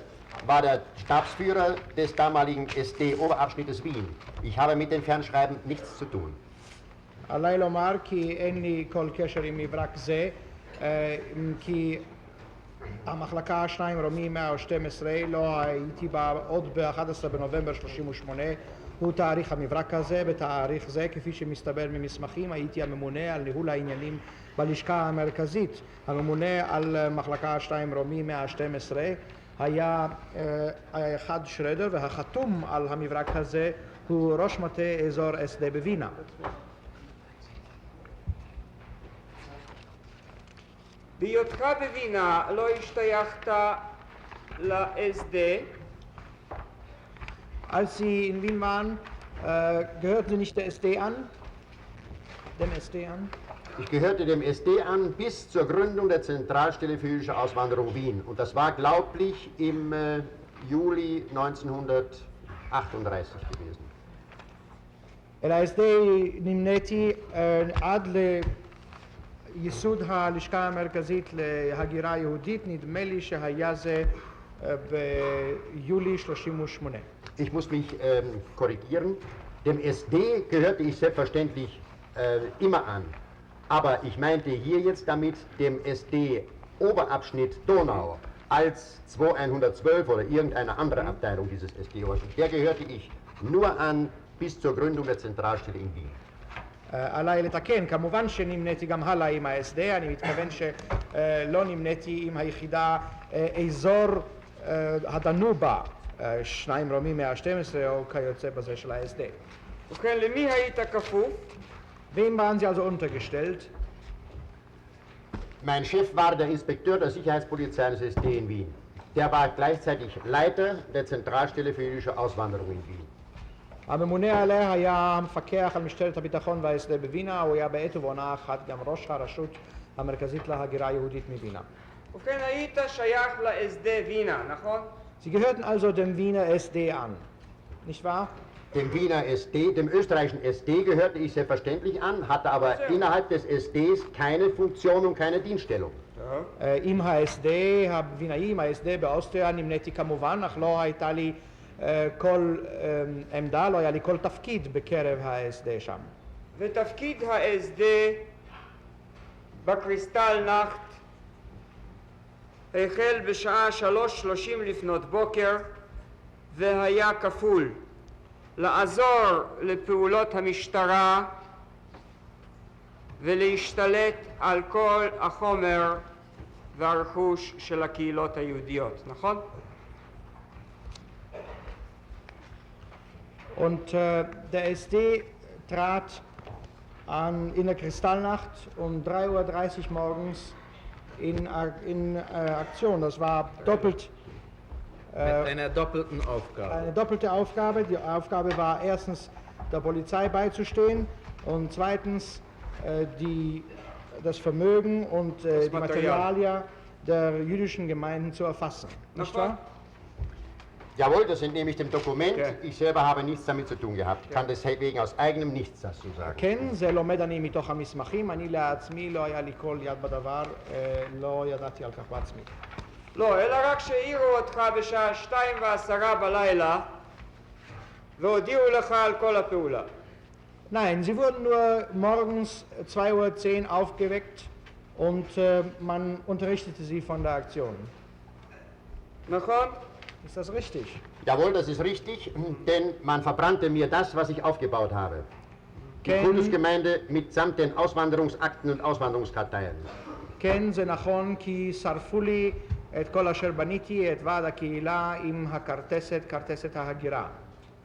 war der Stabsführer des damaligen SD-Oberabschnittes Wien. Ich habe mit den Fernschreiben nichts zu tun. עליי לומר כי אין לי כל קשר עם מברק זה, כי המחלקה 2 רומי 112 לא הייתי בה עוד ב-11 בנובמבר 38, הוא תאריך המברק הזה. בתאריך זה, כפי שמסתבר ממסמכים, הייתי הממונה על ניהול העניינים בלשכה המרכזית. הממונה על מחלקה 2 רומי 112 היה אחד שרדר, והחתום על המברק הזה הוא ראש מטה אזור SD בווינה. בהיותך בווינה לא השתייכת ל-SD. Als Sie in Wien waren, gehörten Sie nicht der SD an? Dem SD an? Ich gehörte dem SD an bis zur Gründung der Zentralstelle für jüdische Auswanderung Wien. Und das war glaublich im Juli 1938 gewesen. אל ה-SD נמניתי עד לייסוד הלשכה המרכזית להגירה יהודית, נדמה לי שהיה זה ביולי 38. Ich muss mich korrigieren. Dem SD gehörte ich selbstverständlich immer an. Aber ich meinte hier jetzt damit dem SD-Oberabschnitt Donau als 2112 oder irgendeine andere Abteilung dieses SD-Oberabschnitts. Der gehörte ich nur an bis zur Gründung der Zentralstelle in Wien. עליי לתקן, כמובן שנמניתי גם הלאה עם ה-SD, אני מתכוון שלא נמניתי עם היחידה אזור הדנובה, 2 רומי 112 או כיוצא בזה של ה-SD. ובכן, למי היית כפוף? Wem waren Sie also untergestellt? Mein Chef war der Inspekteur der Sicherheitspolizei des SD in Wien. Der war gleichzeitig Leiter der Zentralstelle für jüdische Auswanderung in Wien. הממונה עליה היה המפקח על משטרת הביטחון וה-SD בווינה, הוא היה בעת ובעונה אחת גם ראש הרשות המרכזית להגירה היהודית מווינה. ובכן, היית שייך ל-SD וינה, נכון? Sie gehörten also dem Wiener SD an, nicht wahr? Dem Wiener SD, dem österreichischen SD gehörte ich selbstverständlich an, hatte aber innerhalb des SDs keine Funktion und keine Dienststellung. עם ה-SD, הווינאי, עם ה-SD באוסטריה נמניתי כמובן, אך לא הייתה לי כל עמדה, לא היה לי כל תפקיד בקרב ה-SD שם. ותפקיד ה-SD בקריסטל נחת החל בשעה 3:30 לפנות בוקר והיה כפול: לעזור לפעולות המשטרה ולהשתלט על כל החומר והרכוש של הקהילות היהודיות, נכון? Und der SD trat in der Kristallnacht um 3:30 Uhr morgens in Aktion. Das war doppelt. Mit einer doppelten Aufgabe. Eine doppelte Aufgabe. Die Aufgabe war erstens der Polizei beizustehen und zweitens das Vermögen und die Materialien der jüdischen Gemeinden zu erfassen. Nicht wahr? Jawohl, das entnehme ich dem Dokument. Ich selber habe nichts damit zu tun gehabt. Kann deswegen aus eigenem nichts dazu sagen. כן, זה לומד אני מתוך המסמכים. אני לעצמי לא היה לי כל יד בדבר, לא ידעתי על כך בעצמי. לא, אלא רק שהעירו אותך בשעה 2:10 בלילה והודיעו לך על כל הפעולה. Nein, sie wurden nur morgens 2:10 Uhr aufgeweckt und man unterrichtete sie von der Aktion. נכון? Ist das richtig? Jawohl, das ist richtig, denn man verbrannte mir das, was ich aufgebaut habe. Die Ken- Kultusgemeinde mitsamt den Auswanderungsakten und Auswanderungskarteien. כן, זה נכון כי שרפו לי את כל אשר בניתי, את ועד הקהילה עם הכרטסת, כרטסת ההגירה.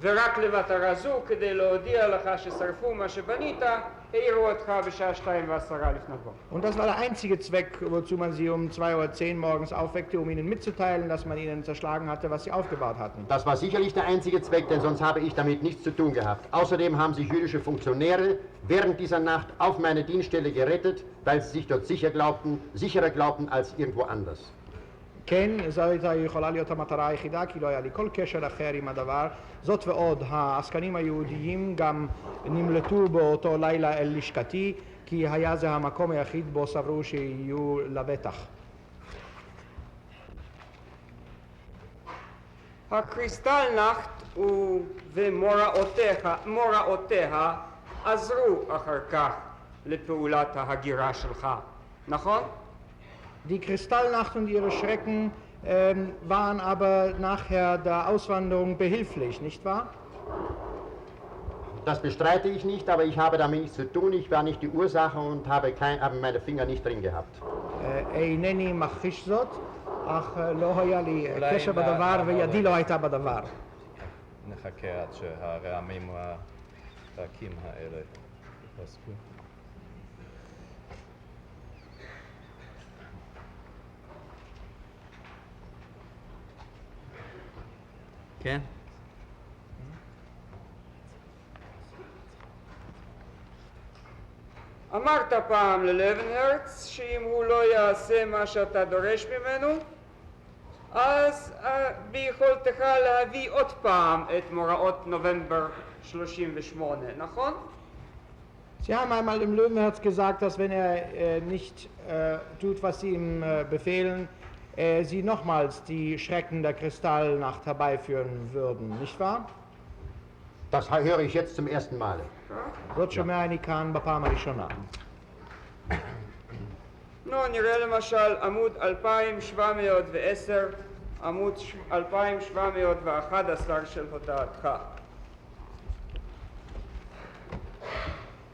ורק למטרה זו, כדי להודיע לך ששרפו מה שבנית, העירו אותך בשעה 2:10 לפנות בוקר. Und das war der einzige Zweck, wozu man sie um 2:10 Uhr morgens aufweckte, um ihnen mitzuteilen, dass man ihnen zerschlagen hatte, was sie aufgebaut hatten. Das war sicherlich der einzige Zweck, denn sonst habe ich damit nichts zu tun gehabt. Außerdem haben sich jüdische Funktionäre während dieser Nacht auf meine Dienststelle gerettet, weil sie sich dort sicherer glaubten als irgendwo anders. כן, זו הייתה יכולה להיות המטרה היחידה, כי לא היה לי כל קשר אחר עם הדבר. זאת ועוד, העסקנים היהודיים גם נמלטו באותו לילה אל לשכתי, כי היה זה המקום היחיד בו סברו שיהיו לבטח. הקריסטלנחט ומוראותיה עזרו אחר כך לפעולת ההגירה שלך, נכון? Die Kristallnacht und ihre Schrecken waren aber nachher der Auswanderung behilflich, nicht wahr? Das bestreite ich nicht, aber ich habe damit nichts zu tun. Ich war nicht die Ursache und habe meine Finger nicht drin gehabt. אינני מכחיש זאת, אך לא היה לי קשר בדבר וידי לא הייתה בדבר. נחכה עד שהרעמים הרכים האלה יפסקו. כן? אמרת פעם ללבנהרץ שאם הוא לא יעשה מה שאתה דורש ממנו, אז ביכולתך להביא עוד פעם את מאורעות נובמבר 38, נכון? Sie haben einmal dem Löwenherz gesagt, dass wenn er nicht tut, was sie ihm befehlen, sie nochmals die Schrecken der Kristallnacht herbeiführen würden, nicht wahr? Das höre ich jetzt zum ersten Mal. זאת שומע אני כאן בפעם הראשונה. נו, נראה למשל עמוד 2710, עמוד 2711 של הודעתך.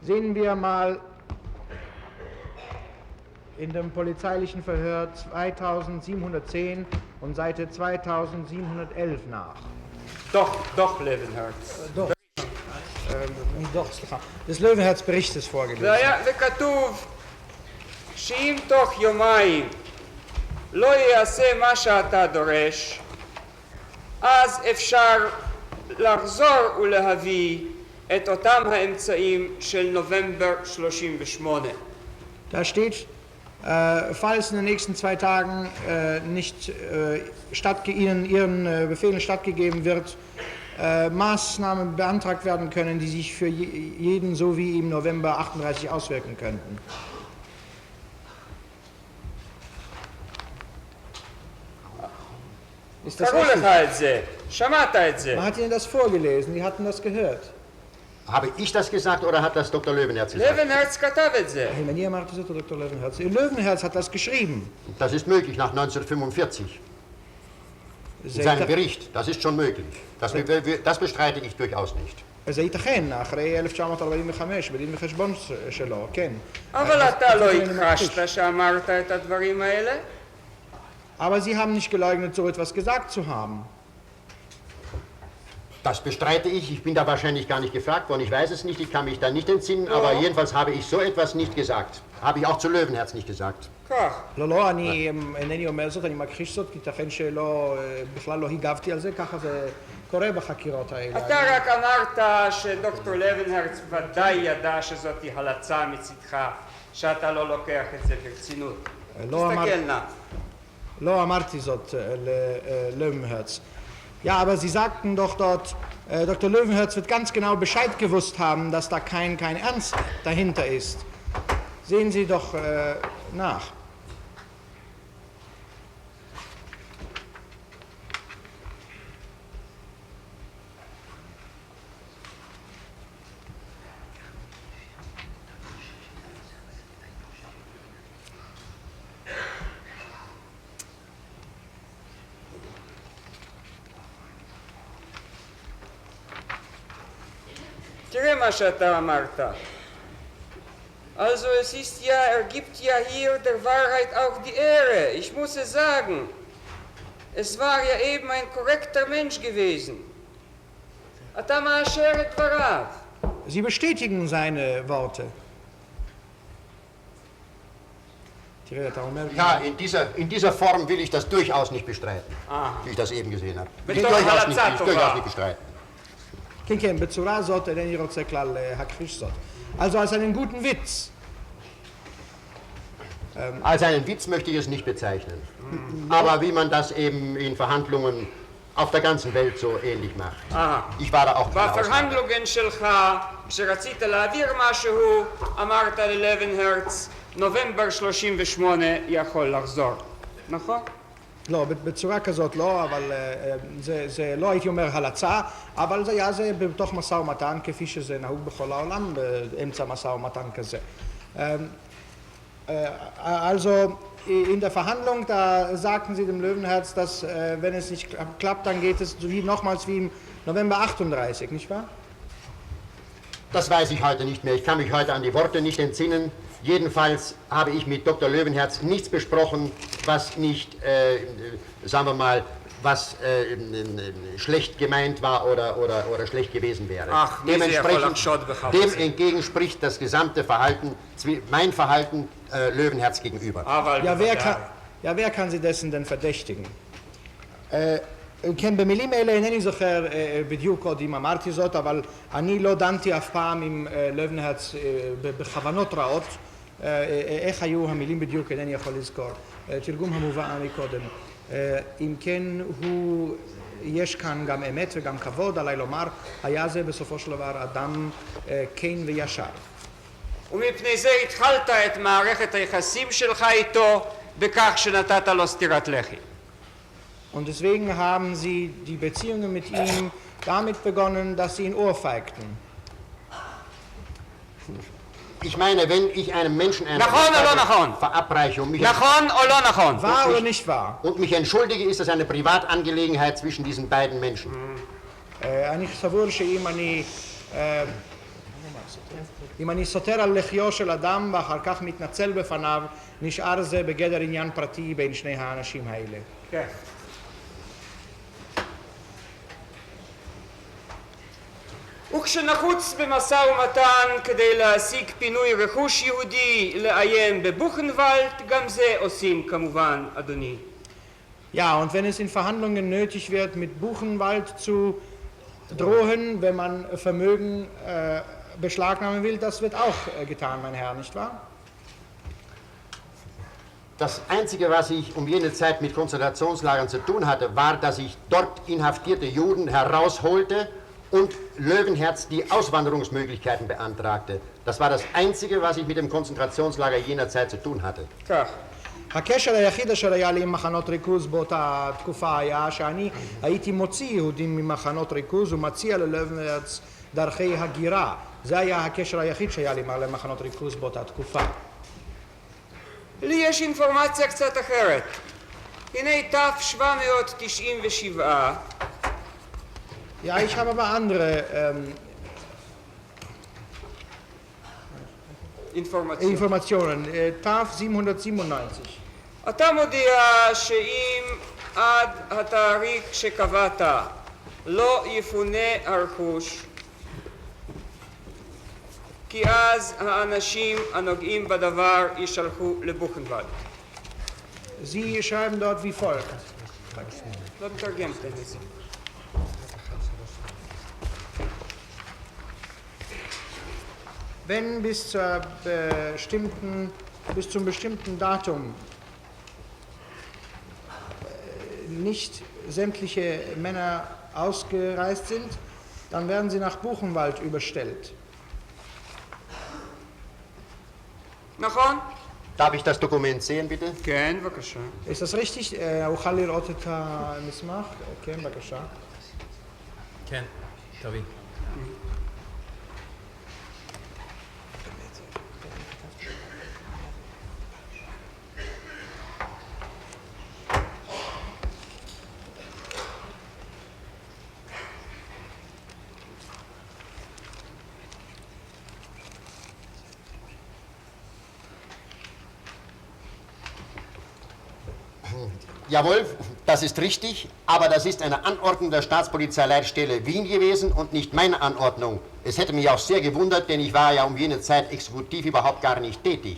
Sehen wir mal in dem polizeilichen Verhör 2710 und Seite 2711 nach. דוח לבנהרץ. doch, סליחה. des Löwenherz Berichtes vorgelesen. וכתוב שאם תוך יומיים לא יעשה מה שאתה דורש, אז אפשר לחזור ולהביא את אותם האמצעים של נובמבר 38. Da steht, falls in den nächsten 2 Tagen nicht ihren Befehlen stattgegeben wird, Maßnahmen beantragt werden können, die sich für jeden so wie im November 38 auswirken könnten. Ist das קראו richtig? לך את זה, שמעת את זה. Man hat ihnen das vorgelesen, die hatten das gehört. Habe ich das gesagt oder hat das Dr. Löwenherz gesagt? לבנהרץ כתב את זה. Hey, wenn ihr macht, das Dr. Löwenherz. Löwenherz hat das geschrieben. Das ist möglich nach 1945. In seinem Bericht, das ist schon möglich. Das bestreite ich durchaus nicht. זה ייתכן, אחרי 1945, בדין וחשבון שלו, כן. אבל אתה לא הכחשת שאמרת את הדברים האלה? Aber sie haben nicht geleugnet, so etwas gesagt zu haben. Das bestreite ich. Ich bin da wahrscheinlich gar nicht gefragt worden. Ich weiß es nicht, ich kann mich da nicht entsinnen, aber jedenfalls habe ich so etwas nicht gesagt. Habe ich auch zu Löwenherz nicht gesagt. כך. לא, אני אינני אומר זאת, אני מכחיש זאת, כי ייתכן שלא, בכלל לא הגבתי על זה, ככה זה קורה בחקירות האלה. אתה רק אמרת שדוקטור לבנהרץ ודאי ידע שזאתי הלצה מצדך, שאתה לא לוקח את זה ברצינות. תסתכל נא. לא אמרתי זאת ללöwenherz. Ja, aber Sie sagten doch dort, Dr. Löwenherz wird ganz genau Bescheid gewusst haben, dass da kein Ernst dahinter ist. Sehen Sie doch nach. תראה מה שאתה אמרת. Also es ist ja, gibt ja hier der Wahrheit auch die Ehre. Ich muss es sagen. Es war ja eben ein korrekter Mensch gewesen. אתה מאשר את דבריו. Sie bestätigen seine Worte. Ja, in dieser Form will ich das durchaus nicht bestreiten, wie ich das eben gesehen habe. Will ich בתור durchaus הלצה nicht bestreiten. כן, כן, בצורה זאת אינני רוצה כלל להכחיש זאת. Also als einen guten Witz. Als einen Witz möchte ich es nicht bezeichnen. Aber wie man das eben in Verhandlungen auf der ganzen Welt so ähnlich macht. Ich war da auch keine Ausnahme. בפרהנדלוגן שלך, כשרצית להעביר משהו, אמרת ללבנהרץ, נובמבר 38 יכול לחזור. נכון? לא, בצורה כזאת לא, אבל זה לא הייתי אומר הלצה, אבל זה היה זה בתוך משא ומתן, כפי שזה נהוג בכל העולם, באמצע משא ומתן כזה. Also in der Verhandlung, da sagten sie dem Löwenherz, dass wenn es nicht klappt, dann geht es nochmals wie im November 38, nicht wahr? Das weiß ich heute nicht mehr. Ich kann mich heute an die Worte nicht entsinnen. Jedenfalls habe ich mit Dr. Löwenherz nichts besprochen, was nicht, sagen wir mal, was schlecht gemeint war oder schlecht gewesen wäre. Dem entgegenspricht das gesamte Verhalten, mein Verhalten Löwenherz gegenüber. Ja, wer kann sie dessen denn verdächtigen? כן, במילים אלה אינני זוכר בדיוק עוד אם אמרתי זאת, אבל אני לא דנתי אף פעם עם לבנהרץ בכוונות רעות. איך היו המילים בדיוק אינני יכול לזכור. תרגום המובא מקודם. אם כן, יש כאן גם אמת וגם כבוד, עליי לומר, היה זה בסופו של דבר אדם כן וישר. ומפני זה התחלת את מערכת היחסים שלך איתו בכך שנתת לו סטירת לחי. Und deswegen haben sie die Beziehungen mit ihm damit begonnen, dass sie ihn ohrfeigten. Ich meine, wenn ich einem Menschen eine verabreiche und mich wahr oder nicht wahr? Und mich entschuldige, ist das eine Privatangelegenheit zwischen diesen beiden Menschen. אני סבור שאם אני סותר על לחיו של אדם ואחר כך מתנצל בפניו, נשאר זה בגדר עניין פרטי בין שני האנשים האלה. כן. וכשנחוץ במשא ומתן כדי להשיג פינוי רכוש יהודי לעיין בבוכנוולד, גם זה עושים כמובן, אדוני. Ja, und wenn es in Verhandlungen nötig wird, mit Buchenwald zu drohen, wenn man Vermögen beschlagnahmen will, das wird auch getan, mein Herr, nicht wahr? Das Einzige, was ich um jene Zeit mit Konzentrationslagern zu tun hatte, war, dass ich dort inhaftierte Juden herausholte und Löwenherz die Auswanderungsmöglichkeiten beantragte. Das war das Einzige, was ich mit dem Konzentrationslager jener Zeit zu tun hatte. הקשר היחיד אשר היה לי עם מחנות ריכוז באותה תקופה היה שאני הייתי מוציא יהודים ממחנות ריכוז ומציע ללבנהרץ דרכי הגירה. זה היה הקשר היחיד שהיה לי למחנות ריכוז באותה תקופה. לי יש אינפורמציה קצת אחרת. הנה ת'797. Ja, ich habe aber andere Informationen. TAF 797. אתה מודיע שאם עד התאריך שקבעת לא יפונה הרכוש, כי אז האנשים הנוגעים בדבר יישלחו לבוכנוולד. Sie schreiben dort wie folgt. לא מתרגם את זה. Wenn bis zum bestimmten Datum nicht sämtliche Männer ausgereist sind, dann werden sie nach Buchenwald überstellt. נכון? Darf ich das Dokument sehen, bitte? כן, בבקשה. Ist das richtig? אוכל לראות את המסמך? כן, בבקשה. כן, תביא. Jawohl, das ist richtig, aber das ist eine Anordnung der Staatspolizeileitstelle Wien gewesen und nicht meine Anordnung. Es hätte mich auch sehr gewundert, denn ich war ja um jene Zeit exekutiv überhaupt gar nicht tätig.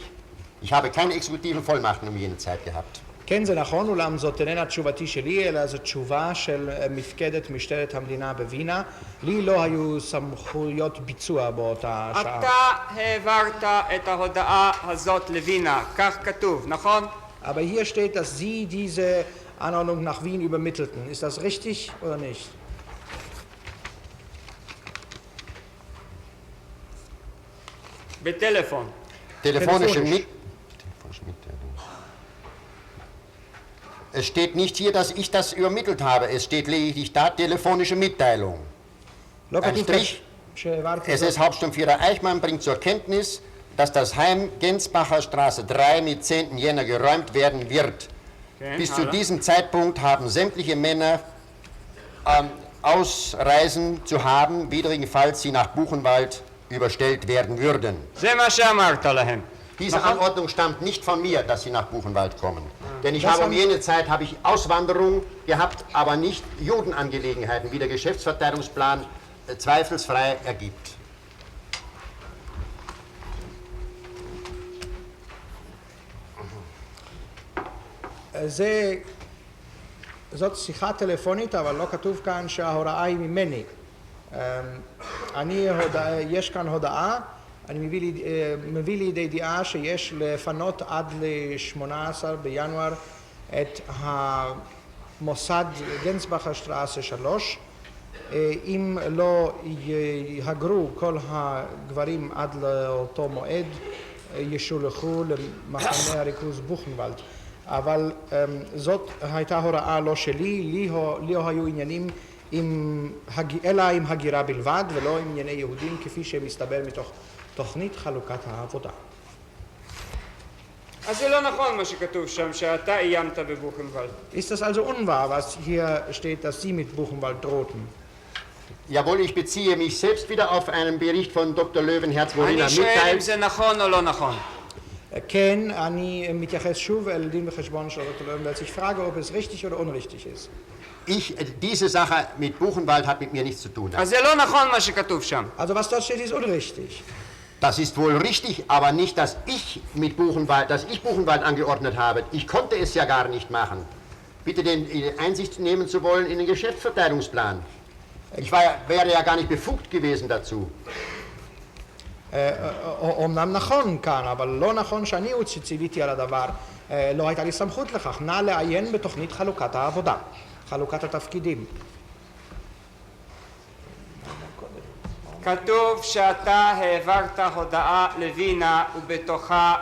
Ich habe keine exekutiven Vollmachten um jene Zeit gehabt. כן, זה נכון, אולם זאת איננה תשובתי שלי, אלא זו תשובה של מפקדת משטרת המדינה בווינה. לי לא היו סמכויות ביצוע באותה שעה. אתה העברת את ההודעה הזאת לווינה, כך כתוב, נכון? Aber hier steht, dass Sie diese Anordnung nach Wien übermittelten. Ist das richtig oder nicht? בטלפון. Telefonische Mitteilung. Es steht nicht hier, dass ich das übermittelt habe. Es steht lediglich da, telefonische Mitteilung. לא Ein כתוב Strich. שהעברתי SS Hauptsturmführer Eichmann bringt zur Kenntnis, dass das Heim Gensbacher Straße 3 mit 10. Jänner geräumt werden wird. Bis zu diesem Zeitpunkt haben sämtliche Männer Ausreisen zu haben, widrigenfalls sie nach Buchenwald überstellt werden würden. זה מה שאמרת להם. Diese Anordnung stammt nicht von mir, dass sie nach Buchenwald kommen. Denn ich habe um jene Zeit habe ich Auswanderung gehabt, aber nicht Judenangelegenheiten, wie der Geschäftsverteilungsplan zweifelsfrei ergibt. זאת שיחה טלפונית, אבל לא כתוב כאן שההוראה היא ממני. יש כאן הודעה, אני מביא לידי ידיעה שיש לפנות עד ל-18 בינואר את המוסד גנסבכר שטראסה 3. אם לא יהגרו כל הגברים עד לאותו מועד, ישולחו למחנה הריכוז בוכנוולד. אבל זאת הייתה הוראה לא שלי, לי לא היו עניינים אלא עם הגירה בלבד ולא עם ענייני יהודים כפי שמסתבר מתוך תוכנית חלוקת העבודה. אז זה לא נכון מה שכתוב שם, שאתה איימת בבוכנוולד. Ist das also unwahr, was hier steht, dass Sie mit Buchenwald drohten? Jawohl, ich beziehe mich selbst wieder auf einen Bericht von Dr. Löwenherz, worin אני er שואל אם mitteilt, זה נכון או לא נכון. כן, אני מתייחס שוב אל דין וחשבון של דוקטור לוינברץ. Ich frage, ob es richtig oder unrichtig ist. diese Sache mit Buchenwald hat mit mir nichts zu tun. אז זה לא נכון מה שכתוב שם. Also was dort steht, ist unrichtig. Das ist wohl richtig, aber nicht, dass ich Buchenwald angeordnet habe. Ich konnte es ja gar nicht machen. Bitte Einsicht nehmen zu wollen in den Geschäftsverteilungsplan. Ich wäre ja gar nicht befugt gewesen dazu. אומנם נכון כאן, אבל לא נכון שאני הוא שציוויתי על הדבר. לא הייתה לי סמכות לכך. נא לעיין בתוכנית חלוקת העבודה, חלוקת התפקידים. כתוב שאתה העברת הודעה לווינה ובתוכה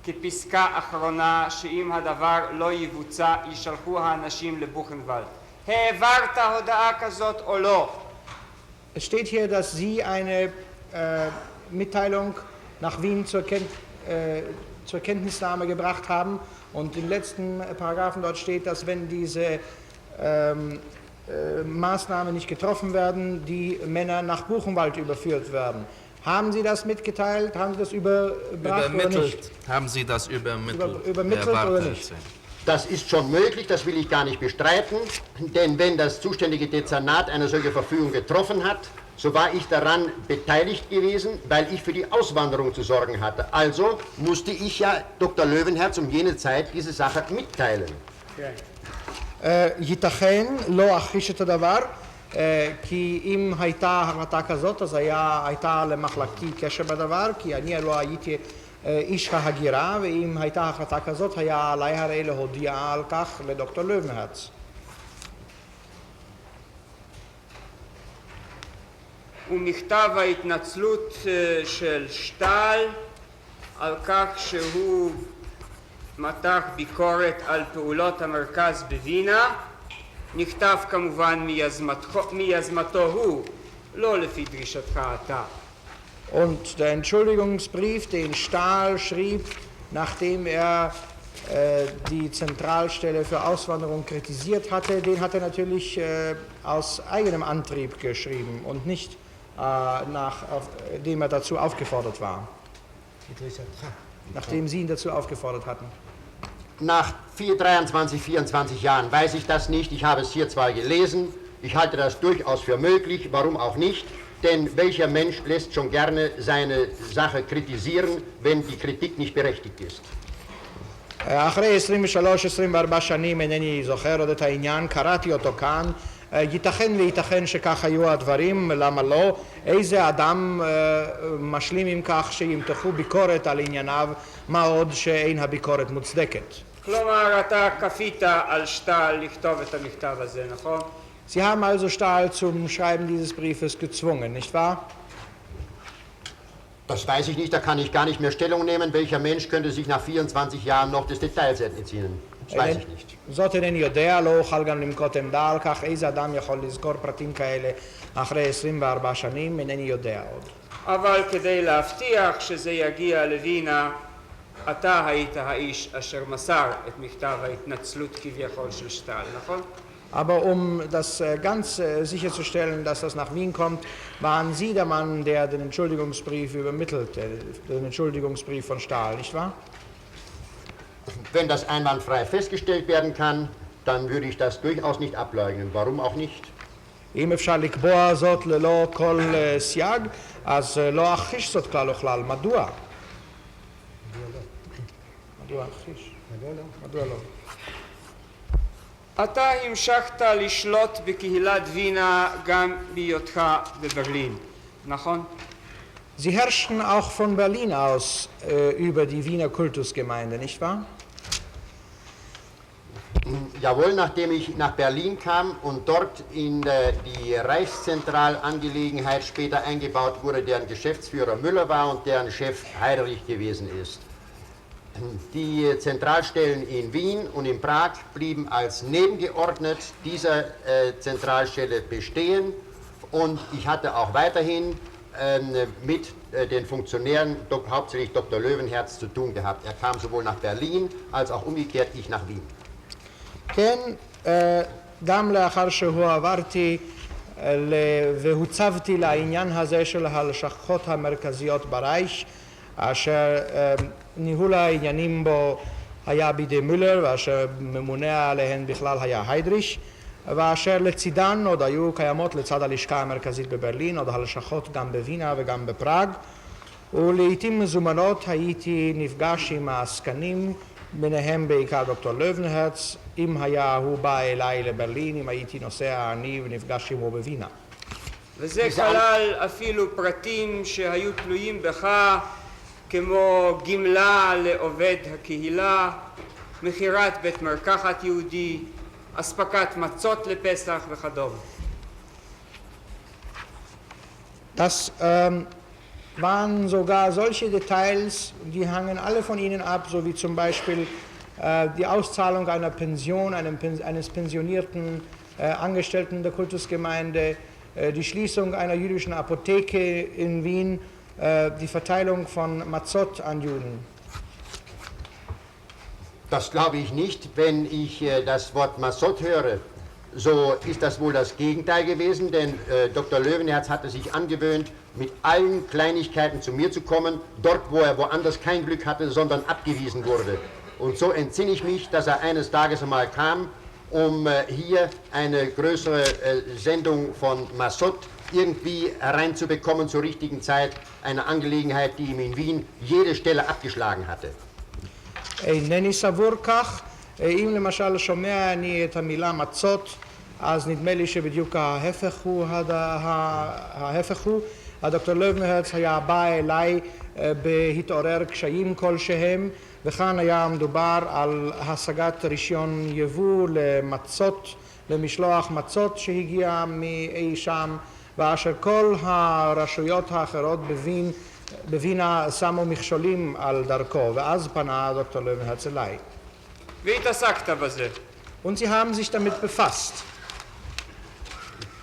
כפסקה אחרונה שאם הדבר לא יבוצע יישלחו האנשים לבוכנוולד. העברת הודעה כזאת או לא? Es steht hier, dass Sie eine Mitteilung nach Wien zur Kenntnisnahme gebracht haben und im letzten Paragraphen dort steht, dass wenn diese Maßnahmen nicht getroffen werden, die Männer nach Buchenwald überführt werden. Haben Sie das mitgeteilt? Haben Sie das überbracht oder nicht? Haben Sie das übermittelt? Übermittelt oder nicht? Das ist schon möglich, das will ich gar nicht bestreiten, denn wenn das zuständige Dezernat eine solche Verfügung getroffen hat, so war ich daran beteiligt gewesen, weil ich für die Auswanderung zu sorgen hatte. Also musste ich ja Dr. Löwenherz um jene Zeit diese Sache mitteilen. ייתכן, לא אכחיש את הדבר, כי אם הייתה החלטה כזאת, אז הייתה למחלקתי קשר בדבר, כי אני לא הייתי איש ההגירה, ואם הייתה החלטה כזאת, היה עליי הרי להודיע על כך לדוקטור לוינברץ. ומכתב ההתנצלות של שטל על כך שהוא מתח ביקורת על פעולות המרכז בווינה, נכתב כמובן מיזמתו הוא, לא לפי דרישתך אתה. Und der Entschuldigungsbrief, den Stahl schrieb, nachdem die Zentralstelle für Auswanderung kritisiert hatte, den hat er natürlich aus eigenem Antrieb geschrieben und nicht nachdem er dazu aufgefordert war. Nachdem Sie ihn dazu aufgefordert hatten. Nach 23, 24 Jahren weiß ich das nicht. Ich habe es hier zwar gelesen, ich halte das durchaus für möglich, warum auch nicht, denn welcher Mensch lässt schon gerne seine Sache kritisieren, wenn die Kritik nicht berechtigt ist. אחרי 23-24 שנים אינני זוכר עוד את העניין, קראתי אותו כאן, ייתכן וייתכן שכך היו הדברים, למה לא? איזה אדם משלים עם כך שימתחו ביקורת על ענייניו, מה עוד שאין הביקורת מוצדקת. כלומר, אתה כפית על שטל לכתוב את המכתב הזה, נכון? Sie haben also Stahl zum Schreiben dieses Briefes gezwungen, nicht wahr? Das weiß ich nicht, da kann ich gar nicht mehr Stellung nehmen. Welcher Mensch könnte sich nach 24 Jahren noch des Details entziehen? Das weiß ich nicht. זאת אינני יודע, לא אוכל גם למקות עמדה על כך, איזה אדם יכול לזכור פרטים כאלה אחרי 24 שנים, אינני יודע עוד. אבל כדי להבטיח שזה יגיע לווינה, אתה היית האיש אשר מסר את מכתב ההתנצלות כביכול של שטל, נכון? Aber das ganz sicherzustellen, dass das nach Wien kommt, waren Sie der Mann, der den Entschuldigungsbrief übermittelte, den Entschuldigungsbrief von Stahl, nicht wahr? Wenn das einwandfrei festgestellt werden kann, dann würde ich das durchaus nicht ableugnen. Warum auch nicht? אם אפשר לקבוע זאת ללא כל סייג, אז לא אכחיש זאת כלל וכלל. מדוע? מדוע אכחיש? מדוע לא? אתה המשכת לשלוט בקהילת וינה גם בהיותך בברלין, נכון? Sie herrschten auch von Berlin aus über die Wiener Kultusgemeinde, nicht wahr? Jawohl, nachdem ich nach Berlin kam und dort in die Reichszentralangelegenheit später eingebaut wurde, deren Geschäftsführer Müller war und deren Chef Heiderich gewesen ist. Die Zentralstellen in Wien und in Prag blieben als nebengeordnet dieser Zentralstelle bestehen und ich hatte auch weiterhin mit den Funktionären, hauptsächlich Dr. Löwenherz, zu tun gehabt. Er kam sowohl nach Berlin als auch umgekehrt ich nach Wien. כן, גם לאחר שהועברתי והוצבתי לעניין הזה של הלשכות המרכזיות ברייך, אשר ניהול העניינים בו היה בידי מולר ואשר ממונה עליהן בכלל היה היידריש, ואשר לצידן עוד היו קיימות לצד הלשכה המרכזית בברלין, עוד הלשכות גם בווינה וגם בפראג, ולעיתים מזומנות הייתי נפגש עם העסקנים, ביניהם בעיקר דוקטור לובנהרץ, אם היה הוא בא אליי לברלין, אם הייתי נוסע אני ונפגש עמו בווינה. וזה כלל אפילו פרטים שהיו תלויים בך, כמו גמלה לעובד הקהילה, מכירת בית מרקחת יהודי, אספקת מצות לפסח וכדומה. Das waren sogar solche Details, die hangen alle von ihnen ab, so wie zum Beispiel die Auszahlung einer Pension, eines pensionierten Angestellten der Kultusgemeinde, die Schließung einer jüdischen Apotheke in Wien, die Verteilung von Mazot an Juden. Das glaube ich nicht. Wenn ich das Wort Mazot höre, so ist das wohl das Gegenteil gewesen, denn Dr. Löwenherz hatte sich angewöhnt, mit allen Kleinigkeiten zu mir zu kommen, dort wo er woanders kein Glück hatte, sondern abgewiesen wurde. Und so entsinne ich mich, dass er eines Tages einmal kam, um hier eine größere Sendung von Mazot irgendwie hereinzubekommen zur richtigen Zeit, eine Angelegenheit, die ihm in Wien jede Stelle abgeschlagen hatte. אינני סבור כך. אם למשל שומע אני את המילה מצות, אז נדמה לי שבדיוק ההפך הוא. הדוקטור לובנהרץ היה בא אליי בהתעורר קשיים כלשהם, וכאן היה מדובר על השגת רישיון יבוא למצות, למשלוח מצות שהגיע מאי שם, ואשר כל הרשויות האחרות בווינה שמו מכשולים על דרכו, ואז פנה דוקטור לובנהרץ אליי. והתעסקת בזה. Und sie haben sich damit befasst.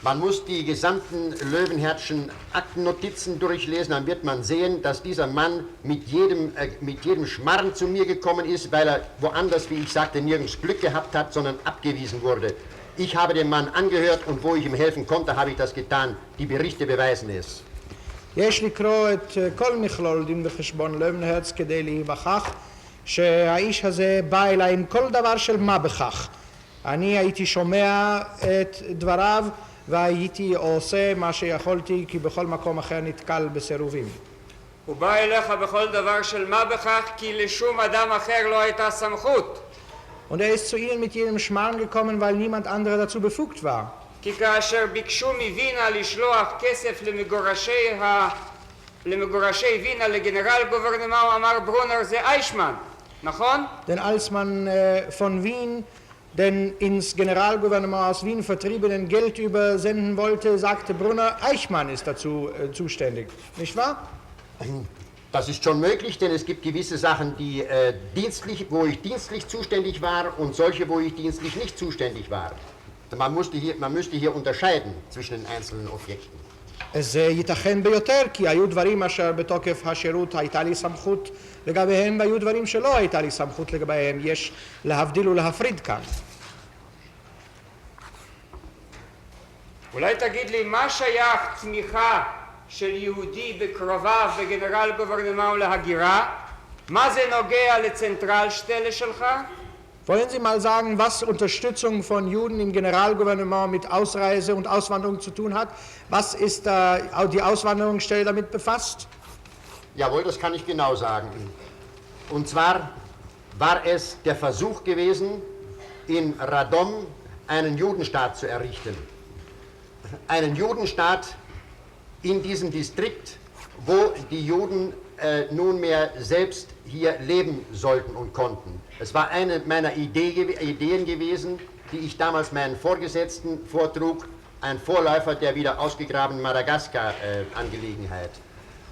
Man muss die gesamten Löwenherzschen Aktennotizen durchlesen, dann wird man sehen, dass dieser Mann mit jedem Schmarrn zu mir gekommen ist, weil er woanders, wie ich sagte, nirgends Glück gehabt hat, sondern abgewiesen wurde. Ich habe den Mann angehört und wo ich ihm helfen konnte, habe ich das getan. Die Berichte beweisen es. יש לקרוא את כל מכלול דין וחשבון לובנהרץ כדי להיווכח שהאיש הזה בא אליי עם כל דבר של מה בכך. אני הייתי שומע את דבריו והייתי עושה מה שיכולתי, כי בכל מקום אחר נתקל בסירובים. הוא בא אליך בכל דבר של מה בכך, כי לשום אדם אחר לא הייתה סמכות. Und ist zu ihnen mit jedem Schmarrn gekommen, weil niemand anderer dazu befugt war. כי כאשר ביקשו מווינה לשלוח כסף למגורשי וינה לגנרל גוברנמה, הוא אמר ברונר זה איישמן, נכון? Denn als man von Wien den ins Generalgouvernement aus Wien vertriebenen Geld übersenden wollte, sagte Brunner, Eichmann ist dazu zuständig. Nicht wahr? Das ist schon möglich, denn es gibt gewisse Sachen, die wo ich dienstlich zuständig war und solche, wo ich dienstlich nicht zuständig war. Man müsste hier unterscheiden zwischen den einzelnen Objekten. זה ייתכן ביותר, כי היו דברים אשר בתוקף השירות הייתה לי סמכות לגביהם, והיו דברים שלא הייתה לי סמכות לגביהם. יש להבדיל ולהפריד כאן. אולי תגיד לי, מה שייך תמיכה של יהודי בקרוביו בגנרל גוברנמה ולהגירה? מה זה נוגע לצנטרלשטלה שלך? Wollen Sie mal sagen, was Unterstützung von Juden im Generalgouvernement mit Ausreise und Auswanderung zu tun hat? Was ist die Auswanderungsstelle damit befasst? Jawohl, das kann ich genau sagen. Und zwar war es der Versuch gewesen, in Radom einen Judenstaat zu errichten. Einen Judenstaat in diesem Distrikt, wo die Juden nunmehr selbst hier leben sollten und konnten. Es war eine meiner Ideen gewesen, die ich damals meinen Vorgesetzten vortrug, ein Vorläufer der wieder ausgegrabenen Madagaskar-Angelegenheit.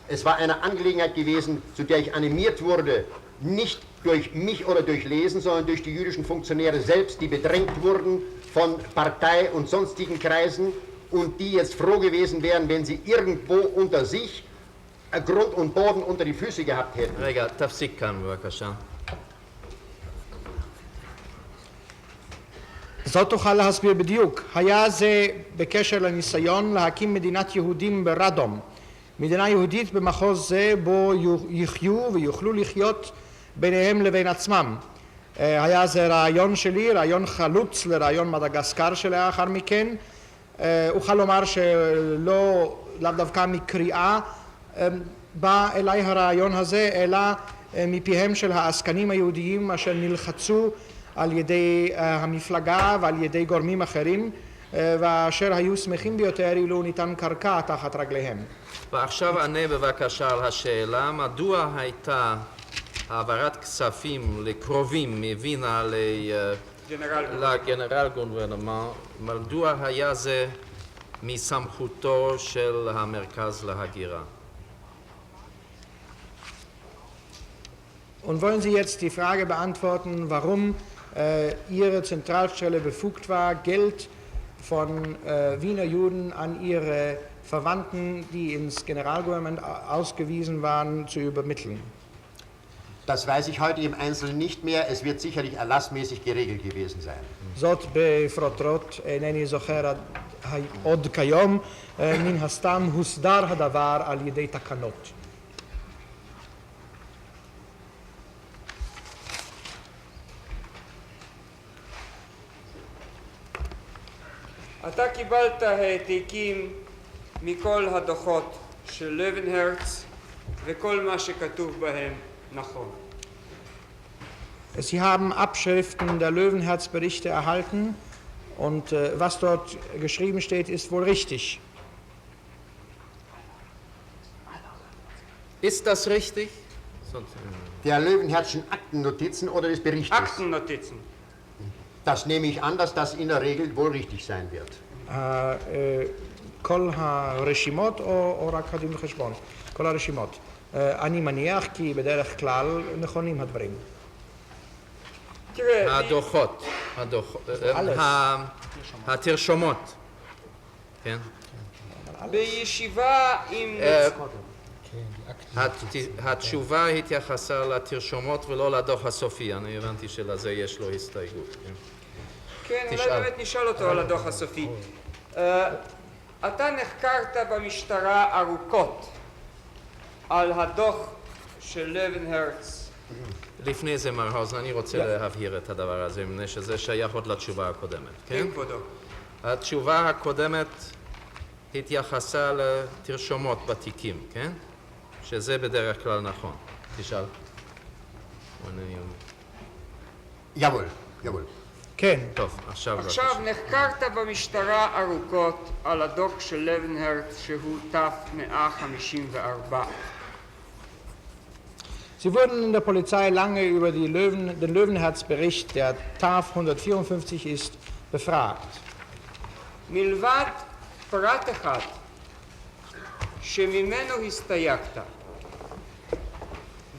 Es war eine Angelegenheit gewesen, zu der ich animiert wurde, nicht durch mich oder durch Lesen, sondern durch die jüdischen Funktionäre selbst, die bedrängt wurden von Partei und sonstigen Kreisen und die jetzt froh gewesen wären, wenn sie irgendwo unter sich Grund und Boden unter die Füße gehabt hätten. רגע, תפסיק כאן בבקשה. זאת תוכל להסביר בדיוק. היה זה בקשר לניסיון להקים מדינת יהודים ברדום. מדינה יהודית במחוז זה בו יחיו ויוכלו לחיות ביניהם לבין עצמם. היה זה רעיון שלי, רעיון חלוץ לרעיון מדגסקר שלאחר מכן. אוכל לומר שלא לאו דווקא מקריאה בא אליי הרעיון הזה, אלא מפיהם של העסקנים היהודיים אשר נלחצו על ידי המפלגה ועל ידי גורמים אחרים, ואשר היו שמחים ביותר אילו ניתן קרקע תחת רגליהם. ועכשיו ענה בבקשה על השאלה, מדוע הייתה העברת כספים לקרובים מווינה לגנרל גוברנמה, מדוע היה זה מסמכותו של המרכז להגירה? Und wollen Sie jetzt die Frage beantworten, warum Ihre Zentralstelle befugt war, Geld von Wiener Juden an ihre Verwandten, die ins Generalgouvernement ausgewiesen waren, zu übermitteln? Das weiß ich heute im Einzelnen nicht mehr. Es wird sicherlich erlassmäßig geregelt gewesen sein. זאת בפרוטרוט אינני זוכר עוד כיום, מן הסתם הוסדר הדבר על ידי תקנות. אתה קיבלת העתקים מכל הדוחות של לוינהרץ וכל מה שכתוב בהם נכון. Sie haben Abschriften der Löwenherz-Berichte erhalten und was dort geschrieben steht, ist wohl richtig. Ist das richtig? Der Löwenherzschen Aktennotizen oder des Berichtes? Aktennotizen. Das nehme ich an, dass das in der Regel wohl richtig sein wird. כל הרשימות או רק הדין וחשבון? כל הרשימות. אני מניח כי בדרך כלל נכונים הדברים. הדוחות, התרשומות. כן? בישיבה עם... התשובה התייחסה לתרשומות ולא לדוח הסופי, אני הבנתי שלזה יש לו הסתייגות. כן, אולי באמת נשאל אותו על הדוח הסופי. אתה נחקרת במשטרה ארוכות על הדוח של לוינהרץ לפני זה, מר האוזן, אני רוצה להבהיר את הדבר הזה, מפני שזה שייך עוד לתשובה הקודמת, כן? כן, כבודו. התשובה הקודמת התייחסה לתרשומות בתיקים, כן? שזה בדרך כלל נכון. תשאל. Jawohl, jawohl. כן. טוב, עכשיו עכשיו נחקרת במשטרה ארוכות על הדוח של לבנהרץ שהוא ת'154. Sie wurden in der Polizei lange über den Löwenherz-Bericht, der TAF 154 ist, befragt. מלבד פרט אחד שממנו הסתייגת,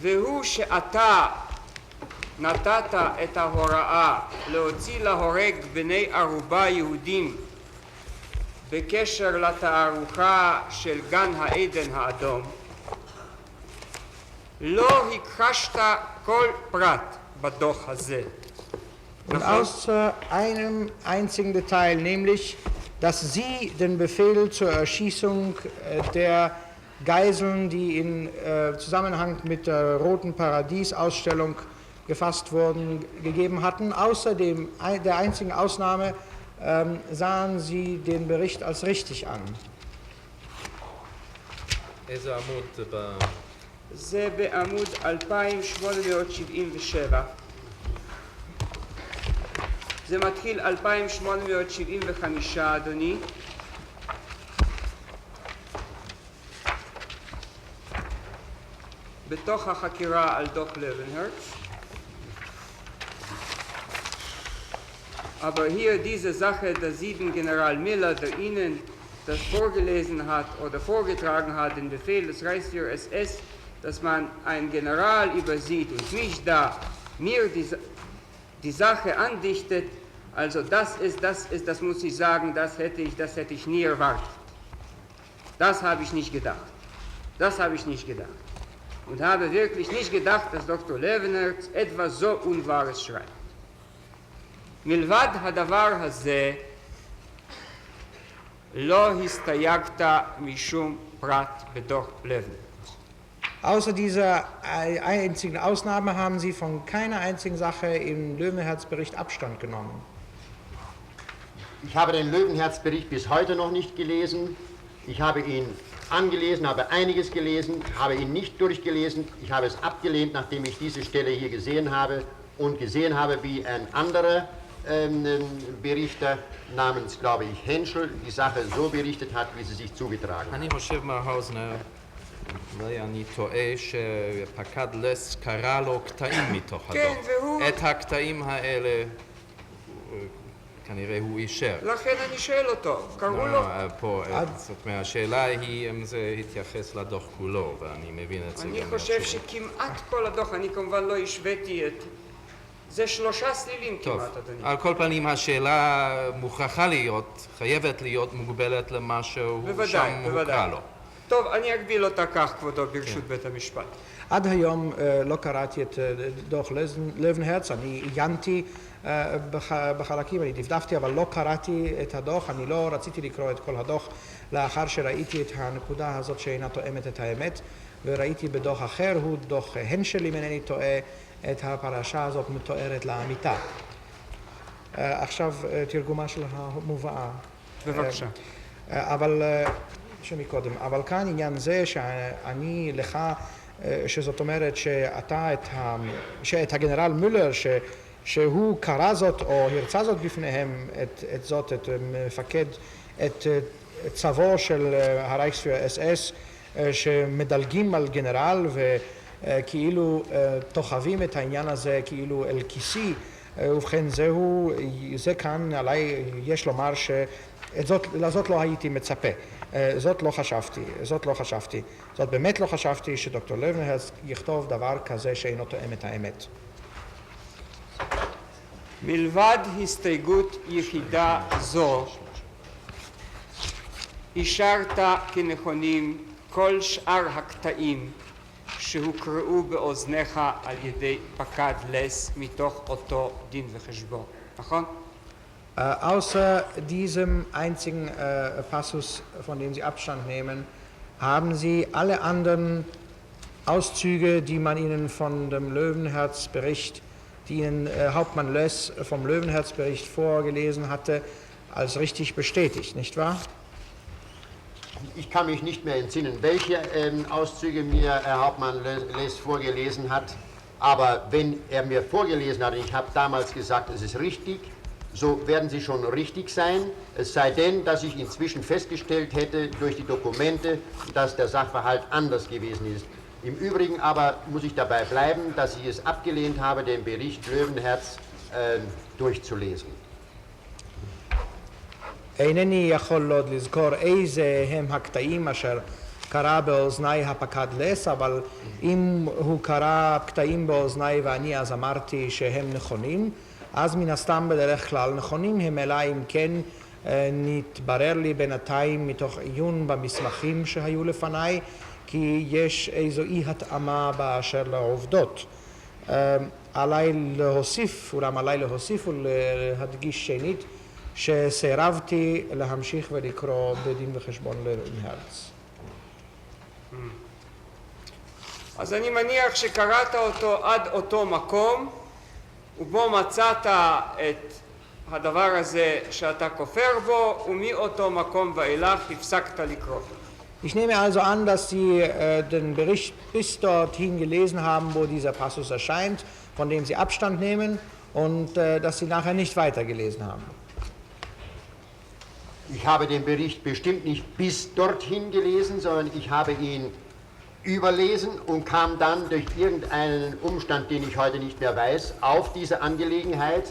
והוא שאתה נתת את ההוראה להוציא להורג בני ערובה יהודים בקשר לתערוכה של גן העדן האדום, לא הכחשת כל פרט בדוח הזה. Und außer einem einzigen Detail, nämlich, dass Sie den Befehl zur Erschießung der Geiseln, die in Zusammenhang mit der Roten Paradies-Ausstellung gefasst wurden, gegeben hatten. Außerdem der einzigen Ausnahme sahen Sie den Bericht als richtig an. איזה עמוד זה בעמוד 2877. זה מתחיל 2875, אדוני. בתוך החקירה על דוח לבנהרץ. Aber hier diese Sache, dass General Miller, der Ihnen das vorgelesen hat oder vorgetragen hat, den Befehl des Reichsführers SS, dass man einen General übersieht und mich da mir die Sache andichtet, also das muss ich sagen, das hätte ich nie erwartet. Das habe ich nicht gedacht. Das habe ich nicht gedacht. Und habe wirklich nicht gedacht, dass Dr. Levenherz etwas so Unwahres schreibt. מלבד הדבר הזה, לא הסתייגת משום פרט בדוח לבנהרץ. Außer dieser einzigen Ausnahme haben Sie von keiner einzigen Sache im Löwenherz-Bericht Abstand genommen. Ich habe den Löwenherz-Bericht bis heute noch nicht gelesen. Ich habe ihn angelesen, habe einiges gelesen, habe ihn nicht durchgelesen. Ich habe es abgelehnt, nachdem ich diese Stelle hier gesehen habe und gesehen habe, wie ein anderer Berichter namens, glaube ich, Henschel, die Sache so berichtet hat, wie sie sich zugetragen hat. אני חושב, מר האוזנר, אולי אני טועה שפקד לס קרא לו קטעים מתוך הדוח. כן, והוא... את הקטעים האלה כנראה הוא אישר. לכן אני שואל אותו, קראו לו... פה, זאת אומרת, השאלה היא אם זה התייחס לדוח כולו, ואני מבין את זה. אני חושב שכמעט כל הדוח, אני כמובן לא השוויתי את... זה 3 סלילים כמעט, אדוני. על כל פנים, השאלה מוכרחה להיות, חייבת להיות מוגבלת למה שהוא שם הוקרא לו. טוב, אני אגביל אותה כך, כבודו, ברשות בית המשפט. עד היום לא קראתי את דוח לבנהרץ, אני עיינתי בחלקים, אני דפדפתי, אבל לא קראתי את הדוח, אני לא רציתי לקרוא את כל הדוח לאחר שראיתי את הנקודה הזאת שאינה תואמת את האמת, וראיתי בדוח אחר, הוא דוח הנשל, אם אינני טועה, את הפרשה הזאת מתוארת לאמיתה. עכשיו תרגומה של המובאה. בבקשה. אבל שמקודם, אבל כאן עניין זה שאני לך, שזאת אומרת שאת הגנרל מולר, שהוא קרא זאת או הרצה זאת בפניהם, את מפקד, את צבו של הרייכספיר אס-אס, שמדלגים על גנרל וכאילו תוחבים את העניין הזה כאילו אל כיסי, ובכן זה כאן עליי יש לומר לזאת לא הייתי מצפה, זאת לא חשבתי, זאת באמת לא חשבתי שדוקטור לבנהרץ יכתוב דבר כזה שאינו תואם את האמת. מלבד הסתייגות יחידה זו, אישרת כנכונים כל שאר הקטעים שהוקראו באוזניך על ידי פקד לס מתוך אותו דין וחשבון, נכון? Außer diesem einzigen Passus, von dem Sie Abstand nehmen, haben Sie alle anderen Auszüge, die man Ihnen von dem Löwenherz-Bericht, die Ihnen Hauptmann Löss vom Löwenherz-Bericht vorgelesen hatte, als richtig bestätigt, nicht wahr? Ich kann mich nicht mehr entsinnen, welche Auszüge mir Herr Hauptmann Löss vorgelesen hat, aber wenn er mir vorgelesen hat, und ich habe damals gesagt, es ist richtig, so werden sie schon richtig sein, es sei denn, dass ich inzwischen festgestellt hätte durch die Dokumente, dass der Sachverhalt anders gewesen ist. Im Übrigen aber muss ich dabei bleiben, dass ich es abgelehnt habe, den Bericht Löwenherz durchzulesen. אינני יכול עוד לזכור איזה הם הקטעים אשר קרא באוזניי הפקד לס, אבל אם הוא קרא קטעים באוזניי ואני אז אמרתי שהם נכונים, אז מן הסתם בדרך כלל נכונים הם, אלא אם כן נתברר לי בינתיים מתוך עיון במסמכים שהיו לפניי, כי יש איזו אי התאמה באשר לעובדות. עליי להוסיף, אולם עליי להוסיף ולהדגיש שנית, שסירבתי להמשיך ולקרוא בדין וחשבון להרץ. אז אני מניח שקראת אותו עד אותו מקום, ובו מצאת את הדבר הזה שאתה כופר בו, ומאותו מקום ואילך הפסקת לקרוא. Ich nehme also an, dass Sie den Bericht bis dorthin gelesen haben, wo dieser Passus erscheint, von dem Sie Abstand nehmen, und dass Sie nachher nicht weitergelesen haben. Ich habe den Bericht bestimmt nicht bis dorthin gelesen, sondern ich habe ihn überlesen und kam dann durch irgendeinen Umstand, den ich heute nicht mehr weiß, auf diese Angelegenheit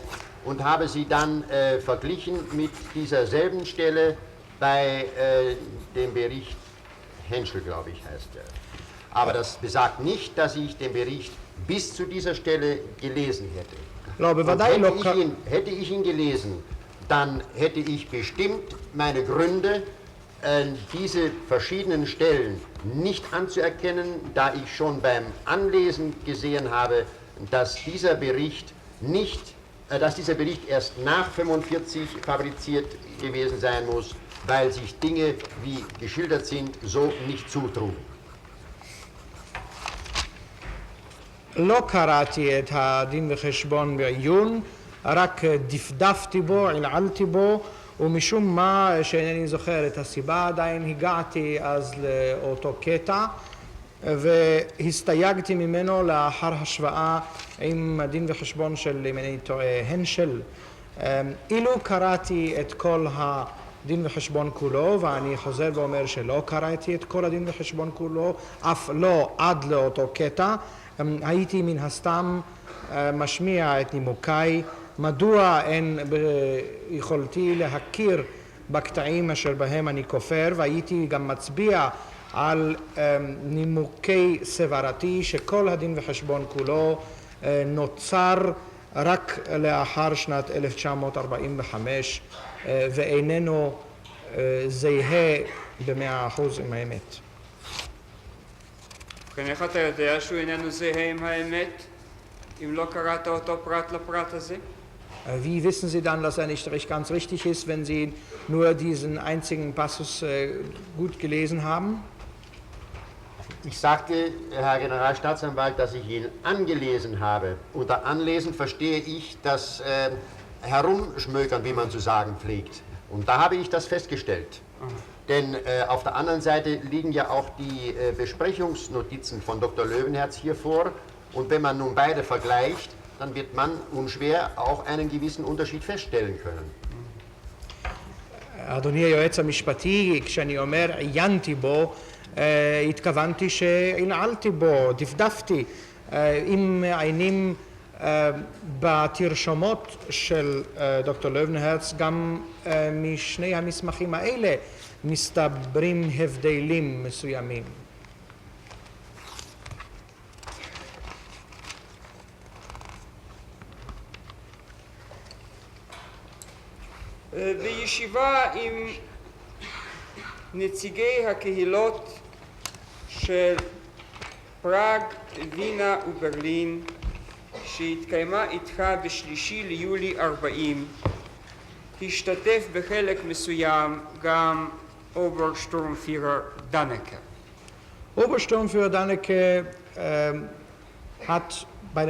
und habe sie dann verglichen mit dieser selben Stelle bei dem Bericht Henschel, glaube ich, heißt er. Aber das besagt nicht, dass ich den Bericht bis zu dieser Stelle gelesen hätte. Und hätte ich ihn gelesen, dann hätte ich bestimmt meine Gründe, diese verschiedenen Stellen nicht anzuerkennen, da ich schon beim Anlesen gesehen habe, dass dieser Bericht erst nach 45 fabriziert gewesen sein muss, weil sich Dinge, wie geschildert sind, so nicht zutrugen. לא קראתי את הדין וחשבון בעיון, רק דפדפתי בו, עלעלתי בו, ומשום מה שאינני זוכר את הסיבה עדיין הגעתי אז לאותו קטע והסתייגתי ממנו לאחר השוואה עם הדין וחשבון של, אם אני טועה, הנשל. אילו קראתי את כל הדין וחשבון כולו, ואני חוזר ואומר שלא קראתי את כל הדין וחשבון כולו, אף לא עד לאותו קטע, הייתי מן הסתם משמיע את נימוקיי, מדוע אין ביכולתי להכיר בקטעים אשר בהם אני כופר, והייתי גם מצביע על נימוקי סברתי שכל הדין וחשבון כולו נוצר רק לאחר שנת 1945 ואיננו זהה ב100% עם האמת. ובכן, איך אתה יודע שהוא איננו זהה עם האמת, אם לא קראת אותו פרט לפרט הזה? Wie wissen Sie dann, dass er nicht ganz richtig ist, wenn Sie nur diesen einzigen Passus gut gelesen haben? Ich sagte, Herr Generalstaatsanwalt, dass ich ihn angelesen habe. Unter Anlesen verstehe ich das Herumschmökern, wie man zu sagen pflegt. Und da habe ich das festgestellt. Denn auf der anderen Seite liegen ja auch die Besprechungsnotizen von Dr. Löwenherz hier vor. Und wenn man nun beide vergleicht, dann wird man unschwer auch einen gewissen Unterschied feststellen können. אדוני היועץ המשפטי, כשאני אומר עיינתי בו, התכוונתי שענעלתי בו, דפדפתי. אם מעיינים בתרשומות של דוקטור לוינהרץ, גם משני המסמכים האלה מסתברים הבדלים מסוימים. בישיבה עם נציגי הקהילות של פראג, וינה וברלין שהתקיימה איתך ב3 ליולי 40, השתתף בחלק מסוים גם אוברשטורמפירר דנקר. Obersturmführer Danneke hat bei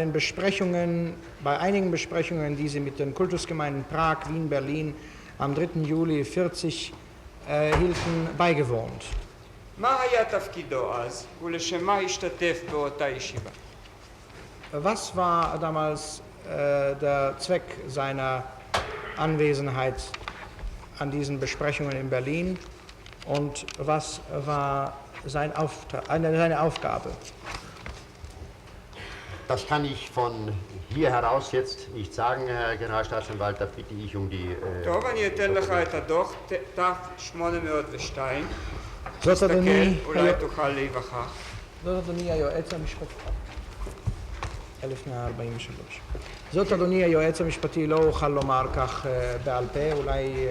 einigen Besprechungen, die sie mit den Kultusgemeinden Prag, Wien, Berlin am 3. Juli 40 hielten, beigewohnt. מה היה תפקידו אז, ולשם מה השתתף באותה ישיבה? Was war damals der Zweck seiner Anwesenheit an diesen Besprechungen in Berlin und was war seine Aufgabe? Das kann ich von hier heraus jetzt nicht sagen, Herr Generalstaatsanwalt, da bitte ich um die... טוב, אני אתן לך את הדוח, ת802. זאת אדוני אולי תוכל להיווכח. זאת אדוני היועץ המשפטי. 1143. זאת אדוני היועץ המשפטי, לא אוכל לומר כך בעל פה, אולי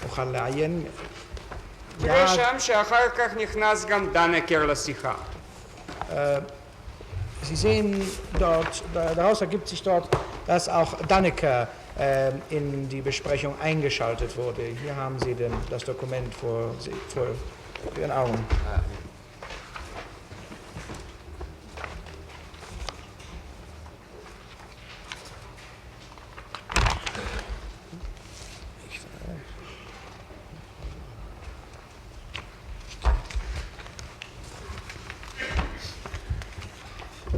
אוכל לעיין. תראה שם שאחר כך נכנס גם דנקר לשיחה. Sie sehen dort, daraus ergibt sich dort, dass auch Dannecker in die Besprechung eingeschaltet wurde. Hier haben Sie das Dokument vor Ihren Augen.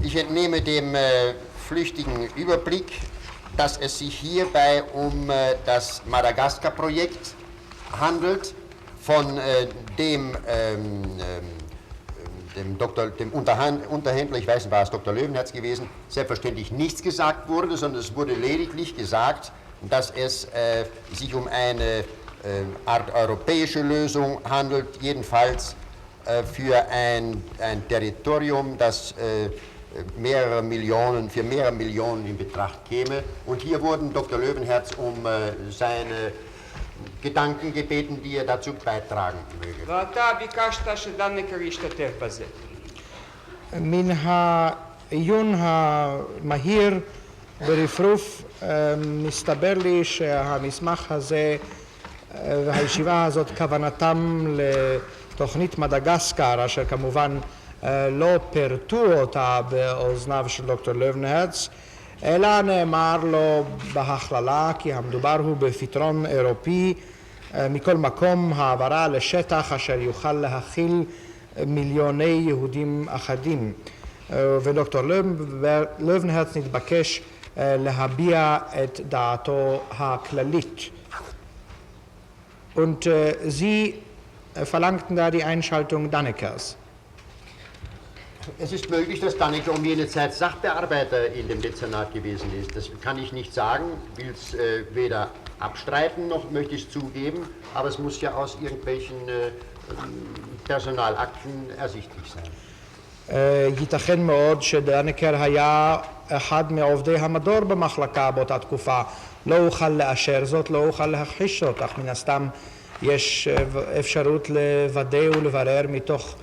Ich entnehme dem flüchtigen Überblick, dass es sich hierbei um das Madagaskar-Projekt handelt, von dem Unterhändler, ich weiß nicht, war es Dr. Löwenherz gewesen, selbstverständlich nichts gesagt wurde, sondern es wurde lediglich gesagt, dass es sich um eine Art europäische Lösung handelt, jedenfalls für ein Territorium, das mehrere Millionen in Betracht käme. Und hier wurden Dr. Löwenherz um seine Gedanken gebeten, die er dazu beitragen möge. ואתה ביקשת שדנקר ישתתף בזה. מן העיון המהיר ברפרוף מסתבר לי שהמסמך הזה והישיבה הזאת כוונתם לתוכנית מדגסקר, אשר כמובן לא פירטו אותה באוזניו של דוקטור לוונהרץ, אלא נאמר לו בהכללה כי המדובר הוא בפתרון אירופי, מכל מקום העברה לשטח אשר יוכל להכיל מיליוני יהודים אחדים. ודוקטור לוונהרץ נתבקש להביע את דעתו הכללית. Und sie verlangten da die Einschaltung Danneckers. Es ist möglich, dass Dannecker um jene Zeit Sachbearbeiter in dem Dezernat gewesen ist. Das kann ich nicht sagen, will es weder abstreiten noch möchte ich es zugeben, aber es muss ja aus irgendwelchen Personalakten ersichtlich sein. ייתכן מאוד שדנקר היה אחד מעובדי המדור במחלקה באותה תקופה. לא אוכל לאשר זאת, לא אוכל להכחיש זאת, אך מן הסתם יש אפשרות לוודא ולברר מתוך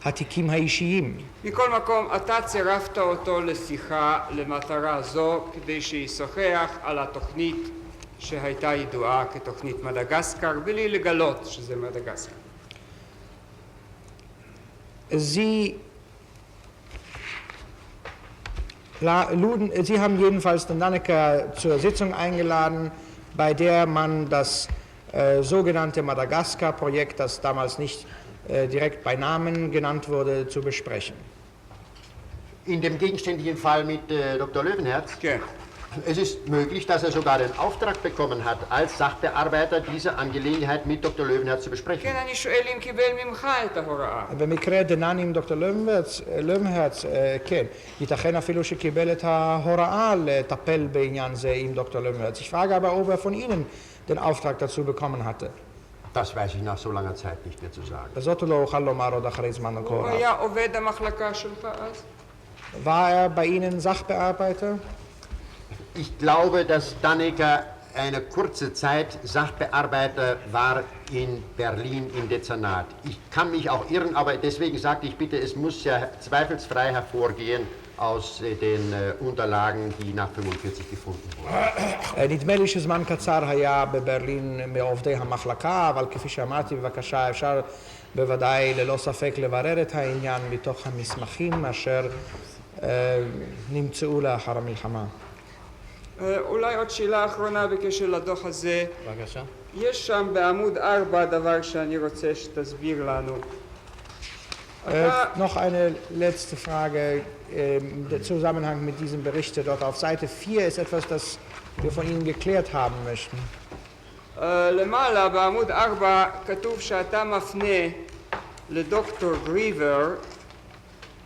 התיקים האישיים. מכל מקום, אתה צירפת אותו לשיחה למטרה זו כדי שישוחח על התוכנית שהייתה ידועה כתוכנית מדגסקר, בלי לגלות שזה מדגסקר. Sie haben jedenfalls den Dannecker zur Sitzung eingeladen, bei der man das sogenannte Madagaskar-Projekt, das damals nicht direkt bei Namen genannt wurde, zu besprechen. In dem gegenständlichen Fall mit Dr. Löwenherz, כן. es ist möglich, dass er sogar den Auftrag bekommen hat, als Sachbearbeiter diese Angelegenheit mit Dr. Löwenherz zu besprechen. כן, אני שואל אם קיבל ממך את ההוראה. במקרה דנן עם דוקטור לוונהרץ, כן, ייתכן אפילו שקיבל את ההוראה לטפל בעניין זה עם דוקטור לוונהרץ. Ich frage aber, ob von Ihnen den Auftrag dazu bekommen hatte. Das weiß ich nach so langer Zeit nicht mehr zu sagen. זאת לא אוכל לומר עוד אחרי זמן כה הוא רב. היה עובד המחלקה שלך אז? War er bei Ihnen Sachbearbeiter? Ich glaube, dass Dannecker eine kurze Zeit Sachbearbeiter war in Berlin im Dezernat. Ich kann mich auch irren, aber deswegen sagte ich bitte, es muss ja zweifelsfrei hervorgehen aus den Unterlagen, die nach 1945 gefunden wurden. נדמה לי שזמן קצר היה בברלין מעובדי המחלקה, אבל כפי שאמרתי, בבקשה, אפשר בוודאי ללא ספק לברר את העניין מתוך המסמכים אשר נמצאו לאחר המלחמה. אולי עוד שאלה אחרונה בקשר לדוח הזה. בבקשה. יש שם בעמוד 4 דבר שאני רוצה שתסביר לנו. Noch eine letzte Frage im Zusammenhang mit diesem Bericht dort auf Seite 4 ist etwas, das wir von Ihnen geklärt haben möchten. למעלה בעמוד 4 כתוב שאתה מפנה לדוקטור גריבר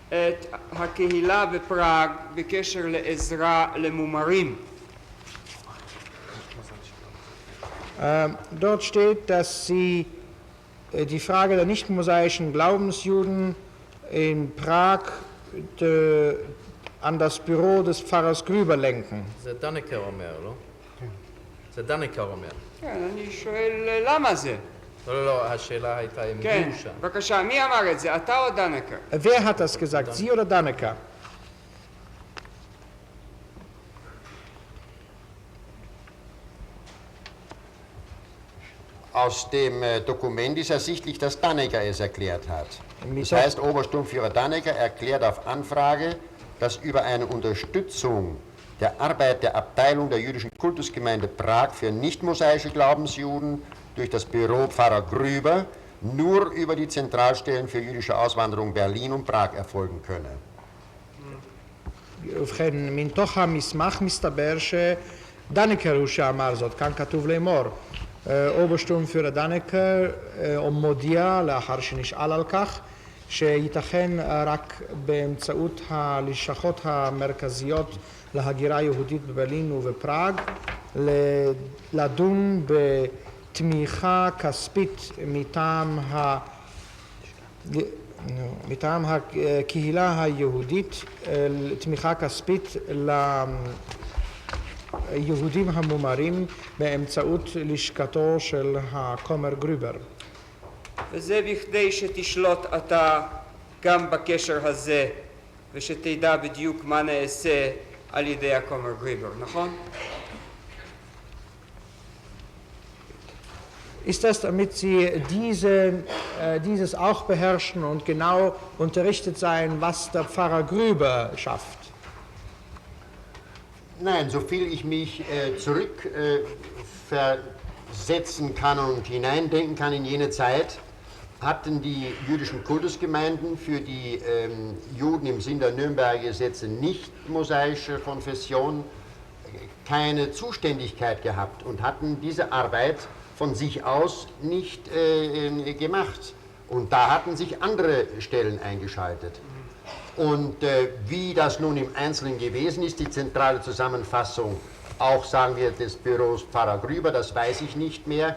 את הקהילה בפראג בקשר לעזרה למומרים. Dort steht, dass Sie die Frage der nicht-mosaischen Glaubensjuden in Prag an das Büro des Pfarrers Grüber lenken. זה דנקר אומר, לא? זה דנקר אומר. כן, אני שואל למה זה? לא, השאלה הייתה אם כן, גרושה. בבקשה, מי אמר את זה? אתה או דנקר? Wer hat das gesagt, Sie oder Dannecker? Aus dem Dokument ist ersichtlich, dass Dannecker es erklärt hat. Das heißt, Obersturmführer Dannecker erklärt auf Anfrage, dass über eine Unterstützung der Arbeit der Abteilung der jüdischen Kultusgemeinde Prag für nicht-mosaische Glaubensjuden durch das Büro Pfarrer Grüber nur über die Zentralstellen für jüdische Auswanderung Berlin und Prag erfolgen könne. ובכן, מתוך המסמך מסתבר שדנקר הוא שאמר זאת, כאן כתוב לאמור. אוברשטורמפיורר דנקר מודיע לאחר שנשאל על כך שייתכן רק באמצעות הלשכות המרכזיות להגירה יהודית בברלין ובפראג לדון בתמיכה כספית מטעם הקהילה היהודית, תמיכה כספית ליהודים המומרים באמצעות לשכתו של הכומר גרובר. וזה בכדי שתשלוט אתה גם בקשר הזה ושתדע בדיוק מה נעשה על ידי הכומר גרובר, נכון? Ist das, damit Sie dieses auch beherrschen und genau unterrichtet sein, was der Pfarrer Grüber schafft? Nein, soviel ich mich zurückversetzen kann und hineindenken kann in jene Zeit, hatten die jüdischen Kultusgemeinden für die Juden im Sinn der Nürnberger Gesetze nicht mosaischer Konfession keine Zuständigkeit gehabt und hatten diese Arbeit von sich aus nicht gemacht. Und da hatten sich andere Stellen eingeschaltet. Und wie das nun im Einzelnen gewesen ist, die zentrale Zusammenfassung, auch sagen wir des Büros Pfarrer Grüber, das weiß ich nicht mehr.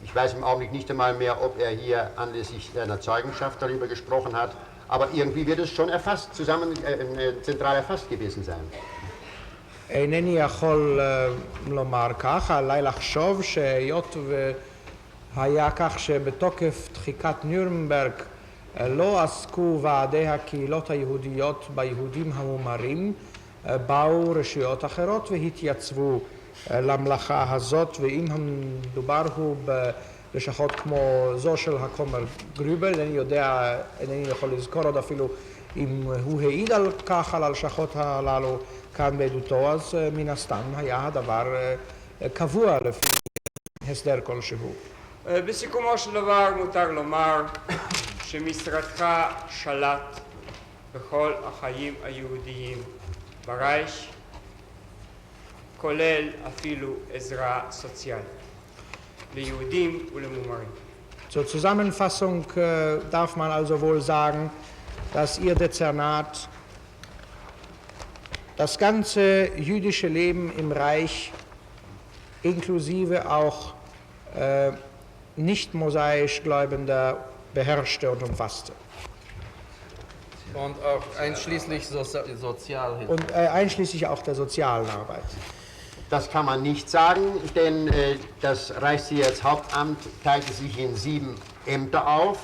Ich weiß im Augenblick nicht einmal mehr, ob er hier anlässlich seiner Zeugenschaft darüber gesprochen hat. Aber irgendwie wird es schon erfasst, zentral erfasst gewesen sein. אינני יכול לומר כך, עליי לחשוב שהיות והיה כך שבתוקף דחיקת נירנברג לא עסקו ועדי הקהילות היהודיות ביהודים המומרים, באו רשויות אחרות והתייצבו למלאכה הזאת, ואם המדובר הוא בלשכות כמו זו של הכומר גרובר, אינני יכול לזכור עוד אפילו אם הוא העיד על כך, על הלשכות הללו כאן בעדותו, אז מן הסתם היה הדבר קבוע לפי הסדר כלשהו. בסיכומו של דבר מותר לומר שמשרדך שלט בכל החיים היהודיים ברייך, כולל אפילו עזרה סוציאלית ליהודים ולמומרים. Zur Zusammenfassung darf man also wohl sagen, dass Ihr Dezernat das ganze jüdische Leben im Reich inklusive auch nicht mosaisch Gläubender beherrschte und umfasste. Und auch einschließlich Sozialhilfe. Und einschließlich auch der sozialen Arbeit. Das kann man nicht sagen, denn das Reichssicherheitshauptamt teilte sich in 7 Ämter auf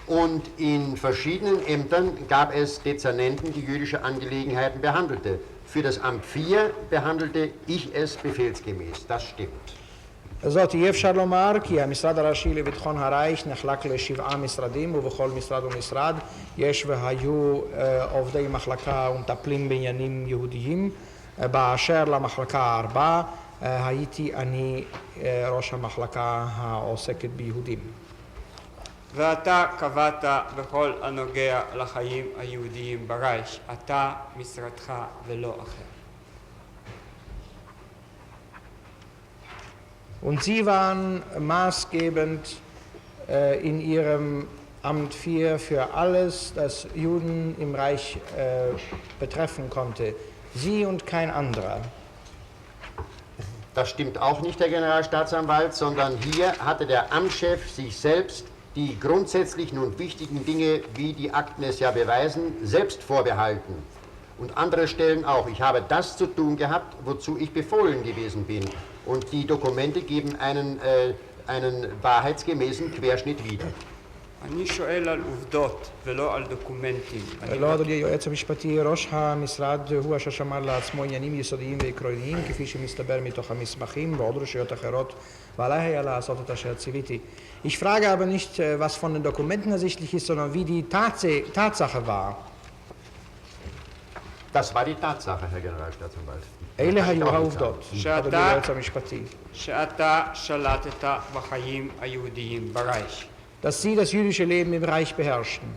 und in verschiedenen Ämtern gab es Dezernenten, die jüdische Angelegenheiten behandelte. Für das Amt 4 behandelte ich es befehlsgemäß, das stimmt. זאת אי אפשר לומר כי המשרד הראשי לביטחון הרייך נחלק ל7 משרדים ובכל משרד ומשרד יש והיו עובדי מחלקה ומטפלים בעניינים יהודיים. באשר למחלקה 4 הייתי אני ראש המחלקה העוסקת ביהודים. ואתה קבעת בכל הנוגע לחיים היהודיים ברייך, אתה, משרדך ולא אחר. Und sie waren maßgebend in ihrem Amt 4 für alles, das Juden im Reich betreffen konnte. Sie und kein anderer. Das stimmt auch nicht, Herr Generalstaatsanwalt, sondern hier hatte der Amtschef sich selbst die grundsätzlichen und wichtigen Dinge, wie die Akten es ja beweisen, selbst vorbehalten. Und andere Stellen auch. Ich habe das zu tun gehabt, wozu ich befohlen gewesen bin. Und die Dokumente geben einen wahrheitsgemäßen Querschnitt wieder. אני שואל על עובדות ולא על דוקומנטים. לא, אדוני היועץ המשפטי, ראש המשרד הוא אשר שמר לעצמו עניינים יסודיים ועקרוניים כפי שמסתבר מתוך המסמכים ועוד רשויות אחרות ועליי היה לעשות את אשר ציוויתי. Ich frage aber nicht, was von den Dokumenten ersichtlich ist, sondern wie die Tatsache war. Das war die Tatsache, Herr Generalstaatsanwalt. אלה היו העובדות, אדוני היועץ המשפטי. שאתה שלטת בחיים היהודיים ברייך. Dass sie das jüdische Leben im Reich beherrschten.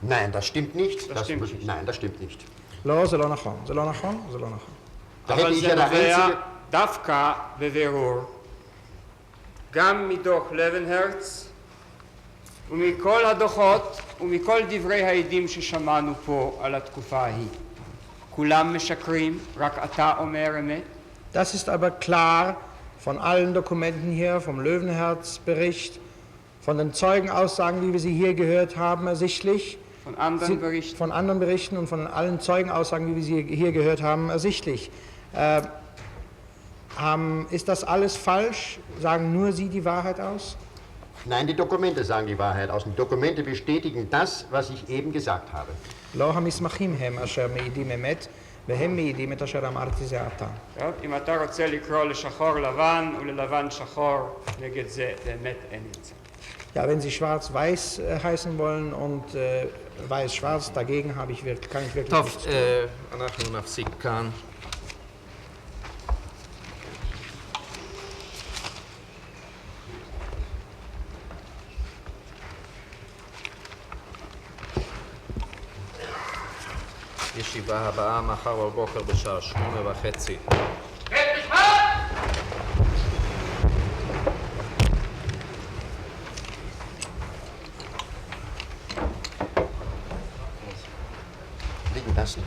Nein, das stimmt nicht. Das stimmt nicht. Nein, das stimmt nicht. לא, זה לא נכון. זה לא נכון, זה לא נכון. Da hätte אבל ich זה ja der נובע einzige... דווקא בבירור גם מדוח לבנהרץ ומכל הדוחות ומכל דברי העדים ששמענו פה על התקופה ההיא. כולם משקרים, רק אתה אומר אמת? Das ist aber klar von allen Dokumenten hier, vom Löwenherz-Bericht, von den Zeugenaussagen, wie wir sie hier gehört haben, ersichtlich. Von anderen Berichten? Von anderen Berichten und von allen Zeugenaussagen, wie wir sie hier gehört haben, ersichtlich. Ist das alles falsch? Sagen nur Sie die Wahrheit aus? Nein, die Dokumente sagen die Wahrheit aus. Die Dokumente bestätigen das, was ich eben gesagt habe. לא המסמכים הם אשר מעידים אמת, והם מעידים את אשר אמרתי זה עתה. טוב, אם אתה רוצה לקרוא לשחור לבן וללבן שחור, נגד זה באמת אין את זה. Ja, wenn Sie schwarz-weiß heißen wollen und weiß-schwarz, dagegen kann ich wirklich טוב, nichts tun. אנחנו נפסיק כאן. ישיבה הבאה מחר בבוקר בשעה 8:30. Liegen lassen.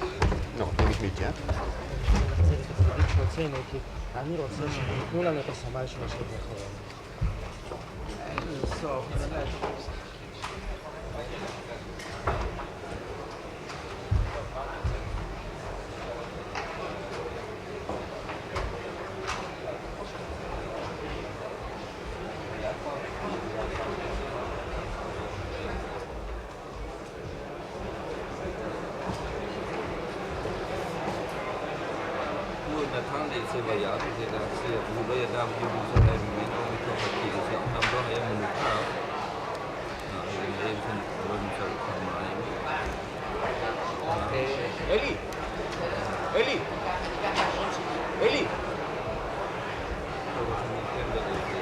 No, nehme ich mit, ja? אני רוצה שתתנו לנו את הסמל של השבוע האחרון. הוא נתן לי את זה ביד, כדי להחזיר, והוא לא ידע בדיוק אם זה היה ממנו או מתוך הכיס, זה אומנם לא היה מנוכר, אבל נראה אם זה לא נמצא פעמיים. אלי! אלי! אלי! טוב, אז אני אתן לו את זה.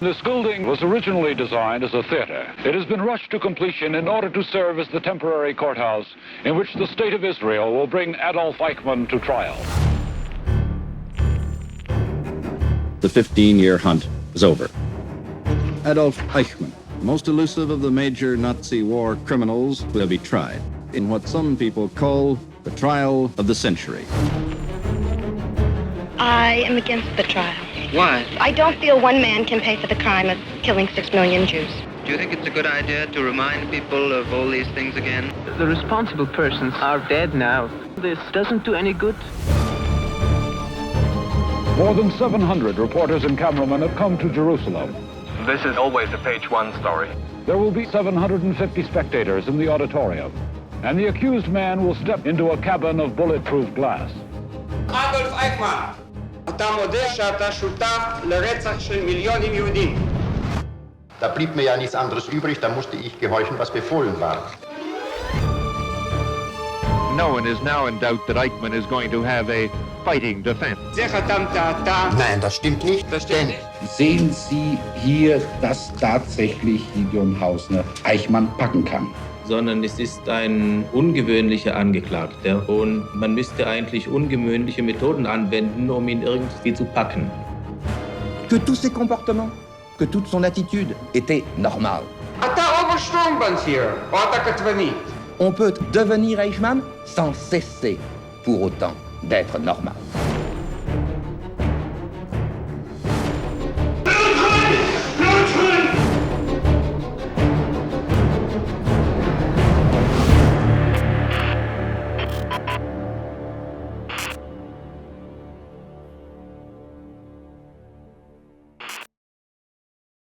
This building was originally designed as a theater. It has been rushed to completion in order to serve as the temporary courthouse in which the State of Israel will bring Adolf Eichmann to trial. The 15-year hunt was over. Adolf Eichmann, most elusive of the major Nazi war criminals, will be tried in what some people call the trial of the century. I am against the trial. Why? I don't feel one man can pay for the crime of killing 6 million Jews. Do you think it's a good idea to remind people of all these things again? The responsible persons are dead now. This doesn't do any good. More than 700 reporters and cameramen have come to Jerusalem. This is always a page one story. There will be 750 spectators in the auditorium, and the accused man will step into a cabin of bulletproof glass. אדולף אייכמן, אתה מודה שאתה שותף לרצח של מיליונים יהודים. Da blieb mir ja nichts anderes übrig, da musste ich gehorchen, was befohlen war. No one is now in doubt that Eichmann is going to have a fighting defense. Nein, das stimmt nicht. Denn sehen Sie hier, dass tatsächlich Gideon Hausner Eichmann packen kann. Sondern es ist ein ungewöhnlicher Angeklagter und man müsste eigentlich ungewöhnliche Methoden anwenden, um ihn irgendwie zu packen. Que tous ses comportements, que toute son attitude était normale. On peut devenir Eichmann sans cesser pour autant d'être normal.